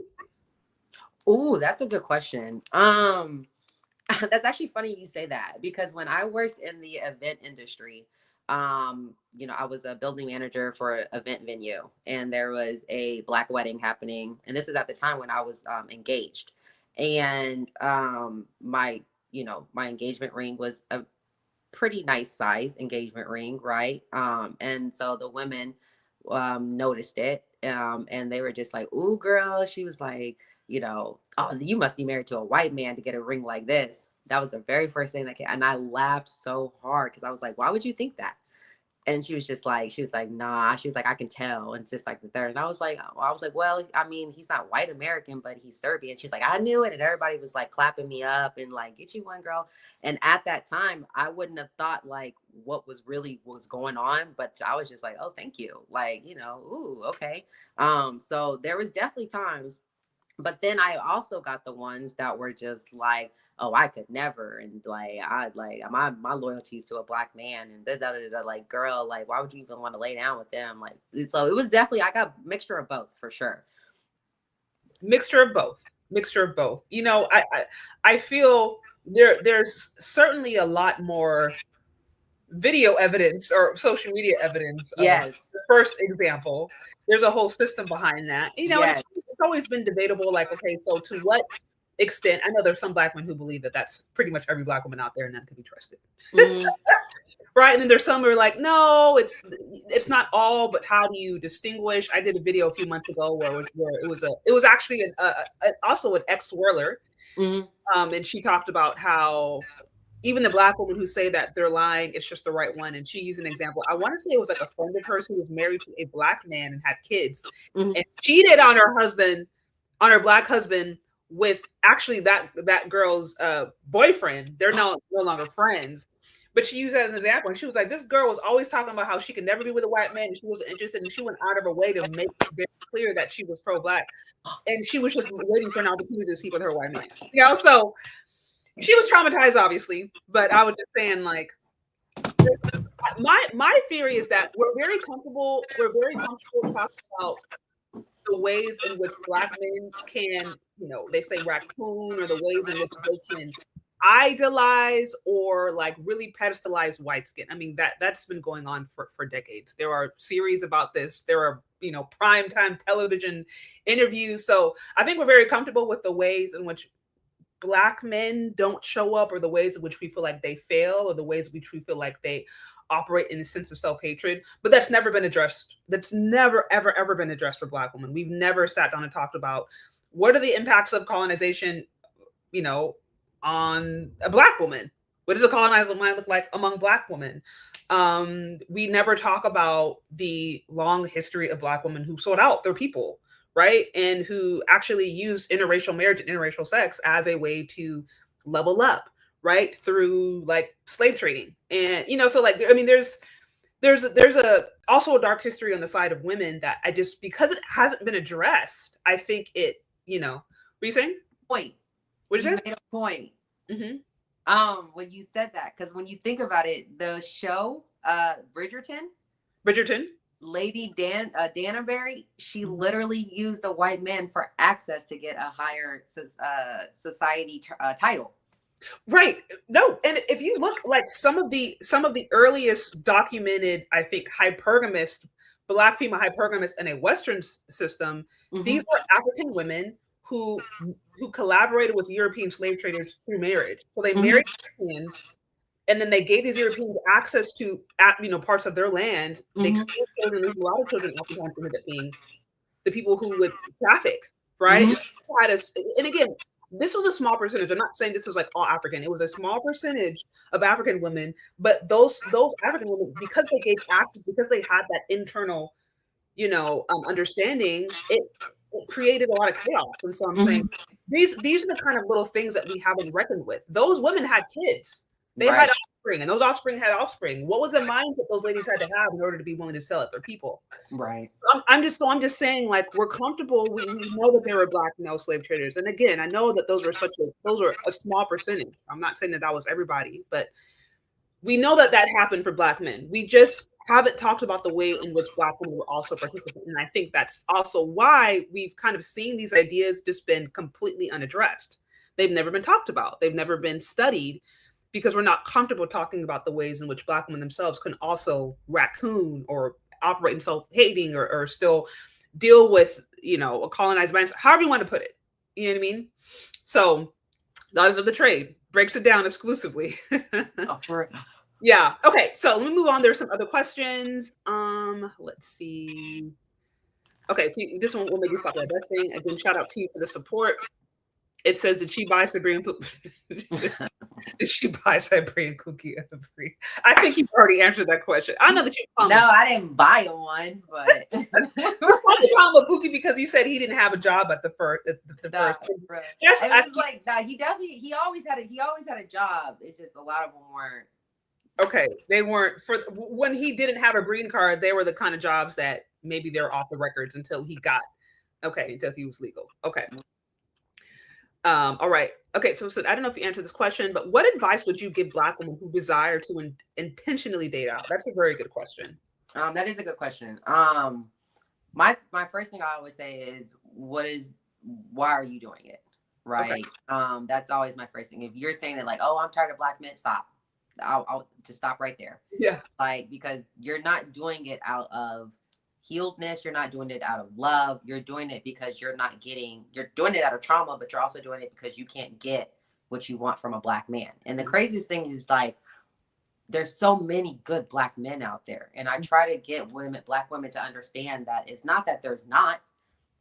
Oh, that's a good question. That's actually funny you say that, because when I worked in the event industry, you know, I was a building manager for an event venue, and there was a Black wedding happening. And this is at the time when I was engaged. And my engagement ring was a pretty nice size engagement ring, right? And so the women noticed it, and they were just like, "Ooh, girl," she was like, you know, "Oh, you must be married to a white man to get a ring like this." That was the very first thing that came. And I laughed so hard because I was like, "Why would you think that?" And she was like, "Nah." She was like, "I can tell." And it's just like the third. And I was like, "Well, I mean, he's not white American, but he's Serbian." She's like, "I knew it." And everybody was like clapping me up and like, "Get you one, girl." And at that time, I wouldn't have thought like what was going on, but I was just like, "Oh, thank you." Like, you know, ooh, okay. So there was definitely times. But then I also got the ones that were just like, "Oh, I could never," and like, my loyalties to a Black man, and like, girl, like, why would you even want to lay down with them? Like, so it was definitely, I got a mixture of both for sure. Mixture of both. You know, I feel there's certainly a lot more video evidence or social media evidence. Yes. The first example. There's a whole system behind that. You know, and Yes. it's always been debatable. Like, okay, so to what extent? I know there's some Black women who believe that that's pretty much every Black woman out there, and that can be trusted. Mhm. Right, and then there's some who are like, no, it's not all, but how do you distinguish? I did a video a few months ago where it was actually also an ex-Swirler, Mhm. and she talked about how even the Black women who say that they're lying, it's just the right one. And she used an example. I want to say it was like a friend of hers who was married to a Black man and had kids, Mhm. and cheated on her husband, on her Black husband, with actually that girl's boyfriend. They're no longer friends. But she used that as an example. And she was like, this girl was always talking about how she could never be with a white man and she wasn't interested. And she went out of her way to make it very clear that she was pro-Black. And she was just waiting for an opportunity to sleep with her white man. You know, so she was traumatized, obviously. But I was just saying, like, my theory is that we're very comfortable talking about the ways in which Black men can, you know, they say raccoon, or the ways in which they can idolize or like really pedestalize white skin. I mean, that's been going on for decades. There are series about this. There are, you know, primetime television interviews. So I think we're very comfortable with the ways in which Black men don't show up, or the ways in which we feel like they fail, or the ways in which we feel like they operate in a sense of self-hatred. But that's never been addressed. That's never, ever been addressed for Black women. We've never sat down and talked about what are the impacts of colonization, you know, on a Black woman. What does a colonized mind look like among Black women? We never talk about the long history of Black women who sold out their people, right? And who actually use interracial marriage and interracial sex as a way to level up, right? Through like slave trading. And, you know, so like, I mean, there's also a dark history on the side of women that I just, because it hasn't been addressed, I think it, you know, what are you saying? Point. What is You it? made a point. Mm-hmm. When you said that, because when you think about it, the show, Bridgerton, Lady Danbury, she literally used a white man for access to get a higher society title. Right. No, and if you look like some of the earliest documented, I think, hypergamist, Black female hypergamist in a Western system, these were African women who collaborated with European slave traders through marriage. So they married Europeans, and then they gave these Europeans access to, you know, parts of their land. They created children, a lot of children oftentimes ended up being the people who would traffic, right? And again, this was a small percentage. I'm not saying this was like all African. It was a small percentage of African women, but those African women, because they gave access, because they had that internal, you know, understanding, it created a lot of chaos. And so I'm saying these are the kind of little things that we haven't reckoned with. Those women had kids. They had offspring, and those offspring had offspring. What was the mindset those ladies had to have in order to be willing to sell it? Their people. Right. I'm just saying, like, we're comfortable. We know that there were Black male slave traders, and again, I know that those were a small percentage. I'm not saying that was everybody, but we know that happened for Black men. We just haven't talked about the way in which Black women were also participants, and I think that's also why we've kind of seen these ideas just been completely unaddressed. They've never been talked about. They've never been studied, because we're not comfortable talking about the ways in which Black women themselves can also raccoon or operate in self-hating, or still deal with, you know, a colonized mindset, however you want to put it. You know what I mean? So Daughters of the Trade breaks it down exclusively. Yeah. Okay. So let me move on. There's some other questions. Let's see. Okay. So this one will make you stop that thing. Again, shout out to you for the support. It says, did she buy Siberian Did she buy Siberian cookie? I think you've already answered that question. I know that you. No, I didn't buy one, but we're probably calling him Pookie because he said he didn't have a job at the first. It was like that. He always had a job. It's just a lot of them weren't. Okay, they weren't when he didn't have a green card. They were the kind of jobs that maybe they're off the records until he was legal. Okay. All right. Okay. So I don't know if you answered this question, but what advice would you give Black women who desire to intentionally date out? That's a very good question. That is a good question. My first thing I always say is, why are you doing it? Right. Okay. That's always my first thing. If you're saying that, like, oh, I'm tired of Black men, stop. I'll just stop right there. Yeah. Like, because you're not doing it out of healedness. You're not doing it out of love. You're doing it because you're doing it out of trauma, but you're also doing it because you can't get what you want from a Black man. And the craziest thing is like, there's so many good Black men out there. And I try to get Black women to understand that it's not that there's not,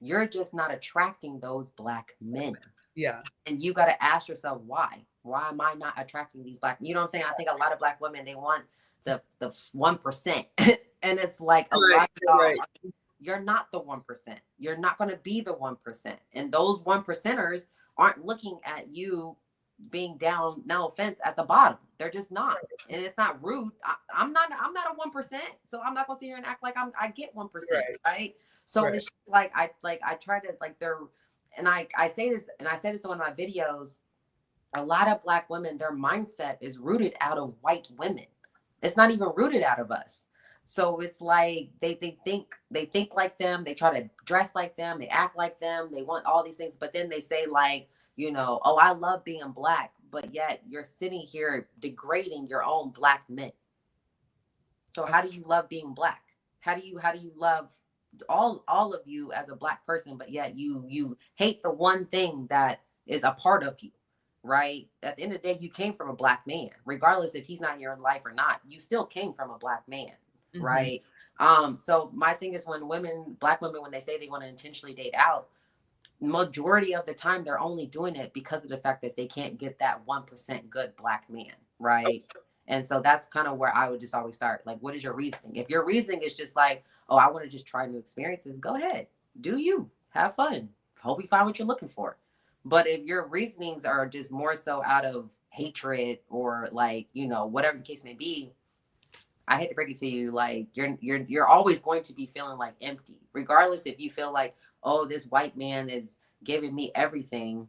you're just not attracting those Black men. Yeah. And you got to ask yourself, why? Why am I not attracting these Black? You know what I'm saying? I think a lot of Black women, they want the 1%. And it's like a lot of y'all, you're not the 1%. You're not going to be the 1%. And those 1%ers aren't looking at you being down, no offense, at the bottom. They're just not. And it's not rude. I'm not a 1%. So I'm not going to sit here and act like I get 1%. Right. So it's just like, I try to like and I say this, and I said this in one of my videos, a lot of Black women, their mindset is rooted out of white women. It's not even rooted out of us. So it's like they think like them, they try to dress like them, they act like them, they want all these things, but then they say like, you know, oh, I love being Black, but yet you're sitting here degrading your own Black men. So how do you love being Black? How do you love all of you as a Black person, but yet you hate the one thing that is a part of you, right? At the end of the day, you came from a Black man, regardless if he's not in your life or not. You still came from a Black man, right? So my thing is, when Black women, when they say they want to intentionally date out, majority of the time they're only doing it because of the fact that they can't get that 1% good Black man, right? And so that's kind of where I would just always start. Like, what is your reasoning? If your reasoning is just like, oh, I want to just try new experiences, go ahead, do you, have fun, hope you find what you're looking for. But if your reasonings are just more so out of hatred or like, you know, whatever the case may be, I hate to break it to you, like you're always going to be feeling like empty, regardless if you feel like, oh, this white man is giving me everything.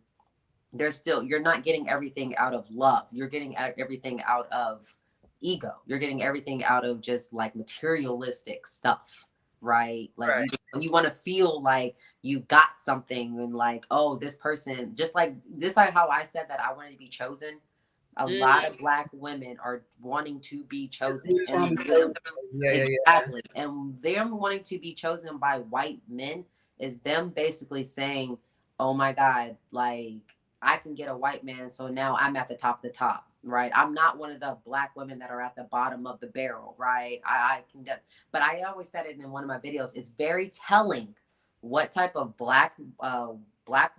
You're not getting everything out of love. You're getting everything out of ego. You're getting everything out of just like materialistic stuff, right? Like you want to feel like you got something and like, oh, this person, just like how I said that I wanted to be chosen. A lot of Black women are wanting to be chosen. And exactly. And them wanting to be chosen by white men is them basically saying, oh my God, like I can get a white man, so now I'm at the top of the top, right? I'm not one of the Black women that are at the bottom of the barrel, right? I can, but I always said it in one of my videos. It's very telling what type of Black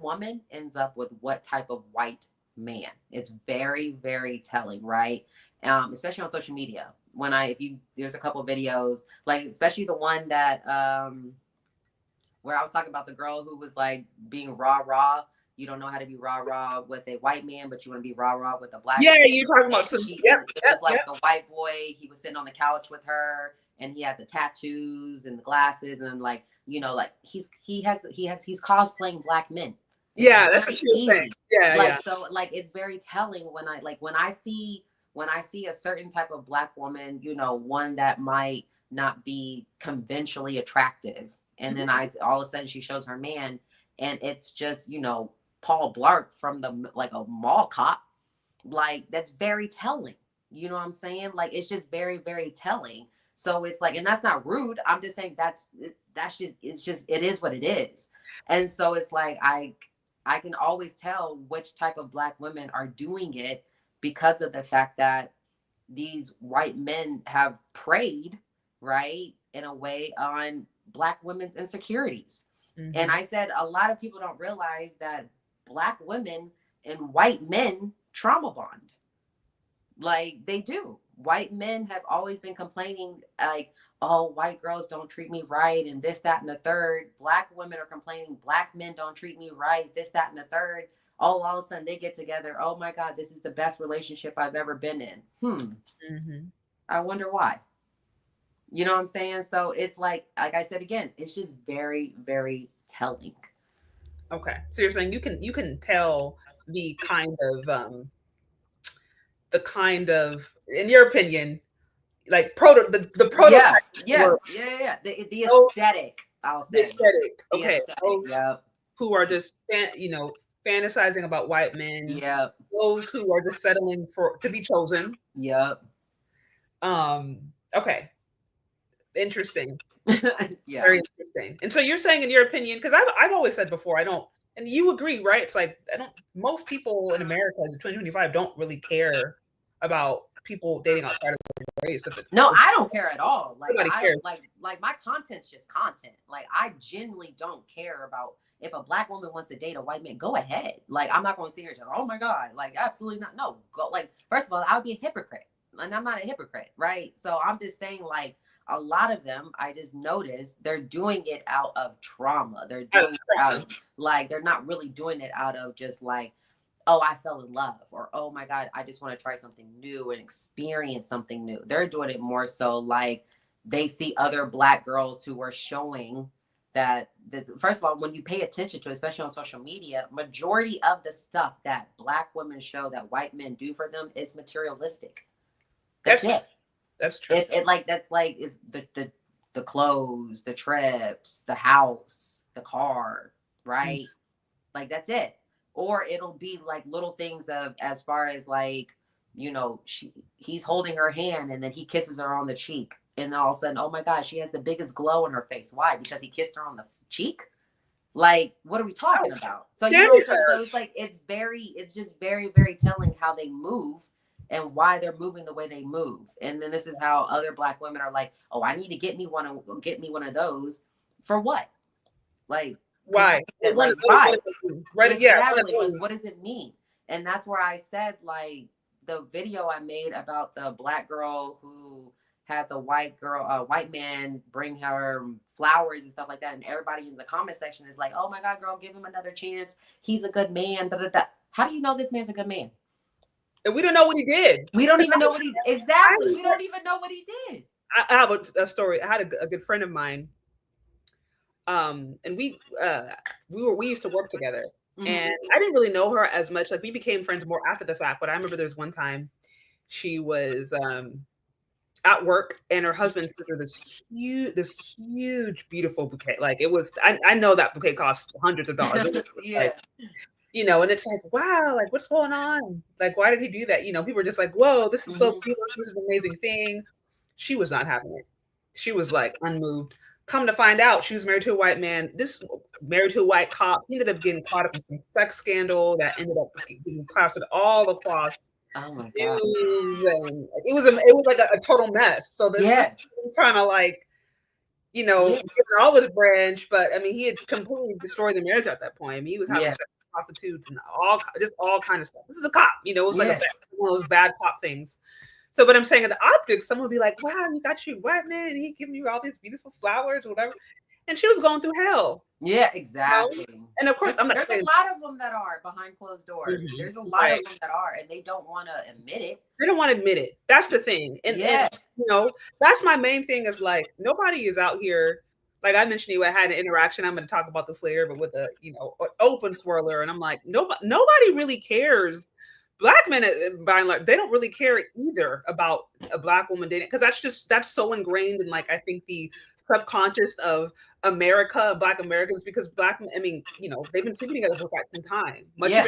woman ends up with what type of white man. It's very, very telling, right? Especially on social media. There's a couple of videos, like especially the one that where I was talking about the girl who was like being rah. You don't know how to be rah with a white man, but you want to be rah with a Black man. Yeah, you're talking about some. It was like the white boy. He was sitting on the couch with her, and he had the tattoos and the glasses, and like, you know, like he's cosplaying Black men. Yeah, that's what you're saying. Yeah, So like it's very telling when I see a certain type of Black woman, you know, one that might not be conventionally attractive, and then all of a sudden she shows her man, and it's just, you know, Paul Blart from like a mall cop. Like that's very telling. You know what I'm saying? Like it's just very, very telling. So it's like, and that's not rude. I'm just saying it is what it is. And so it's like I can always tell which type of Black women are doing it because of the fact that these white men have preyed, right, in a way on Black women's insecurities. And I said, a lot of people don't realize that Black women and white men trauma bond. Like they do. White men have always been complaining like, oh, white girls don't treat me right and this, that, and the third. Black women are complaining, Black men don't treat me right, this, that, and the third. All of a sudden they get together. Oh my God, this is the best relationship I've ever been in. I wonder why. You know what I'm saying? So it's like I said again, it's just very, very telling. Okay. So you're saying you can tell the kind of, in your opinion, like the prototype. Yeah. The aesthetic, I'll say. The aesthetic. The Okay. aesthetic, who are just, fantasizing about white men. Yep. Those who are just settling to be chosen. Yep. Okay. Interesting. Yeah. Very interesting. And so you're saying, in your opinion, because I've always said before, I don't, and you agree, right? It's like I don't. Most people in America in 2025 don't really care about people dating outside of their race. If it's No, I don't care at all. Like nobody I cares. don't like my content's just content. Like I genuinely don't care about if a black woman wants to date a white man, go ahead. Like I'm not going to sit here and say, oh my God, like absolutely not. No, go. Like first of all, I would be a hypocrite, and I'm not a hypocrite, right? So I'm just saying, like a lot of them, I just noticed they're doing it out of trauma. They're doing it out like they're not really doing it out of just like, oh, I fell in love, or oh my God, I just want to try something new and experience something new. They're doing it more so like they see other black girls who are showing that first of all, when you pay attention to, especially on social media, majority of the stuff that black women show that white men do for them is materialistic. That's it. That's true. That's like is the clothes, the trips, the house, the car, right? Mm-hmm. Like that's it. Or it'll be like little things of as far as like, you know, he's holding her hand and then he kisses her on the cheek. And then all of a sudden, oh my God, she has the biggest glow on her face. Why? Because he kissed her on the cheek? Like, what are we talking about? So, you know, so it's like, it's just very, very telling how they move and why they're moving the way they move. And then this is how other black women are like, oh, I need to get me one of those. For what? Like, why? Like, right. Yeah. Exactly. Like, what does it mean? And that's where I said, like, the video I made about the black girl who had the white man bring her flowers and stuff like that. And everybody in the comment section is like, oh my God, girl, give him another chance. He's a good man. Da, da, da. How do you know this man's a good man? And we don't know what he did. We don't even know what he exactly. We don't even know what he did. I have a story. I had a good friend of mine. And we used to work together. Mm-hmm. And I didn't really know her as much. Like we became friends more after the fact. But I remember there was one time she was at work and her husband sent her this huge, beautiful bouquet. Like it was, I know that bouquet cost hundreds of dollars. Yeah. Like, you know, and it's like, wow, like what's going on? Like, why did he do that? You know, people are just like, whoa, this is so beautiful. This is an amazing thing. She was not having it. She was like unmoved. Come to find out, she was married to a white man. Married to a white cop. He ended up getting caught up in some sex scandal that ended up being plastered all across. Oh my God! It was like a total mess. So this trying to like, you know, get all his branch, but I mean, he had completely destroyed the marriage at that point. I mean, he was having sex with prostitutes and all kind of stuff. This is a cop, you know, it was like one of those bad cop things. So, but I'm saying in the optics, someone would be like, wow, you got your white man and he giving you all these beautiful flowers or whatever. And she was going through hell. Yeah, exactly. You know? And of course, there's a lot of them that are behind closed doors. Mm-hmm. There's a lot of them that are, and they don't want to admit it. They don't want to admit it. That's the thing. And you know, that's my main thing is like, nobody is out here. Like I mentioned, I had an interaction. I'm going to talk about this later, but with an open swirler. And I'm like, nobody really cares. Black men, by and large, they don't really care either about a black woman dating, because that's so ingrained in like I think the subconscious of America, Black Americans, because I mean, you know, they've been sleeping together for quite some time. Yeah.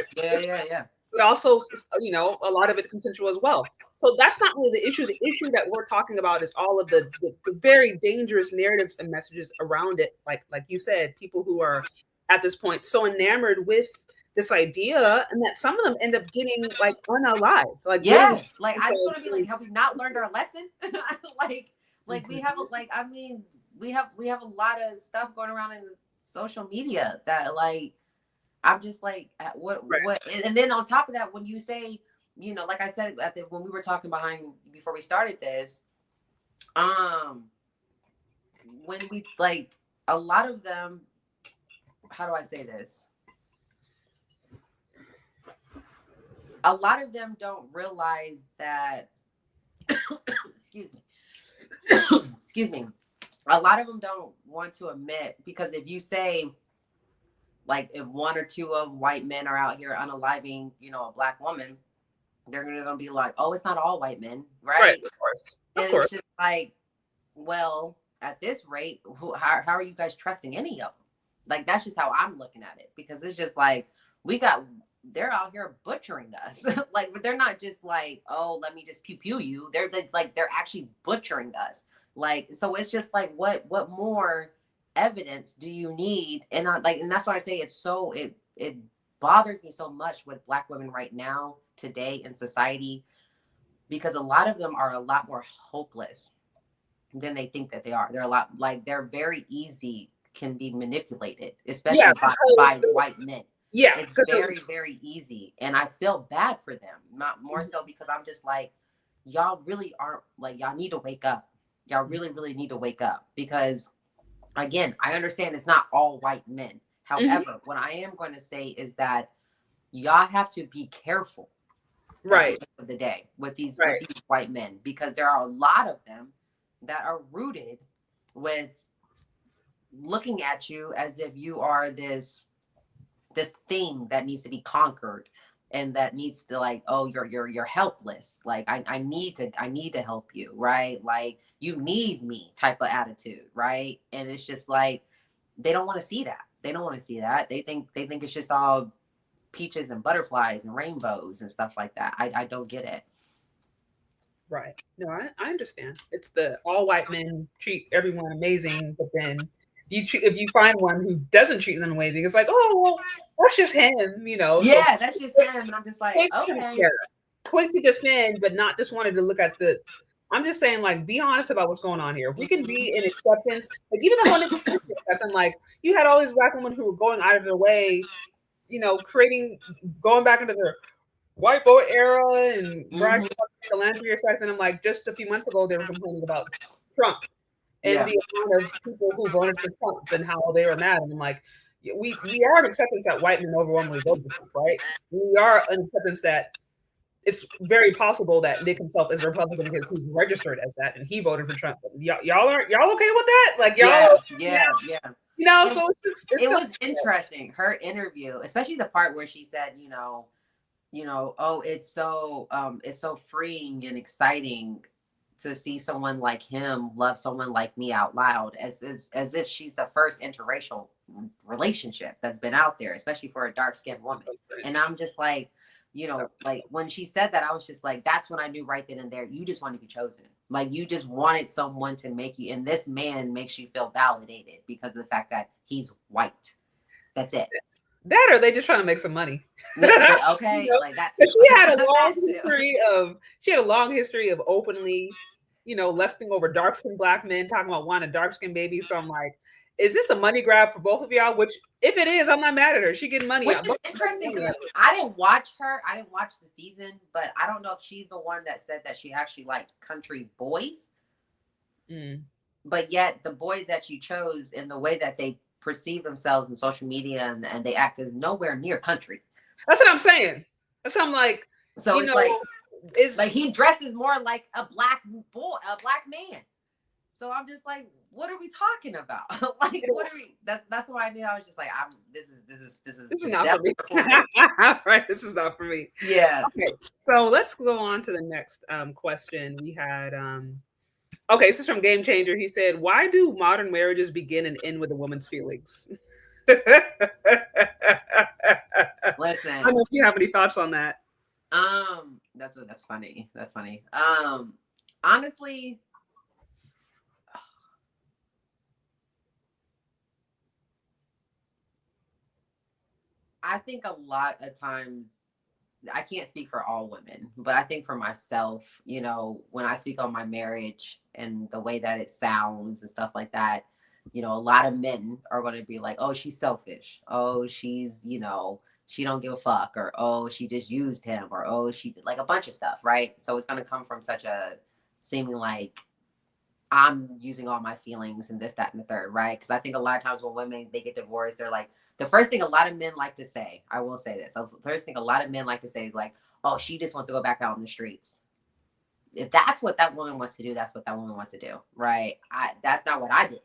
But also, you know, a lot of it consensual as well. So that's not really the issue. The issue that we're talking about is all of the very dangerous narratives and messages around it. Like you said, people who are at this point so enamored with this idea, and that some of them end up getting like unalived. Like like I just want to be like, have we not learned our lesson? like we have we have a lot of stuff going around in social media that like I'm just like what and then on top of that, when you say, you know, like I said when we were talking before we started this, when we like a lot of them, how do I say this? A lot of them don't realize that, excuse me. A lot of them don't want to admit, because if you say, like, if one or two of white men are out here unaliving, you know, a black woman, they're going to be like, oh, it's not all white men, right? Of course. And it's just like, well, at this rate, how are you guys trusting any of them? Like, that's just how I'm looking at it, because it's just like, they're out here butchering us. Like, but they're not just like, oh, let me just pew pew you. They're actually butchering us. Like, so it's just like, what more evidence do you need? And I like, and that's why I say it bothers me so much with Black women right now, today in society, because a lot of them are a lot more hopeless than they think that they are. They're a lot like they're very easy, can be manipulated, especially Yeah, by white men. yeah, It's very, very easy. And I feel bad for them, not more so because I'm just like, y'all really aren't like, y'all need to wake up. Y'all really, really need to wake up because, again, I understand it's not all white men. However, what I am going to say is that y'all have to be careful at the end of the day with these white men, because there are a lot of them that are rooted with looking at you as if you are this thing that needs to be conquered and that needs to, like, oh, you're helpless, like I need to help you, right? Like, you need me type of attitude, right? And it's just like they don't want to see that. They don't want to see that. They think it's just all peaches and butterflies and rainbows and stuff like that. I don't get it. Right. No, I understand. It's the all white men treat everyone amazing, but then if you find one who doesn't treat them amazing, it's like, oh, well, that's just him, you know. Yeah, so, that's just him. And I'm just like, okay. Quick to defend, but not just wanted to look at the. I'm just saying, like, be honest about what's going on here. If we can be in acceptance, like even the whole acceptance, like you had all these Black women who were going out of their way, you know, going back into their white boy era and bragging about the philanthropy effect. And I'm like, just a few months ago, they were complaining about Trump and the amount of people who voted for Trump and how they were mad. And I'm like, we are an acceptance that white men overwhelmingly voted for Trump, right? We are an acceptance that it's very possible that Nick himself is Republican because he's registered as that and he voted for Trump. Y'all okay with that? Like y'all, yeah. You know, so it was interesting. Her interview, especially the part where she said, you know, oh, it's so freeing and exciting to see someone like him love someone like me out loud, as if she's the first interracial relationship that's been out there, especially for a dark-skinned woman. And I'm just like, you know, like when she said that, I was just like, that's when I knew right then and there, you just want to be chosen. Like you just wanted someone to make you, and this man makes you feel validated because of the fact that he's white. That's it. That, or they just trying to make some money. Okay, you know? Like that. She had a long history of openly, you know, lusting over dark-skinned Black men, talking about wanting a dark-skinned baby. So I'm like, is this a money grab for both of y'all? Which, if it is, I'm not mad at her. She getting money. Which is interesting. I didn't watch her. I didn't watch the season, but I don't know if she's the one that said that she actually liked country boys. But yet the boy that you chose and the way that they perceive themselves in social media and they act is nowhere near country. That's what I'm saying. That's what I'm like. So it's like he dresses more like a Black boy, a Black man. So I'm just like, what are we talking about? Like, what are we? That's why I knew. I was just like, this is not for me. Right, this is not for me. Yeah. Okay, so let's go on to the next question. We had okay, this is from Game Changer. He said, "Why do modern marriages begin and end with a woman's feelings?" Listen, I don't know if you have any thoughts on that. That's funny. That's funny. Honestly. I think a lot of times, I can't speak for all women, but I think for myself, you know, when I speak on my marriage and the way that it sounds and stuff like that, you know, a lot of men are going to be like, oh, she's selfish. Oh, she's, you know, she don't give a fuck, or, oh, she just used him, or, oh, she did, like a bunch of stuff. Right. So it's going to come from such a seeming like I'm using all my feelings and this, that, and the third. Right. Because I think a lot of times when women, they get divorced, they're like, the first thing a lot of men like to say, I will say this, the first thing a lot of men like to say is like, oh, she just wants to go back out in the streets. If that's what that woman wants to do, that's what that woman wants to do, right? That's not what I did.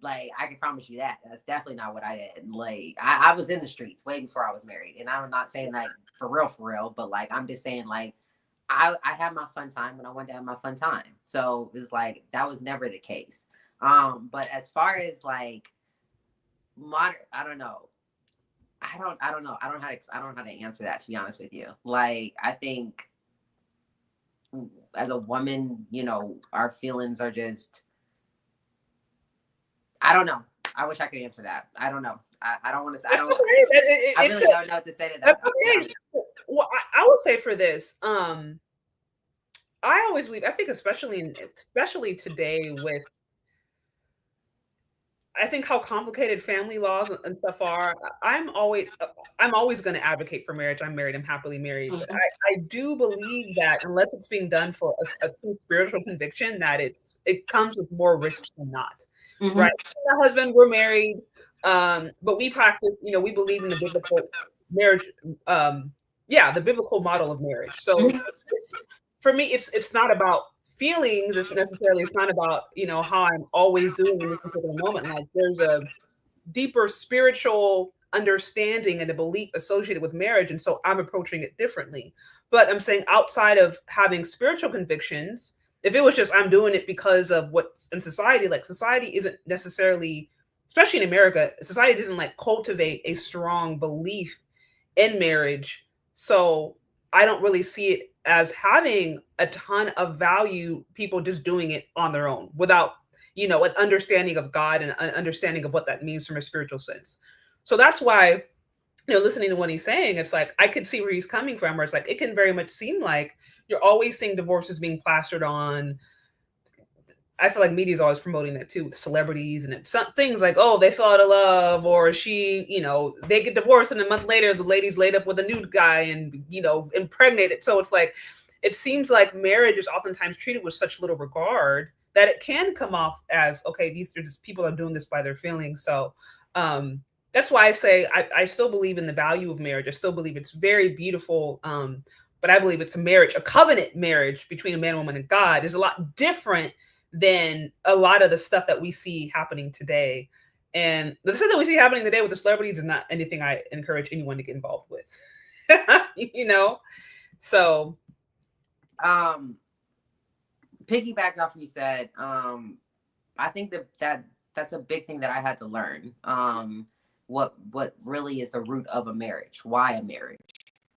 Like, I can promise you that. That's definitely not what I did. Like, I was in the streets way before I was married. And I'm not saying like for real, but like, I'm just saying like, I had my fun time when I wanted to have my fun time. So it's like, that was never the case. But as far as like, modern, I don't know. I don't know. I don't know how to answer that, to be honest with you. Like, I think as a woman, you know, our feelings are just, I don't know. I wish I could answer that. I don't know. I don't want to say. I That's don't. okay. I really don't know what to say to that. That's okay. Well, I will say for this, I always believe. I think especially today with, I think how complicated family laws and stuff are. I'm always going to advocate for marriage. I'm married. I'm happily married. But I do believe that unless it's being done for a true spiritual conviction, that it comes with more risks than not. Right? My husband, we're married, but we practice. We believe in the biblical marriage. The biblical model of marriage. So for me, it's not about feelings. It's not about how I'm always doing in this particular moment. Like there's a deeper spiritual understanding and a belief associated with marriage, and so I'm approaching it differently. But I'm saying outside of having spiritual convictions, if it was just I'm doing it because of what's in society, like society isn't necessarily, especially in America, society doesn't like cultivate a strong belief in marriage. So I don't really see it as having a ton of value, people just doing it on their own without, an understanding of God and an understanding of what that means from a spiritual sense. So that's why, listening to what he's saying, it's like, I could see where he's coming from, where it's like, it can very much seem like you're always seeing divorces being plastered on. I feel like media is always promoting that too, with celebrities, and it's things like, oh, they fell out of love, or she, they get divorced, and a month later, the lady's laid up with a new guy and, impregnated. So it's like, it seems like marriage is oftentimes treated with such little regard that it can come off as, okay, these are just people are doing this by their feelings. So that's why I say I still believe in the value of marriage. I still believe it's very beautiful. But I believe it's a covenant marriage between a man, woman, and God is a lot different than a lot of the stuff that we see happening today. And the stuff that we see happening today with the celebrities is not anything I encourage anyone to get involved with. So piggyback off what you said, I think that's a big thing that I had to learn. What really is the root of a marriage? Why a marriage?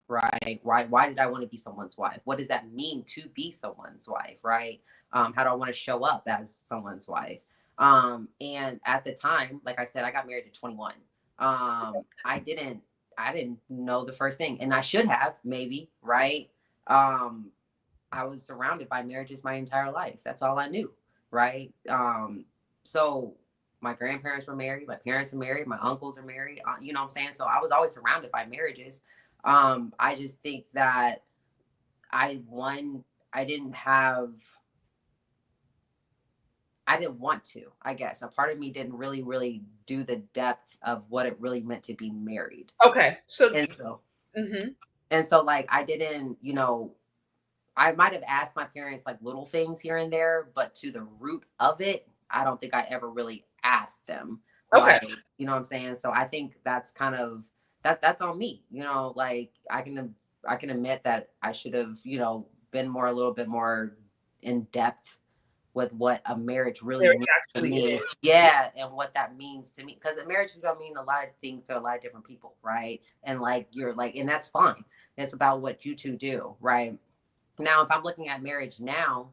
Right? Why did I want to be someone's wife? What does that mean to be someone's wife? Right? How do I want to show up as someone's wife? And at the time, like I said, I got married at 21. I didn't know the first thing, and I should have, maybe, right? I was surrounded by marriages my entire life. That's all I knew, right? So my grandparents were married, my parents were married, my uncles are married, you know what I'm saying? So I was always surrounded by marriages. I just think that I didn't want to, I guess. A part of me didn't really do the depth of what it really meant to be married. Okay. So like, I didn't, I might have asked my parents like little things here and there, but to the root of it, I don't think I ever really asked them. Okay. Like, you know what I'm saying? So I think that's kind of, that's on me, like I can admit that I should have, been a little bit more in depth with what a marriage really means to me. Yeah, and what that means to me. Because a marriage is gonna mean a lot of things to a lot of different people, right? And like and that's fine. It's about what you two do, right? Now, if I'm looking at marriage now,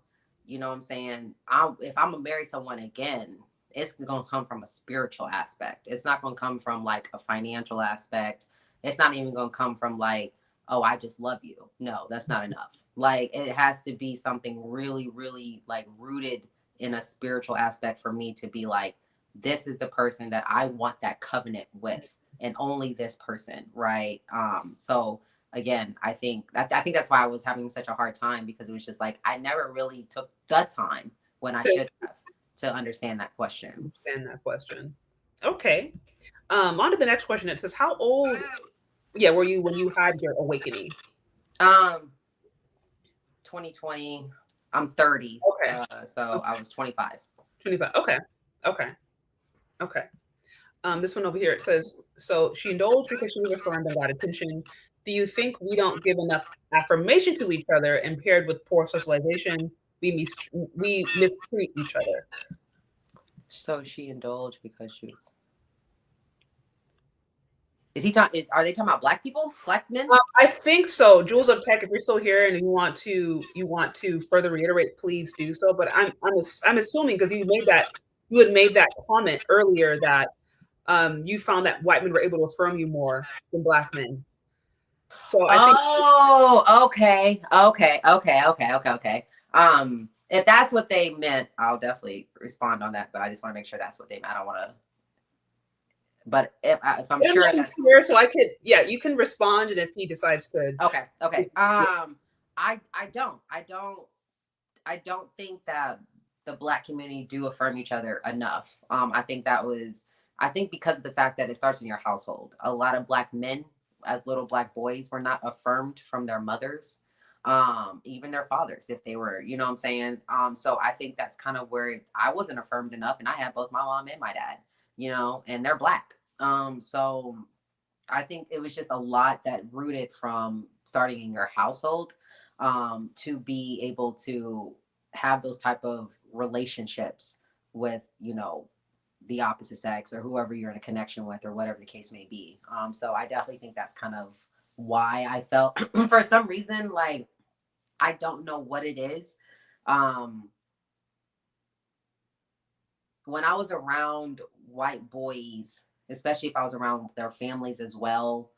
you know what I'm saying? If I'm gonna marry someone again, it's gonna come from a spiritual aspect. It's not gonna come from like a financial aspect. It's not even gonna come from like, oh, I just love you. No, that's not enough. Like, it has to be something really, really like rooted in a spiritual aspect for me to be like, this is the person that I want that covenant with, and only this person, right? So again, I think that's why I was having such a hard time, because it was just like, I never really took the time when I should have to understand that question. Okay. On to the next question. It says, how old were you when you had your awakening? 2020. I'm 30. Okay. So I was 25. 25. Okay. This one over here, it says, so she indulged because she was affirmed and got attention. Do you think we don't give enough affirmation to each other, and paired with poor socialization, we mistreat each other? So she indulged because she was. Are they talking about Black people, Black men? I think so. Jules of Tech, if you're still here and you want to further reiterate, please do so. But I'm assuming, because you made that you had made that comment earlier that you found that white men were able to affirm you more than black men. So I think. Oh, okay. If that's what they meant, I'll definitely respond on that. But I just want to make sure that's what they meant. I don't want to. But if I'm sure that's here, so I could, yeah, you can respond, and if he decides to. okay. I don't think that the black community do affirm each other enough. I think because of the fact that it starts in your household. A lot of black men, as little black boys, were not affirmed from their mothers, even their fathers, if they were, you know what I'm saying? So I think that's kind of where I wasn't affirmed enough, and I had both my mom and my dad, you know, and they're black. So I think it was just a lot that rooted from starting in your household, to be able to have those type of relationships with, you know, the opposite sex or whoever you're in a connection with or whatever the case may be. So I definitely think that's kind of why I felt for some reason, like, I don't know what it is. When I was around white boys, especially if I was around their families as well,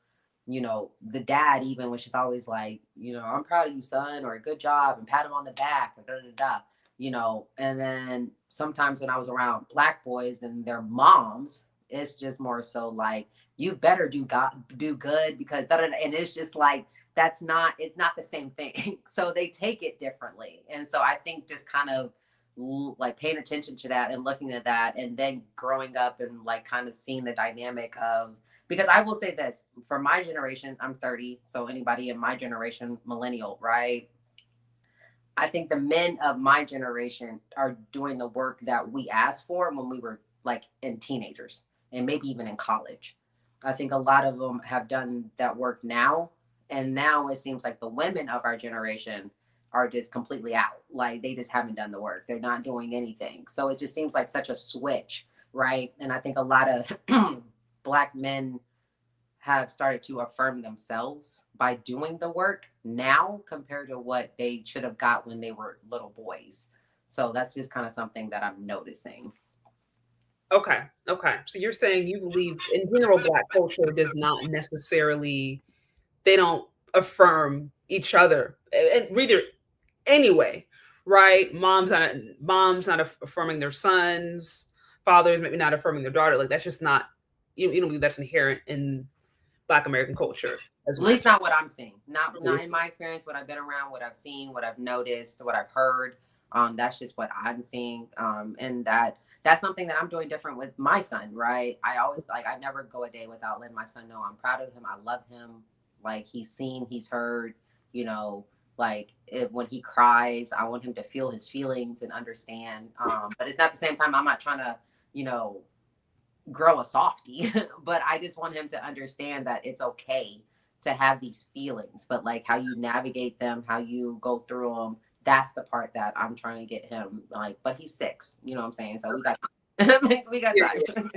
you know, the dad even was just always like, you know, I'm proud of you, son, or good job, and pat him on the back, or da da da, you know. And then sometimes when I was around black boys and their moms, it's just more so like, you better do good because da da da. And it's just like, it's not the same thing. So they take it differently. And so I think just kind of like paying attention to that and looking at that, and then growing up and like kind of seeing the dynamic of, because I will say this, for my generation, I'm 30, so anybody in my generation, millennial, right? I think the men of my generation are doing the work that we asked for when we were like in teenagers and maybe even in college. I think a lot of them have done that work now. And now it seems like the women of our generation are just completely out. Like they just haven't done the work. They're not doing anything. So it just seems like such a switch, right? And I think a lot of black men have started to affirm themselves by doing the work now compared to what they should have got when they were little boys. So that's just kind of something that I'm noticing. Okay. So you're saying you believe in general black culture does not necessarily, they don't affirm each other and either anyway, right? Moms not affirming their sons, fathers maybe not affirming their daughter. Like that's just not, you don't believe that's inherent in Black American culture as At much. least not what I'm seeing. Not in my experience, what I've been around, what I've seen, what I've noticed, what I've heard. That's just what I'm seeing. And that's something that I'm doing different with my son, right? I always like, I never go a day without letting my son know I'm proud of him. I love him. Like he's seen, he's heard, you know, like when he cries, I want him to feel his feelings and understand. But it's not the same time. I'm not trying to, you know, grow a softie, but I just want him to understand that it's okay to have these feelings, but like how you navigate them, how you go through them, that's the part that I'm trying to get him like, but he's 6, you know what I'm saying? So we got we got time.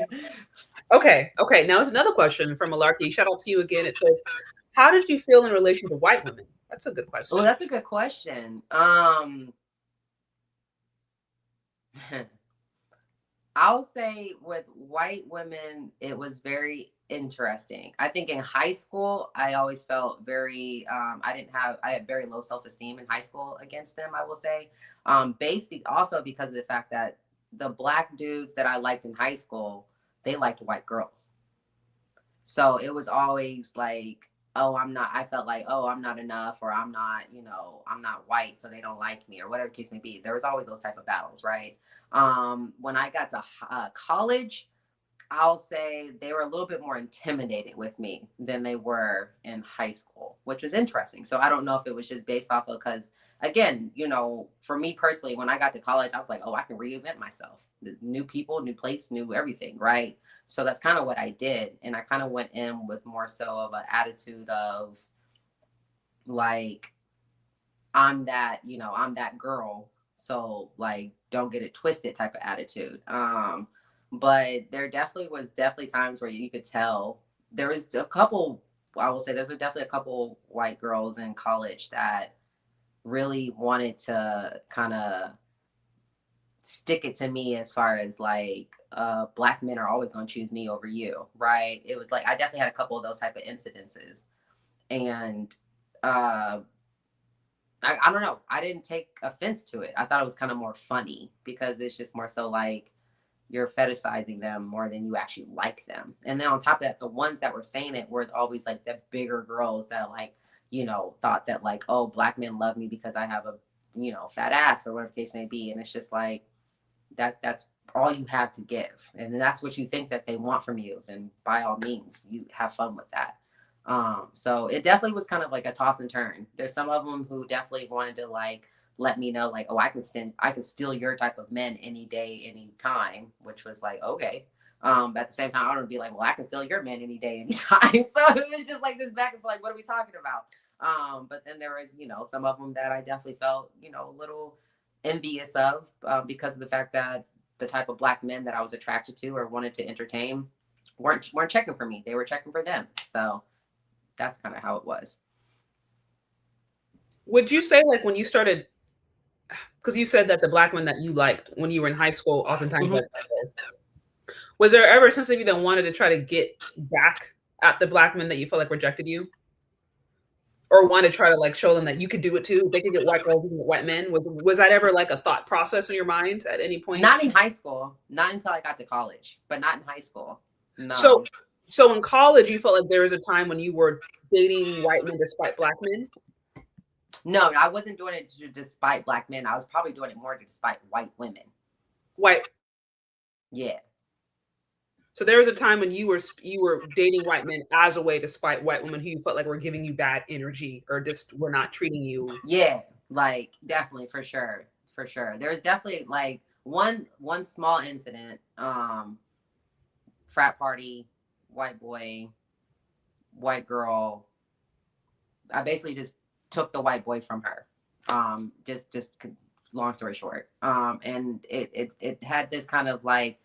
Okay. Now there's another question from Malarkey. Shout out to you again. It says, how did you feel in relation to white women? That's a good question. Oh, that's a good question. I'll say with white women, it was very interesting. I think in high school, I always felt very, I had very low self-esteem in high school against them, I will say. Based also because of the fact that the black dudes that I liked in high school, they liked white girls. So it was always like, oh, I felt like, oh, I'm not enough, or I'm not, you know, I'm not white, so they don't like me, or whatever the case may be. There was always those type of battles, right? When I got to college, I'll say they were a little bit more intimidated with me than they were in high school, which was interesting. So I don't know if it was just based off of, because again, you know, for me personally, when I got to college, I was like, oh, I can reinvent myself. New people, new place, new everything, right? So that's kind of what I did. And I kind of went in with more so of an attitude of like, I'm that, you know, I'm that girl. So like, don't get it twisted type of attitude. But there was definitely times where you could tell there was a couple, I will say there's definitely a couple white girls in college that really wanted to kind of stick it to me as far as like black men are always going to choose me over you, right? It was like I definitely had a couple of those type of incidences, and I don't know, I didn't take offense to it. I thought it was kind of more funny because it's just more so like you're fetishizing them more than you actually like them. And then on top of that, the ones that were saying it were always like the bigger girls that like, you know, thought that like, oh, black men love me because I have a, you know, fat ass or whatever the case may be. And it's just like that's all you have to give. And then that's what you think that they want from you. Then by all means, you have fun with that. So it definitely was kind of like a toss and turn. There's some of them who definitely wanted to like let me know like, oh, I can steal your type of men any day, any time, which was like, okay. But at the same time, I don't be like, well, I can steal your men any day, any time. So it was just like this back and forth, like, what are we talking about? But then there was, you know, some of them that I definitely felt, you know, a little envious of because of the fact that the type of black men that I was attracted to or wanted to entertain weren't checking for me. They were checking for them. So that's kind of how it was. Would you say like when you started, because you said that the black men that you liked when you were in high school, oftentimes like this, was there ever a sense of you that wanted to try to get back at the black men that you felt like rejected you? Or want to try to like show them that you could do it too? They could get white girls, you can get white men. Was that ever like a thought process in your mind at any point? Not in high school, not until I got to college, but not in high school. No. So in college, you felt like there was a time when you were dating white men despite black men? No, I wasn't doing it despite black men. I was probably doing it more despite white women. White. Yeah. So there was a time when you were dating white men as a way to spite white women who you felt like were giving you bad energy or just were not treating you. Yeah, like definitely for sure. There's definitely like one small incident, frat party, white boy, white girl. I basically just took the white boy from her. Just long story short. And it had this kind of like,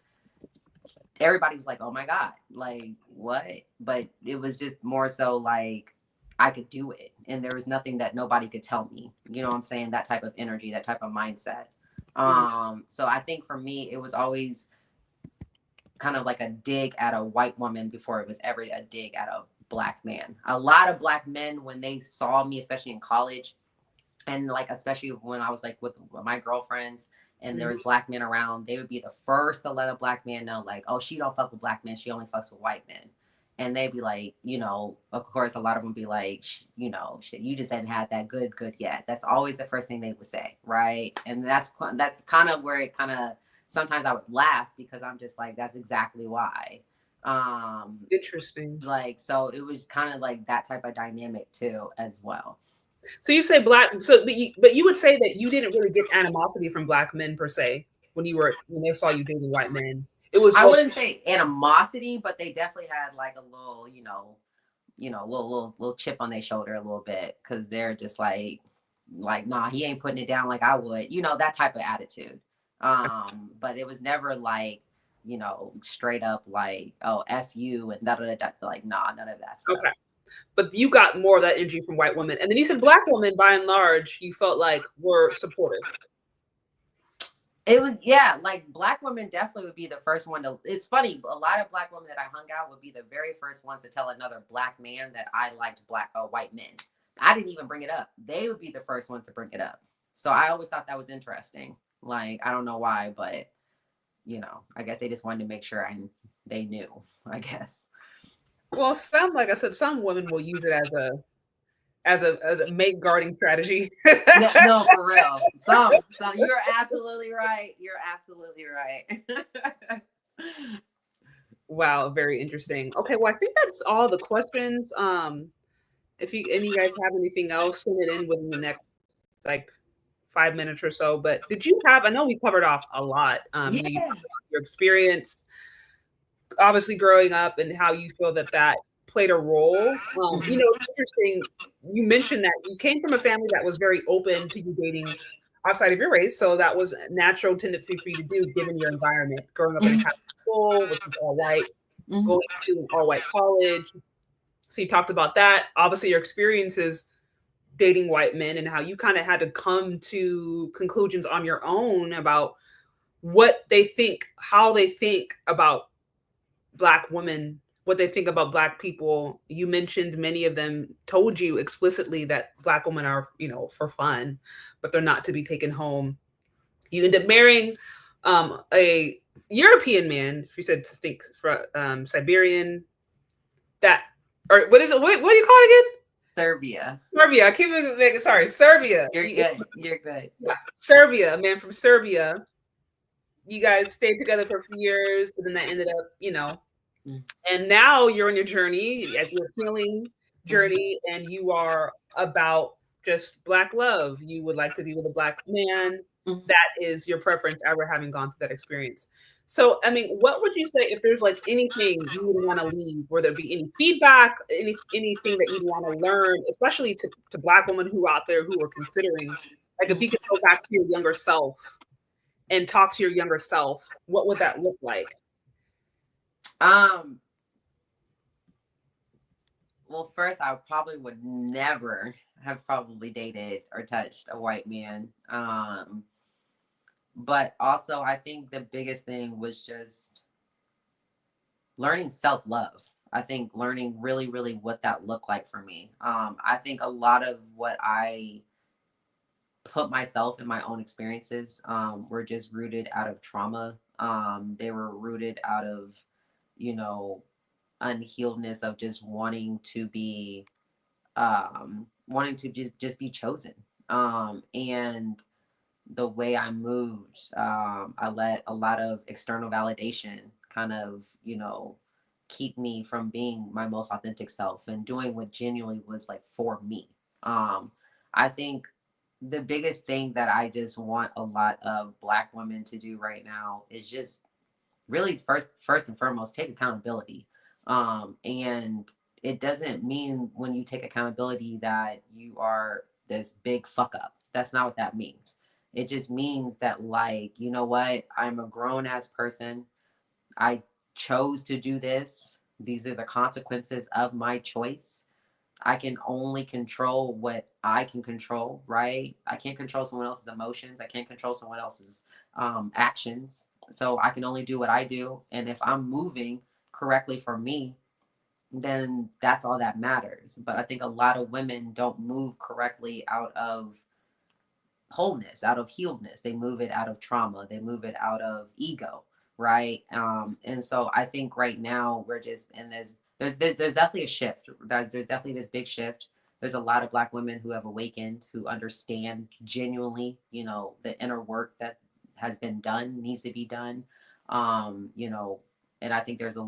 everybody was like, oh my God, like what? But it was just more so like I could do it. And there was nothing that nobody could tell me. You know what I'm saying? That type of energy, that type of mindset. So I think for me, it was always kind of like a dig at a white woman before it was ever a dig at a black man. A lot of black men, when they saw me, especially in college, and like especially when I was like with my girlfriends and there was black men around, they would be the first to let a black man know, like, oh, she don't fuck with black men, she only fucks with white men. And they'd be like, you know, of course, a lot of them be like, you know, shit, you just hadn't had that good yet. That's always the first thing they would say, right? And that's kind of where it kind of, sometimes I would laugh because I'm just like, that's exactly why. Interesting. Like, so it was kind of like that type of dynamic too, as well. So you say black, so but you would say that you didn't really get animosity from black men per se when they saw you dating white men. It was, I wouldn't say animosity, but they definitely had like a little, little chip on their shoulder a little bit, because they're just like, nah, he ain't putting it down like I would, that type of attitude. But it was never like, straight up like, oh, F you and da-da-da-da, like, nah, none of that stuff. Okay. But you got more of that energy from white women. And then you said black women, by and large, you felt like were supportive. It was, yeah, like black women definitely would be the first one to, it's funny, a lot of black women that I hung out would be the very first ones to tell another black man that I liked white men. I didn't even bring it up. They would be the first ones to bring it up. So I always thought that was interesting. Like, I don't know why, but I guess they just wanted to make sure they knew, I guess. Well, like I said, some women will use it as a mate guarding strategy. No, for real. Some you're absolutely right. You're absolutely right. Wow, very interesting. Okay, well, I think that's all the questions. If you guys have anything else, send it in within the next like 5 minutes or so. But did you have? I know we covered off a lot. Yeah. Your experience, obviously growing up, and how you feel that played a role. It's interesting. You mentioned that you came from a family that was very open to you dating outside of your race, so that was a natural tendency for you to do, given your environment, growing up in a Catholic school, which is all white, going to an all white college. So you talked about that. Obviously, your experiences dating white men and how you kind of had to come to conclusions on your own about what they think, how they think about Black women, what they think about Black people. You mentioned many of them told you explicitly that Black women are, you know, for fun, but they're not to be taken home. You end up marrying a European man. If you said to think for Siberian, that, or what is it? What do you call it again? Serbia. Serbia. I keep making, sorry, Serbia. You're good. You're good. Yeah. Serbia, a man from Serbia. You guys stayed together for a few years, but then that ended up, you know. And now you're on your journey, as your healing journey, and you are about just Black love. You would like to be with a Black man. That is your preference ever having gone through that experience. So, I mean, what would you say if there's like anything you would want to leave? Where there be any feedback, anything that you'd want to learn, especially to Black women who are out there who are considering, like if you could go back to your younger self and talk to your younger self, what would that look like? Well, first, I probably would never have probably dated or touched a white man. But also, I think the biggest thing was just learning self-love. I think learning really, really what that looked like for me. I think a lot of what I put myself in my own experiences were just rooted out of trauma. They were rooted out of, you know, unhealedness of just wanting to be just be chosen. And the way I moved, I let a lot of external validation kind of, you know, keep me from being my most authentic self and doing what genuinely was like for me. I think the biggest thing that I just want a lot of Black women to do right now is just really first and foremost, take accountability. And it doesn't mean when you take accountability that you are this big fuck up. That's not what that means. It just means that, like, you know what? I'm a grown ass person. I chose to do this. These are the consequences of my choice. I can only control what I can control, right? I can't control someone else's emotions. I can't control someone else's actions. So I can only do what I do. And if I'm moving correctly for me, then that's all that matters. But I think a lot of women don't move correctly out of wholeness, out of healedness. They move it out of trauma. They move it out of ego, right? And so I think right now we're just in this. There's definitely a shift. There's definitely this big shift. There's a lot of Black women who have awakened, who understand genuinely, you know, the inner work that has been done, needs to be done. You know, and I think there's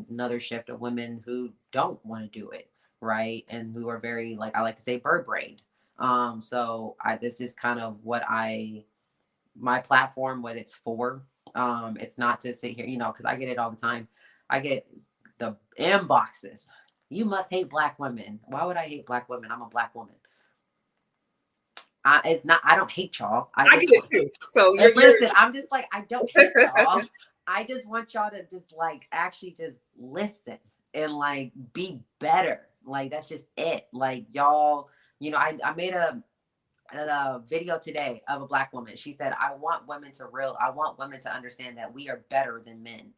another shift of women who don't want to do it, right? And who are very, like I like to say, bird-brained. So this is kind of what my platform, what it's for. It's not to sit here, you know, because I get it all the time. I get the inboxes. You must hate Black women. Why would I hate Black women? I'm a Black woman. It's not. I don't hate y'all. I get it too. So listen, I'm just like, I don't hate y'all. I just want y'all to just like actually just listen and like be better. Like that's just it. Like y'all, you know, I made a video today of a Black woman. She said, I want women to understand that we are better than men.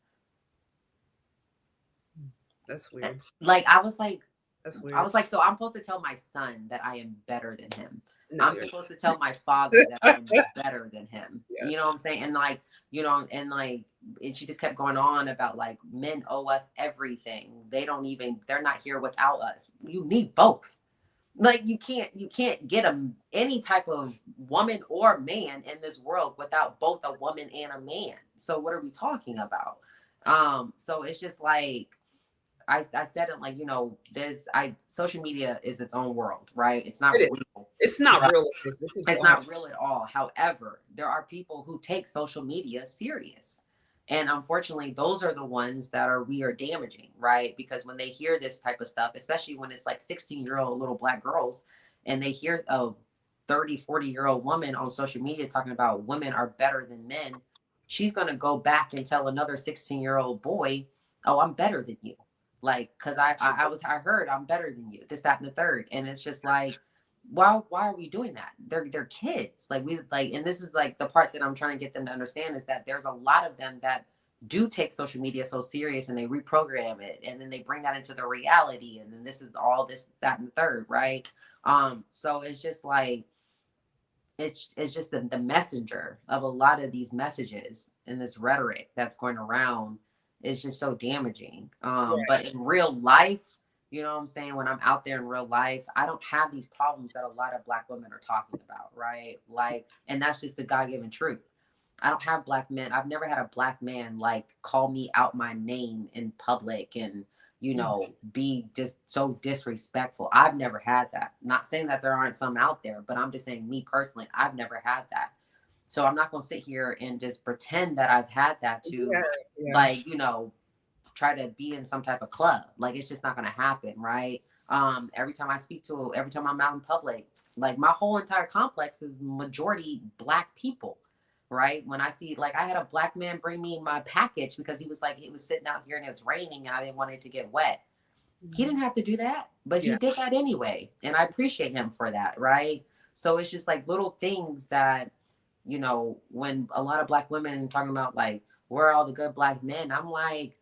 That's weird. Like I was like, that's weird. I was like, so I'm supposed to tell my son that I am better than him. No, I'm supposed to tell my father that I'm better than him. Yes. You know what I'm saying? And like, you know, and like, and she just kept going on about like men owe us everything. They're not here without us. You need both. Like you can't get any type of woman or man in this world without both a woman and a man. So what are we talking about? So it's just like, I said it like, you know, social media is its own world, right? It's not real. It's not real. It's not real at all. However, there are people who take social media serious. And unfortunately, those are the ones that we are damaging, right? Because when they hear this type of stuff, especially when it's like 16-year-old little Black girls, and they hear a 30, 40-year-old woman on social media talking about women are better than men, she's going to go back and tell another 16-year-old boy, oh, I'm better than you. Like, cause I heard I'm better than you, this, that, and the third. And it's just like, why are we doing that? They're kids. Like we like, and this is like the part that I'm trying to get them to understand is that there's a lot of them that do take social media so serious and they reprogram it and then they bring that into the reality and then this is all this, that, and the third, right? So it's just like it's just the messenger of a lot of these messages and this rhetoric that's going around is just so damaging. But in real life, you know what I'm saying? When I'm out there in real life, I don't have these problems that a lot of Black women are talking about, right? Like, and that's just the God-given truth. I don't have Black men. I've never had a Black man like call me out my name in public and, you know, be just so disrespectful. I've never had that. Not saying that there aren't some out there, but I'm just saying me personally, I've never had that. So I'm not going to sit here and just pretend that I've had that to like, you know, try to be in some type of club. Like it's just not going to happen, right? Every time I'm out in public, like my whole entire complex is majority Black people, right? When I see, like, I had a Black man bring me my package because he was sitting out here and it's raining and I didn't want it to get wet. He didn't have to do that, but he did that anyway. And I appreciate him for that, right? So it's just like little things that, you know, when a lot of Black women talking about like, where are all the good Black men? I'm like,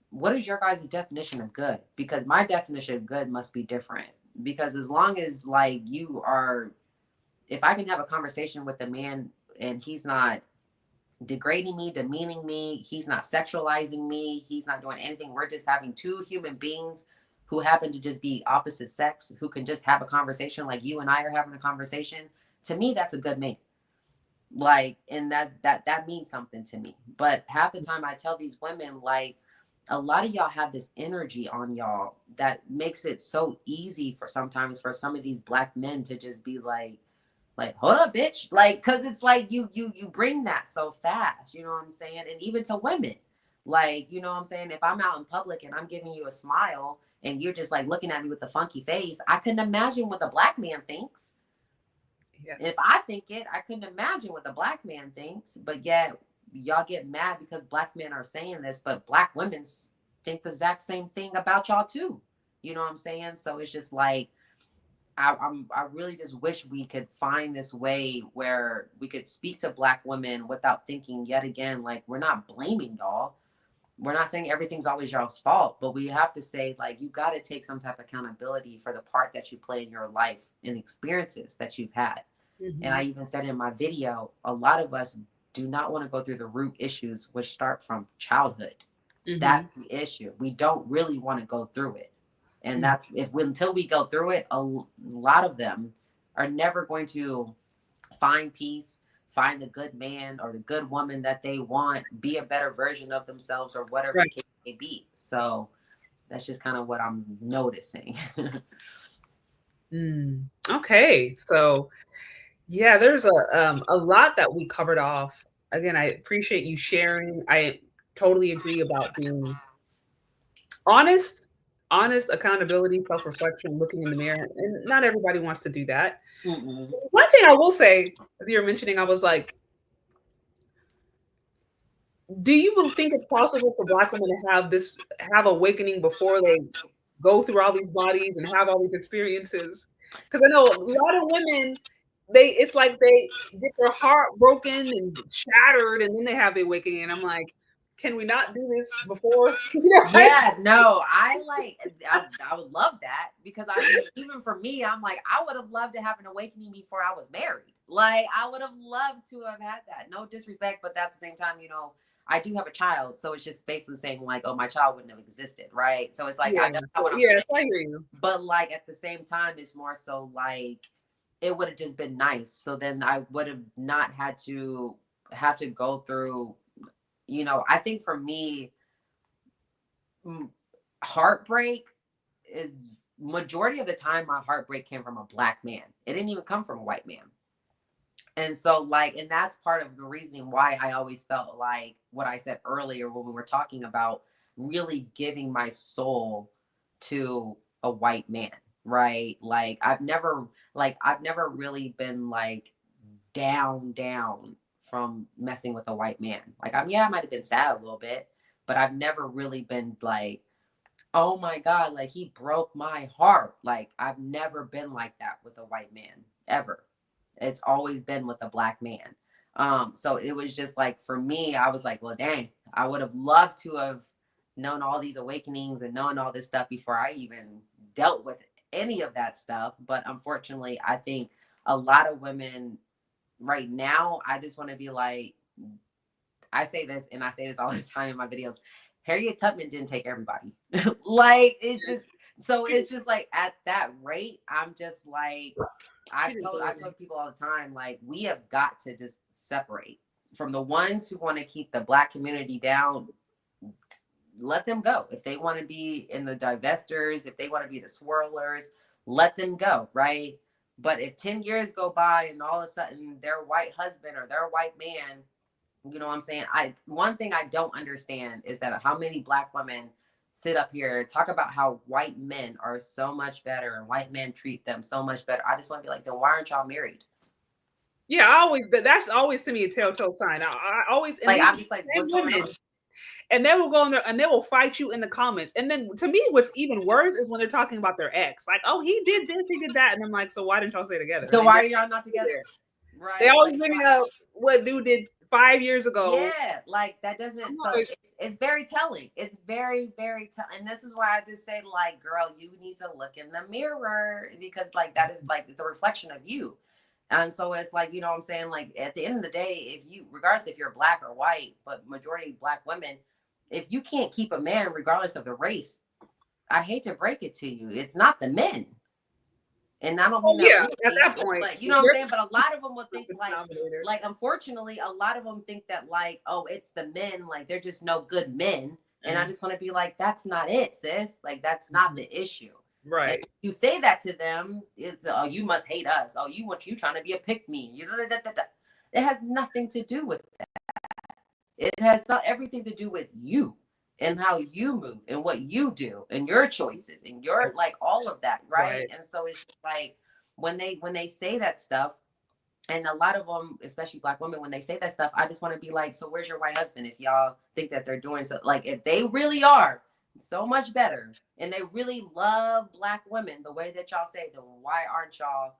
what is your guys' definition of good? Because my definition of good must be different. Because as long as like you are, if I can have a conversation with a man and he's not degrading me, demeaning me, he's not sexualizing me, he's not doing anything. We're just having two human beings who happen to just be opposite sex, who can just have a conversation like you and I are having a conversation. To me, that's a good man. Like, and that means something to me. But half the time I tell these women, like, a lot of y'all have this energy on y'all that makes it so easy for sometimes for some of these Black men to just be like, hold up, bitch. Like, cause it's like you bring that so fast, you know what I'm saying? And even to women, like, you know what I'm saying? If I'm out in public and I'm giving you a smile and you're just like looking at me with a funky face, I couldn't imagine what a Black man thinks. Yeah. If I think it, I couldn't imagine what the Black man thinks. But yet y'all get mad because Black men are saying this, but Black women think the exact same thing about y'all too. You know what I'm saying? So it's just like, I really just wish we could find this way where we could speak to Black women without thinking yet again, like, we're not blaming y'all. We're not saying everything's always y'all's fault, but we have to say, like, you got to take some type of accountability for the part that you play in your life and experiences that you've had. Mm-hmm. And I even said in my video, a lot of us do not want to go through the root issues, which start from childhood. Mm-hmm. That's the issue. We don't really want to go through it. And that's until we go through it, a lot of them are never going to find peace, find the good man or the good woman that they want, be a better version of themselves or whatever the case may be. So that's just kind of what I'm noticing. Okay. So yeah, there's a lot that we covered off. Again, I appreciate you sharing. I totally agree about being honest, accountability, self-reflection, looking in the mirror. And not everybody wants to do that. Mm-mm. One thing I will say, as you were mentioning, I was like, do you think it's possible for Black women to have awakening before they go through all these bodies and have all these experiences? Because I know a lot of women, it's like they get their heart broken and shattered, and then they have the awakening. And I'm like, can we not do this before? Yeah, no, I would love that because I mean, even for me, I'm like, I would have loved to have an awakening before I was married. Like, I would have loved to have had that. No disrespect, but at the same time, you know, I do have a child, so it's just basically saying like, oh, my child wouldn't have existed, right? So it's like, I hear you. But like at the same time, it's more so like it would have just been nice. So then I would have not had to go through. You know, I think for me, heartbreak is majority of the time my heartbreak came from a Black man. It didn't even come from a white man. And so like, and that's part of the reasoning why I always felt like what I said earlier when we were talking about really giving my soul to a white man, right? Like I've never really been like down from messing with a white man. Like I might have been sad a little bit, but I've never really been like Oh my God, like he broke my heart. Like I've never been like that with a white man ever. It's always been with a black man. So it was just like for me, I was like, well, dang, I would have loved to have known all these awakenings and known all this stuff before I even dealt with any of that stuff. But unfortunately, I think a lot of women right now, I just want to be like, I say this and I say this all the time in my videos. Harriet Tubman didn't take everybody. Like it's just so it's just like at that rate, I'm just like I told people all the time, like we have got to just separate from the ones who want to keep the black community down. Let them go. If they want to be in the divestors, if they want to be the swirlers, let them go, right? But if 10 years go by and all of a sudden their white husband or their white man, you know what I'm saying? One thing I don't understand is that how many black women sit up here talk about how white men are so much better and white men treat them so much better. I just want to be like, then why aren't y'all married? Yeah, that's always to me a telltale sign. I always like I'm just like, what's going on? And they will go in there and they will fight you in the comments. And then to me, what's even worse is when they're talking about their ex. Like, oh, he did this, he did that. And I'm like, so why didn't y'all stay together? So why are y'all not together? Right. They always bring up what dude did 5 years ago. Yeah, like that doesn't. So it's very telling. It's very, very telling. And this is why I just say, like, girl, you need to look in the mirror because, like, that is like it's a reflection of you. And so it's like, you know what I'm saying? Like at the end of the day, if you, regardless if you're black or white, but majority black women, if you can't keep a man regardless of the race, I hate to break it to you, it's not the men. And I don't mean at that point, like, you know what I'm saying? But a lot of them will think like, unfortunately, a lot of them think that like, oh, it's the men, like they're just no good men. And I just want to be like, that's not it, sis. Like, that's not the issue. Right. And you say that to them, it's, oh, you must hate us. Oh, you trying to be a pick-me. It has nothing to do with that. It has everything to do with you and how you move and what you do and your choices and your like all of that, right? And so it's just like when they say that stuff, and a lot of them, especially black women, when they say that stuff, I just want to be like, so where's your white husband? If y'all think that they're doing so, like if they really are so much better and they really love black women the way that y'all say, then why aren't y'all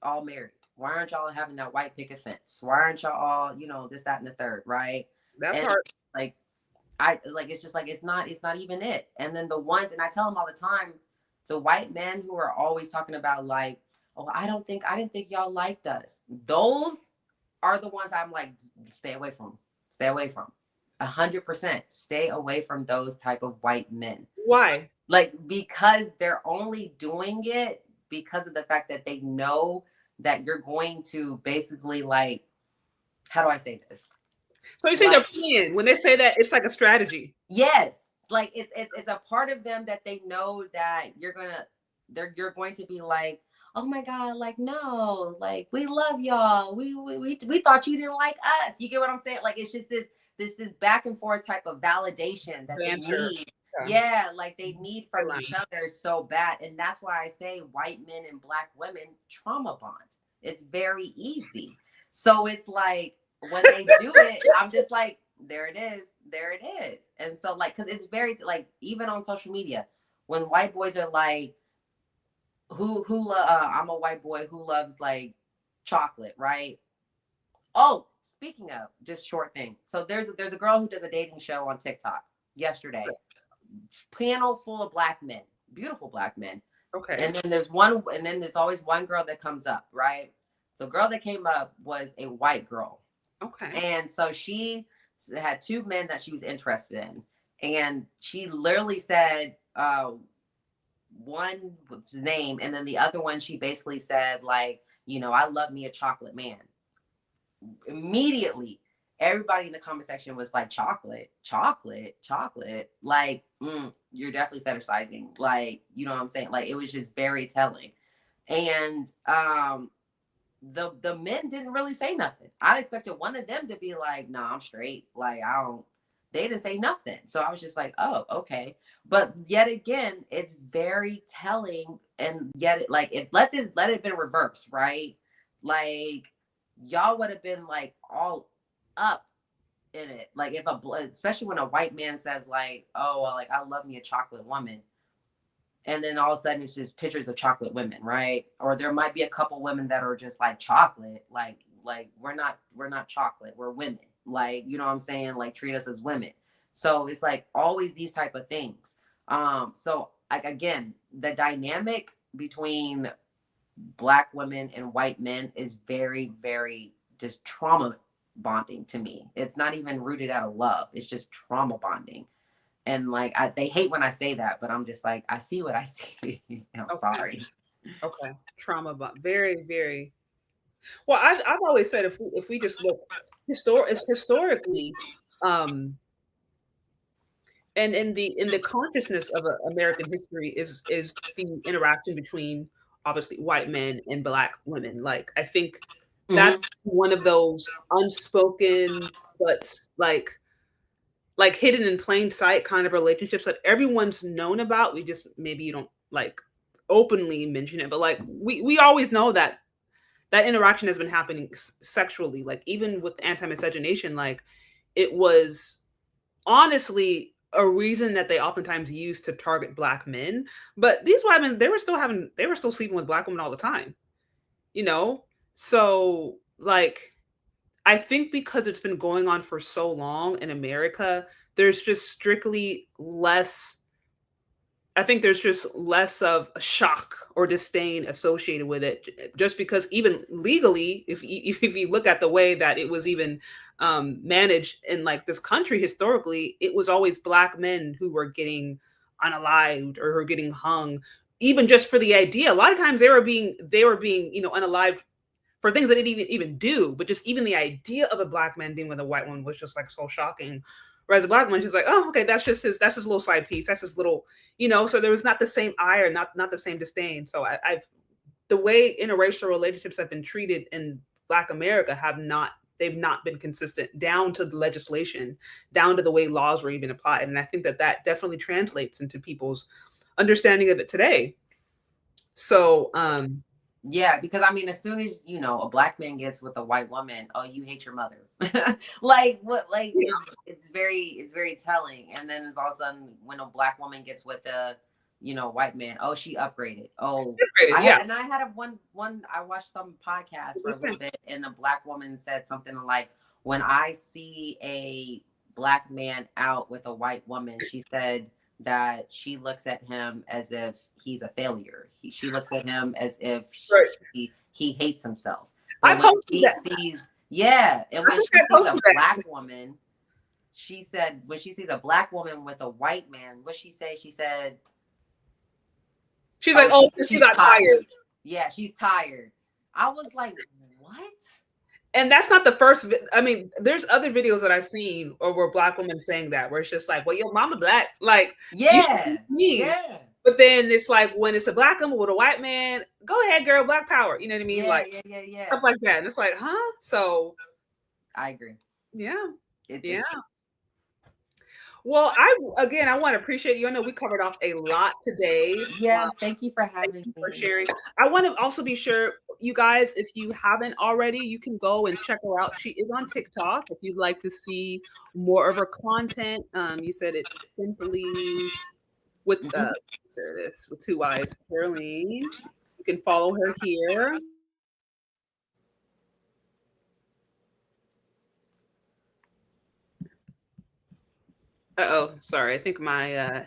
all married? Why aren't y'all having that white picket fence? Why aren't y'all all, you know, this, that, and the third, right? That and part, like it's just like it's not even it. And then the ones, and I tell them all the time, the white men who are always talking about like, oh, I didn't think y'all liked us. Those are the ones I'm like, stay away from. 100%. Stay away from those type of white men. Why? Like, because they're only doing it because of the fact that they know that you're going to basically like, how do I say this? So you say they're playing when they say that it's like a strategy. Yes, like it's a part of them that they know that you're going to be like, oh my God, like no, like we love y'all. We thought you didn't like us. You get what I'm saying? Like it's just this back and forth type of validation that they need. Yeah, like they need from each other so bad. And that's why I say white men and black women trauma bond. It's very easy. So it's like when they do it, I'm just like, there it is. And so like, cause it's very like, even on social media, when white boys are like, I'm a white boy who loves like chocolate, right? Oh, speaking of just short thing. So there's a girl who does a dating show on TikTok yesterday, panel full of black men, beautiful black men. Okay. And then there's always one girl that comes up, right? The girl that came up was a white girl. Okay. And so she had two men that she was interested in. And she literally said, one was his name, and then the other one, she basically said, like, you know, I love me a chocolate man. Immediately, everybody in the comment section was like, chocolate. Like, you're definitely fetishizing. Like, you know what I'm saying? Like, it was just very telling. And the men didn't really say nothing. I expected one of them to be like, nah, I'm straight. Like, they didn't say nothing. So I was just like, oh, okay. But yet again, it's very telling. And yet let it have been reversed, right? Like y'all would have been like all up in it. Like if especially when a white man says like, oh, well, like I love me a chocolate woman. And then all of a sudden it's just pictures of chocolate women, right? Or there might be a couple women that are just like chocolate, like we're not chocolate, we're women. Like, you know what I'm saying? Like treat us as women. So it's like always these type of things. So like again, the dynamic between Black women and white men is very, very just trauma bonding to me. It's not even rooted out of love. It's just trauma bonding. And like they hate when I say that, but I'm just like, I see what I see. I'm sorry. Okay, trauma bond, very, very. Well, I've always said if we just look historically, and in the consciousness of American history is the interaction between obviously white men and Black women. Like I think that's one of those unspoken but like hidden in plain sight kind of relationships that everyone's known about. We just maybe you don't like openly mention it, but like we always know that interaction has been happening sexually. Like even with anti-miscegenation, like it was honestly a reason that they oftentimes use to target Black men. But these white men, they were still sleeping with Black women all the time, you know? So like I think because it's been going on for so long in America, there's just strictly less. I think there's just less of a shock or disdain associated with it, just because even legally, if you look at the way that it was even managed in like this country historically, it was always Black men who were getting unalived or who were getting hung, even just for the idea. A lot of times they were being unalived for things that they didn't even do, but just even the idea of a Black man being with a white woman was just like so shocking. Whereas a Black woman, she's like, oh, okay, that's his little side piece. That's his little, so there was not the same ire, not the same disdain. So the way interracial relationships have been treated in Black America they've not been consistent down to the legislation, down to the way laws were even applied. And I think that definitely translates into people's understanding of it today. So, yeah, because I mean, as soon as a Black man gets with a white woman, oh, you hate your mother. Like what? Like it's very telling. And then all of a sudden, when a Black woman gets with a white man, oh, she upgraded. Oh, I had one. I watched some podcast for a little bit, and a Black woman said something like, "When I see a Black man out with a white woman," she said that she looks at him as if he's a failure. She looks at him as if he hates himself. But when she sees, and when she sees a Black woman, she said when she sees a Black woman with a white man, what she say? She said, she's like, oh, she got tired. Yeah, she's tired. I was like, what? And that's not the first. I mean, there's other videos that I've seen or where Black women saying that, where it's just like, well, your mama Black, like, yeah. But then it's like when it's a Black woman with a white man, go ahead, girl, Black power. You know what I mean? Yeah. Stuff like that. And it's like, huh? So, I agree. Yeah. It's Well, I want to appreciate you. I know we covered off a lot today. Yeah, thank you for having me. For sharing. I want to also be sure, you guys, if you haven't already, you can go and check her out. She is on TikTok. If you'd like to see more of her content, you said it's Simplyy with there it is, with 2 Y's, Sherlene. You can follow her here. Sorry. I think my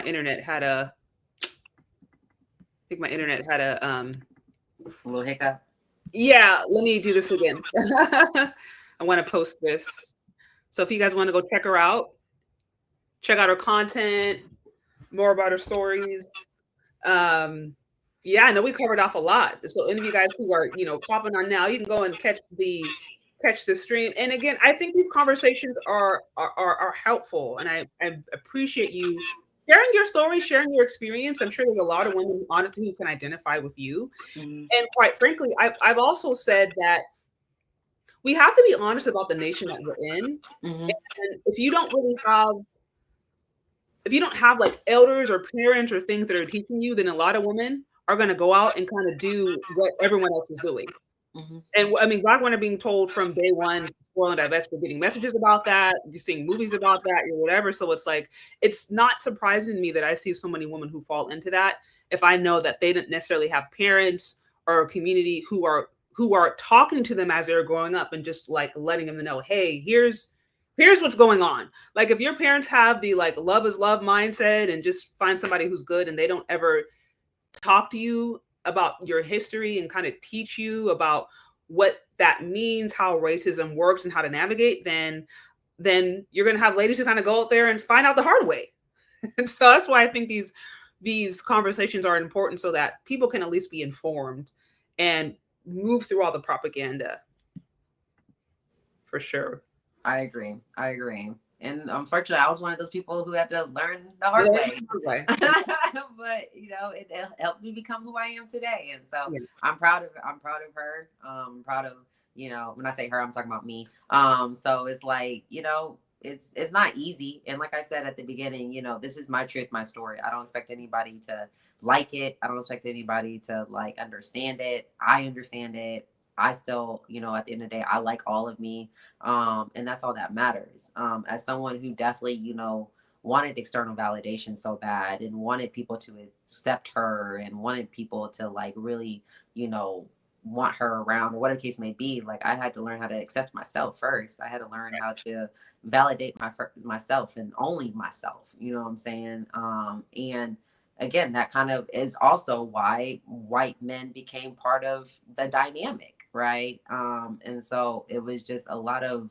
internet had a little hiccup. Yeah, let me do this again. I want to post this. So if you guys want to go check her out, check out her content, more about her stories. I know we covered off a lot. So any of you guys who are, popping on now, you can go and catch the stream. And again, I think these conversations are helpful, and I appreciate you sharing your story, sharing your experience. I'm sure there's a lot of women, honestly, who can identify with you. And quite frankly, I've also said that we have to be honest about the nation that we're in. And if you don't have like elders or parents or things that are teaching you, then a lot of women are going to go out and kind of do what everyone else is doing. And I mean, Black women are being told from day one, Swirl and divest. We're getting messages about that. You're seeing movies about that, or whatever. So it's like, it's not surprising to me that I see so many women who fall into that. If I know that they didn't necessarily have parents or a community who are talking to them as they're growing up and just like letting them know, hey, here's what's going on. Like if your parents have the like love is love mindset and just find somebody who's good and they don't ever talk to you about your history and kind of teach you about what that means, how racism works and how to navigate, then you're going to have ladies who kind of go out there and find out the hard way. And so that's why I think these conversations are important, so that people can at least be informed and move through all the propaganda. For sure. I agree. And unfortunately, I was one of those people who had to learn the hard way. But you know, it helped me become who I am today. And so I'm proud of her. Proud of, you know, when I say her, I'm talking about me. So it's like, you know, it's not easy. And like I said at the beginning, you know, this is my truth, my story. I don't expect anybody to like it. I don't expect anybody to like understand it. I understand it. I still, you know, at the end of the day, I like all of me. And that's all that matters. As someone who definitely, you know, wanted external validation so bad and wanted people to accept her and wanted people to like really, you know, want her around or whatever the case may be, like I had to learn how to accept myself first. I had to learn how to validate myself and only myself, you know what I'm saying? And again, that kind of is also why white men became part of the dynamic. Right. And so it was just a lot of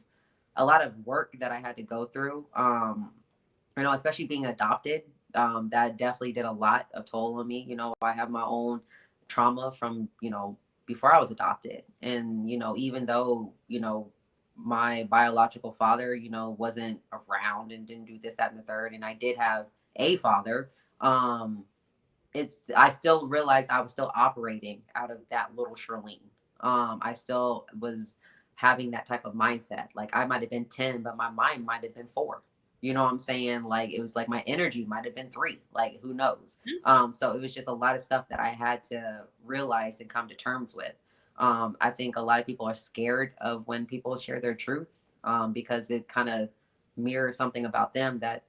work that I had to go through. You know, especially being adopted, that definitely did a lot of toll on me. You know, I have my own trauma from, you know, before I was adopted. And, you know, even though, you know, my biological father, you know, wasn't around and didn't do this, that, and the third, and I did have a father, I still realized I was still operating out of that little Sherlene. I still was having that type of mindset. Like I might have been 10, but my mind might have been 4. You know what I'm saying? Like it was like my energy might have been 3. Like who knows? So it was just a lot of stuff that I had to realize and come to terms with. I think a lot of people are scared of when people share their truth, because it kind of mirrors something about them that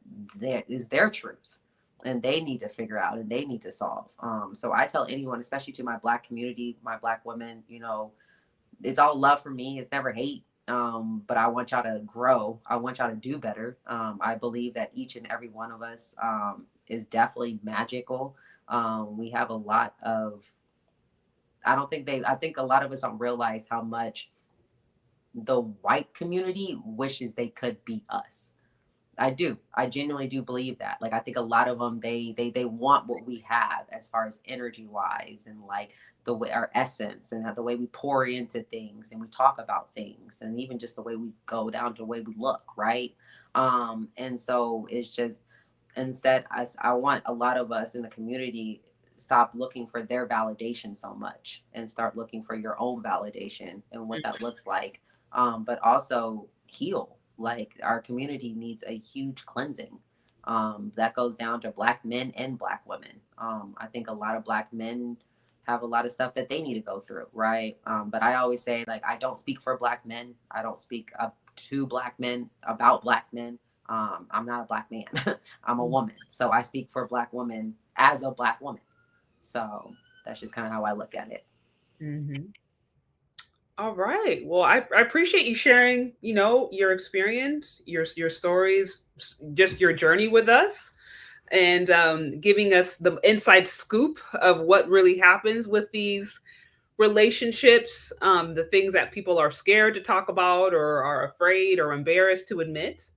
is their truth. And they need to figure out and they need to solve. So I tell anyone, especially to my Black community, my Black women, you know, it's all love for me. It's never hate. But I want y'all to grow. I want y'all to do better. I believe that each and every one of us is definitely magical. We have a lot of, I think a lot of us don't realize how much the white community wishes they could be us. I do. I genuinely do believe that. Like, I think a lot of them, they want what we have as far as energy wise and like the way our essence and the way we pour into things and we talk about things and even just the way we go down to the way we look. Right. And so it's just, instead, I want a lot of us in the community stop looking for their validation so much and start looking for your own validation and what that looks like. But also heal. Like our community needs a huge cleansing that goes down to Black men and Black women. I think a lot of Black men have a lot of stuff that they need to go through, right? But I always say, like, I don't speak for Black men. I don't speak to Black men about Black men. I'm not a Black man. I'm a woman. So I speak for Black women as a Black woman. So that's just kind of how I look at it. Mm-hmm. All right. Well, I appreciate you sharing, you know, your experience, your stories, just your journey with us, and giving us the inside scoop of what really happens with these relationships, the things that people are scared to talk about or are afraid or embarrassed to admit.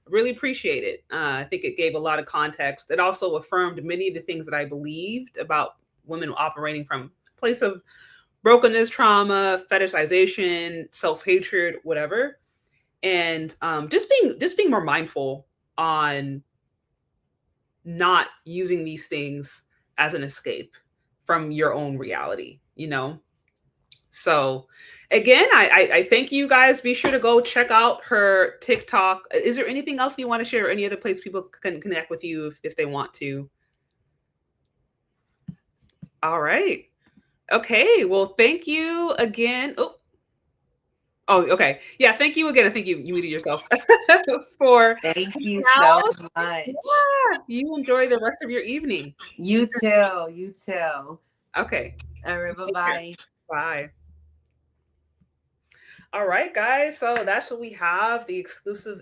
I really appreciate it. I think it gave a lot of context. It also affirmed many of the things that I believed about women operating from a place of brokenness, trauma, fetishization, self-hatred, whatever. And just being more mindful on not using these things as an escape from your own reality, you know? So again, I thank you guys. Be sure to go check out her TikTok. Is there anything else you want to share or any other place people can connect with you if they want to? All right. Okay. Well, thank you again. Oh, okay. Yeah, thank you again. I think you muted yourself for Thank you now. so much. Yeah, you enjoy the rest of your evening. You too. You too. Okay. All right. Take care. Bye-bye. Bye. All right, guys. So that's what we have, the exclusive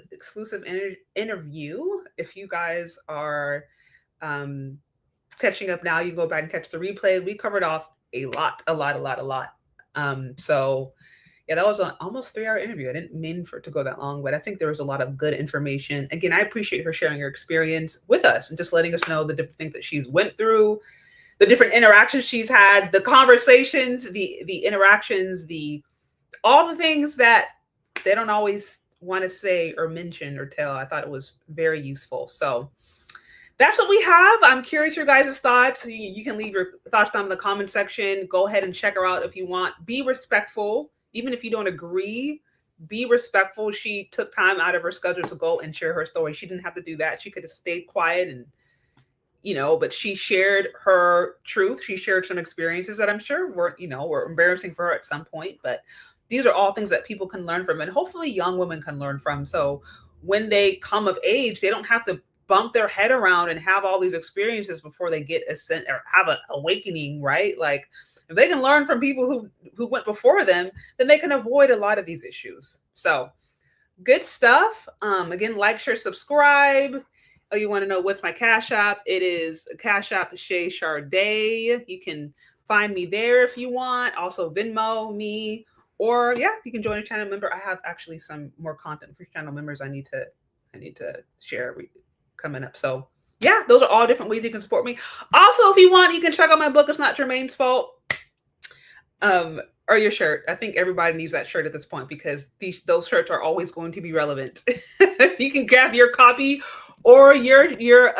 interview. If you guys are catching up now, you can go back and catch the replay. We covered off a lot. So yeah, that was an almost 3-hour interview. I didn't mean for it to go that long, but I think there was a lot of good information. Again, I appreciate her sharing her experience with us and just letting us know the different things that she's went through, the different interactions she's had, the conversations, the interactions, all the things that they don't always want to say or mention or tell. I thought it was very useful. So that's what we have. I'm curious your guys' thoughts. You can leave your thoughts down in the comment section. Go ahead and check her out if you want. Be respectful. Even if you don't agree, be respectful. She took time out of her schedule to go and share her story. She didn't have to do that. She could have stayed quiet and, but she shared her truth. She shared some experiences that I'm sure were embarrassing for her at some point. But these are all things that people can learn from, and hopefully young women can learn from. So when they come of age, they don't have to bump their head around and have all these experiences before they get or have an awakening, right? Like, if they can learn from people who went before them, then they can avoid a lot of these issues. So good stuff. Again, like, share, subscribe. Oh, you want to know what's my Cash App? It is Cash App Shay Charday. You can find me there if you want. Also Venmo me, or yeah, you can join a channel member. I have actually some more content for channel members I need to share coming up. So yeah, those are all different ways you can support me. Also, if you want, you can check out my book. It's Not Jermaine's Fault. Or your shirt. I think everybody needs that shirt at this point because those shirts are always going to be relevant. You can grab your copy or your your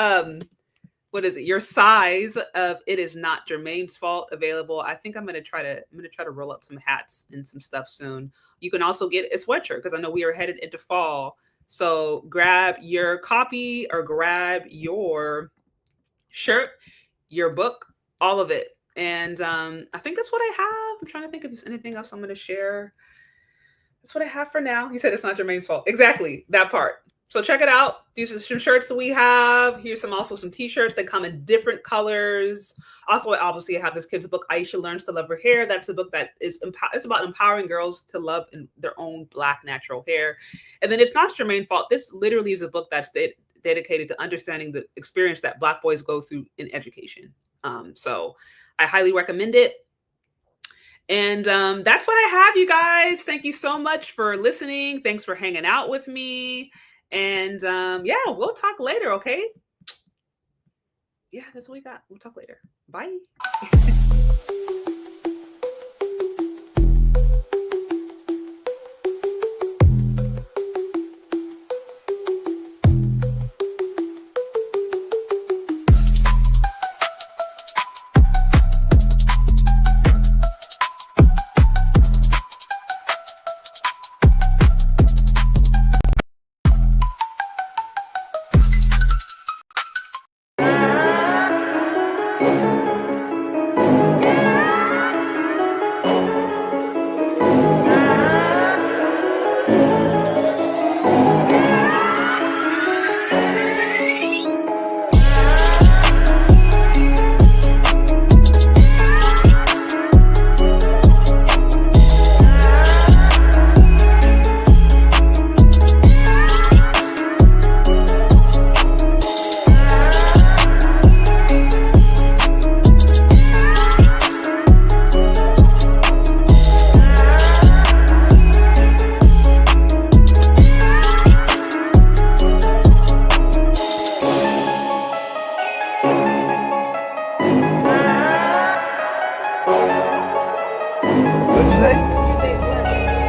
size of It Is Not Jermaine's Fault available. I think I'm gonna try to roll up some hats and some stuff soon. You can also get a sweatshirt because I know we are headed into fall. So grab your copy or grab your shirt, your book, all of it. And I think that's what I have. I'm trying to think if there's anything else I'm going to share. That's what I have for now. He said it's not Jermaine's fault. Exactly, that part. So check it out. These are some shirts that we have. Here's also some t-shirts. They come in different colors. Also, obviously, I have this kid's book, AH-HAH Learns to Love Her Hair. That's a book that is it's about empowering girls to love their own Black natural hair. And then It's Not Jermaine's Fault. This literally is a book that's dedicated to understanding the experience that Black boys go through in education. So I highly recommend it. And that's what I have, you guys. Thank you so much for listening. Thanks for hanging out with me. And yeah, we'll talk later, okay? Yeah, that's what we got. We'll talk later. Bye.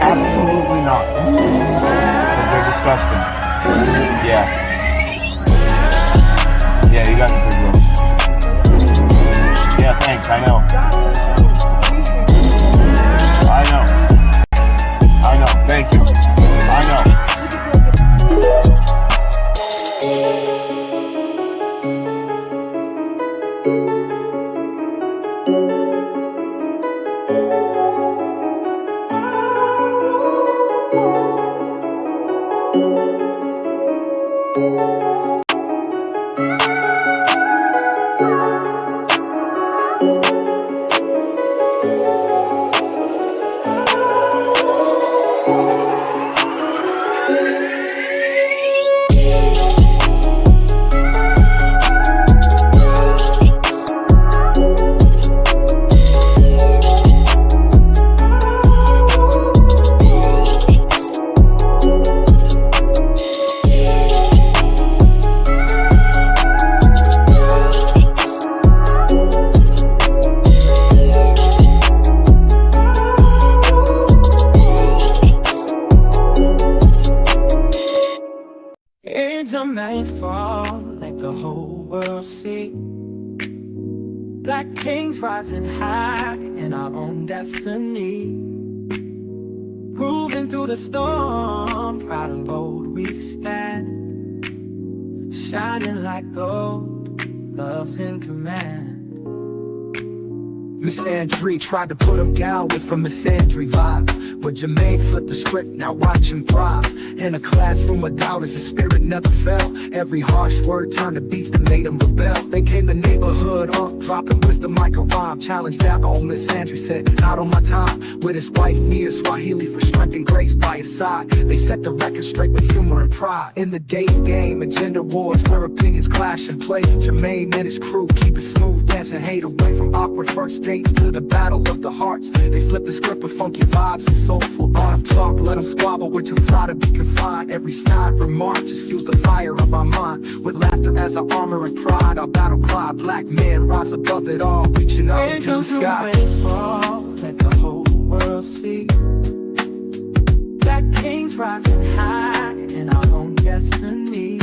Absolutely not. Because they're disgusting. Yeah. Yeah, you got the big ones. Yeah, thanks. I know. I know. Thank you. I know. rain fall, let the whole world see. Black kings rising high in our own destiny. Moving through the storm, proud and bold we stand. Shining like gold, love's in command. Miss Andre tried to put him down with a Miss Andre vibe, but Jermaine flipped the script, now watch him thrive. In a classroom of doubters, his spirit never fell. Every harsh word turned to beats that made him rebel. They came the neighborhood up, dropping wisdom like a rhyme. Challenged that old Miss Andre said, not on my time. With his wife Mia Swahili for strength and grace by his side. They set the record straight with humor and pride. In the dating game and gender wars where opinions clash and play, Jermaine and his crew keep it smooth, dancing hate away from awkward first dates to the battle of the hearts. They flip the script with funky vibes and soulful art. Talk, let them squabble, we're too fly to be confined. Every snide remark just fuels the fire of our mind. With laughter as our armor and pride, our battle cry. Black men rise above it all, reaching up into the sky. Fall, let the whole world see. Black kings rising high in our own destiny.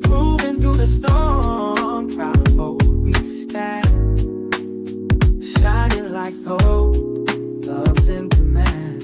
Moving through the storm, proud and bold we stand. Shining like gold, love's in command.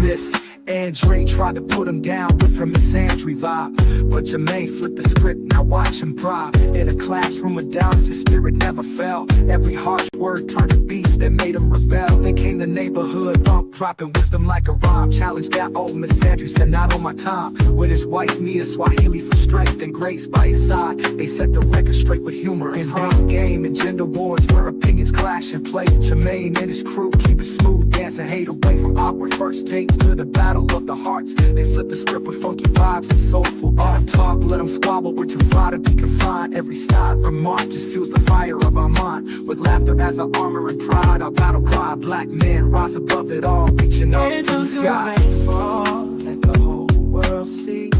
Miss Andre tried to put him down with her Miss Andre vibe, but Jermaine flipped the script, now watch him thrive. In a classroom of doubts, his spirit never fell. Every harsh word turned to beats that made him rebel. Then came the neighborhood bump, dropping wisdom like a rhyme. Challenged that old Miss Andre said, not on my time. With his wife Mia Swahili for strength and grace by his side. They set the record straight with humor and pride. Game and gender wars where opinions clash and play. Jermaine and his crew keep it smooth, dancing hate away from awkward first dates to the battle of the hearts. They flip the script with funky vibes and soulful art. Talk, let them squabble, we're too fly to be confined. Every snide remark just fuels the fire of our mind. With laughter as our armor and pride, our battle cry. Black men rise above it all, reaching up to the sky. Fall, let the whole world see.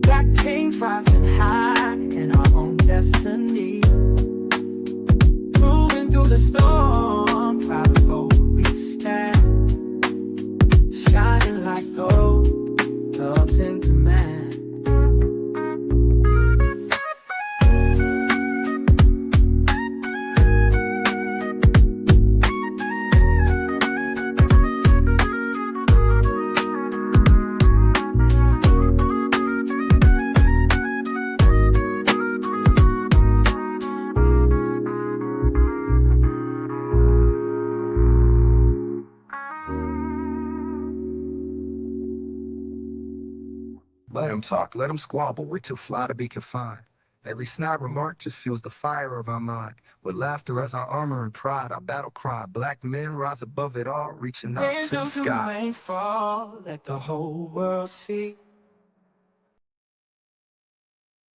Black kings rising high in our own destiny. Moving through the storm, proud and bold we stand. Shining like gold, love's in command. Let them talk, let them squabble, we're too fly to be confined. Every snide remark just fuels the fire of our mind. With laughter as our armor and pride, our battle cry. Black men rise above it all, reaching up to the sky. Rain fall, let the whole world see.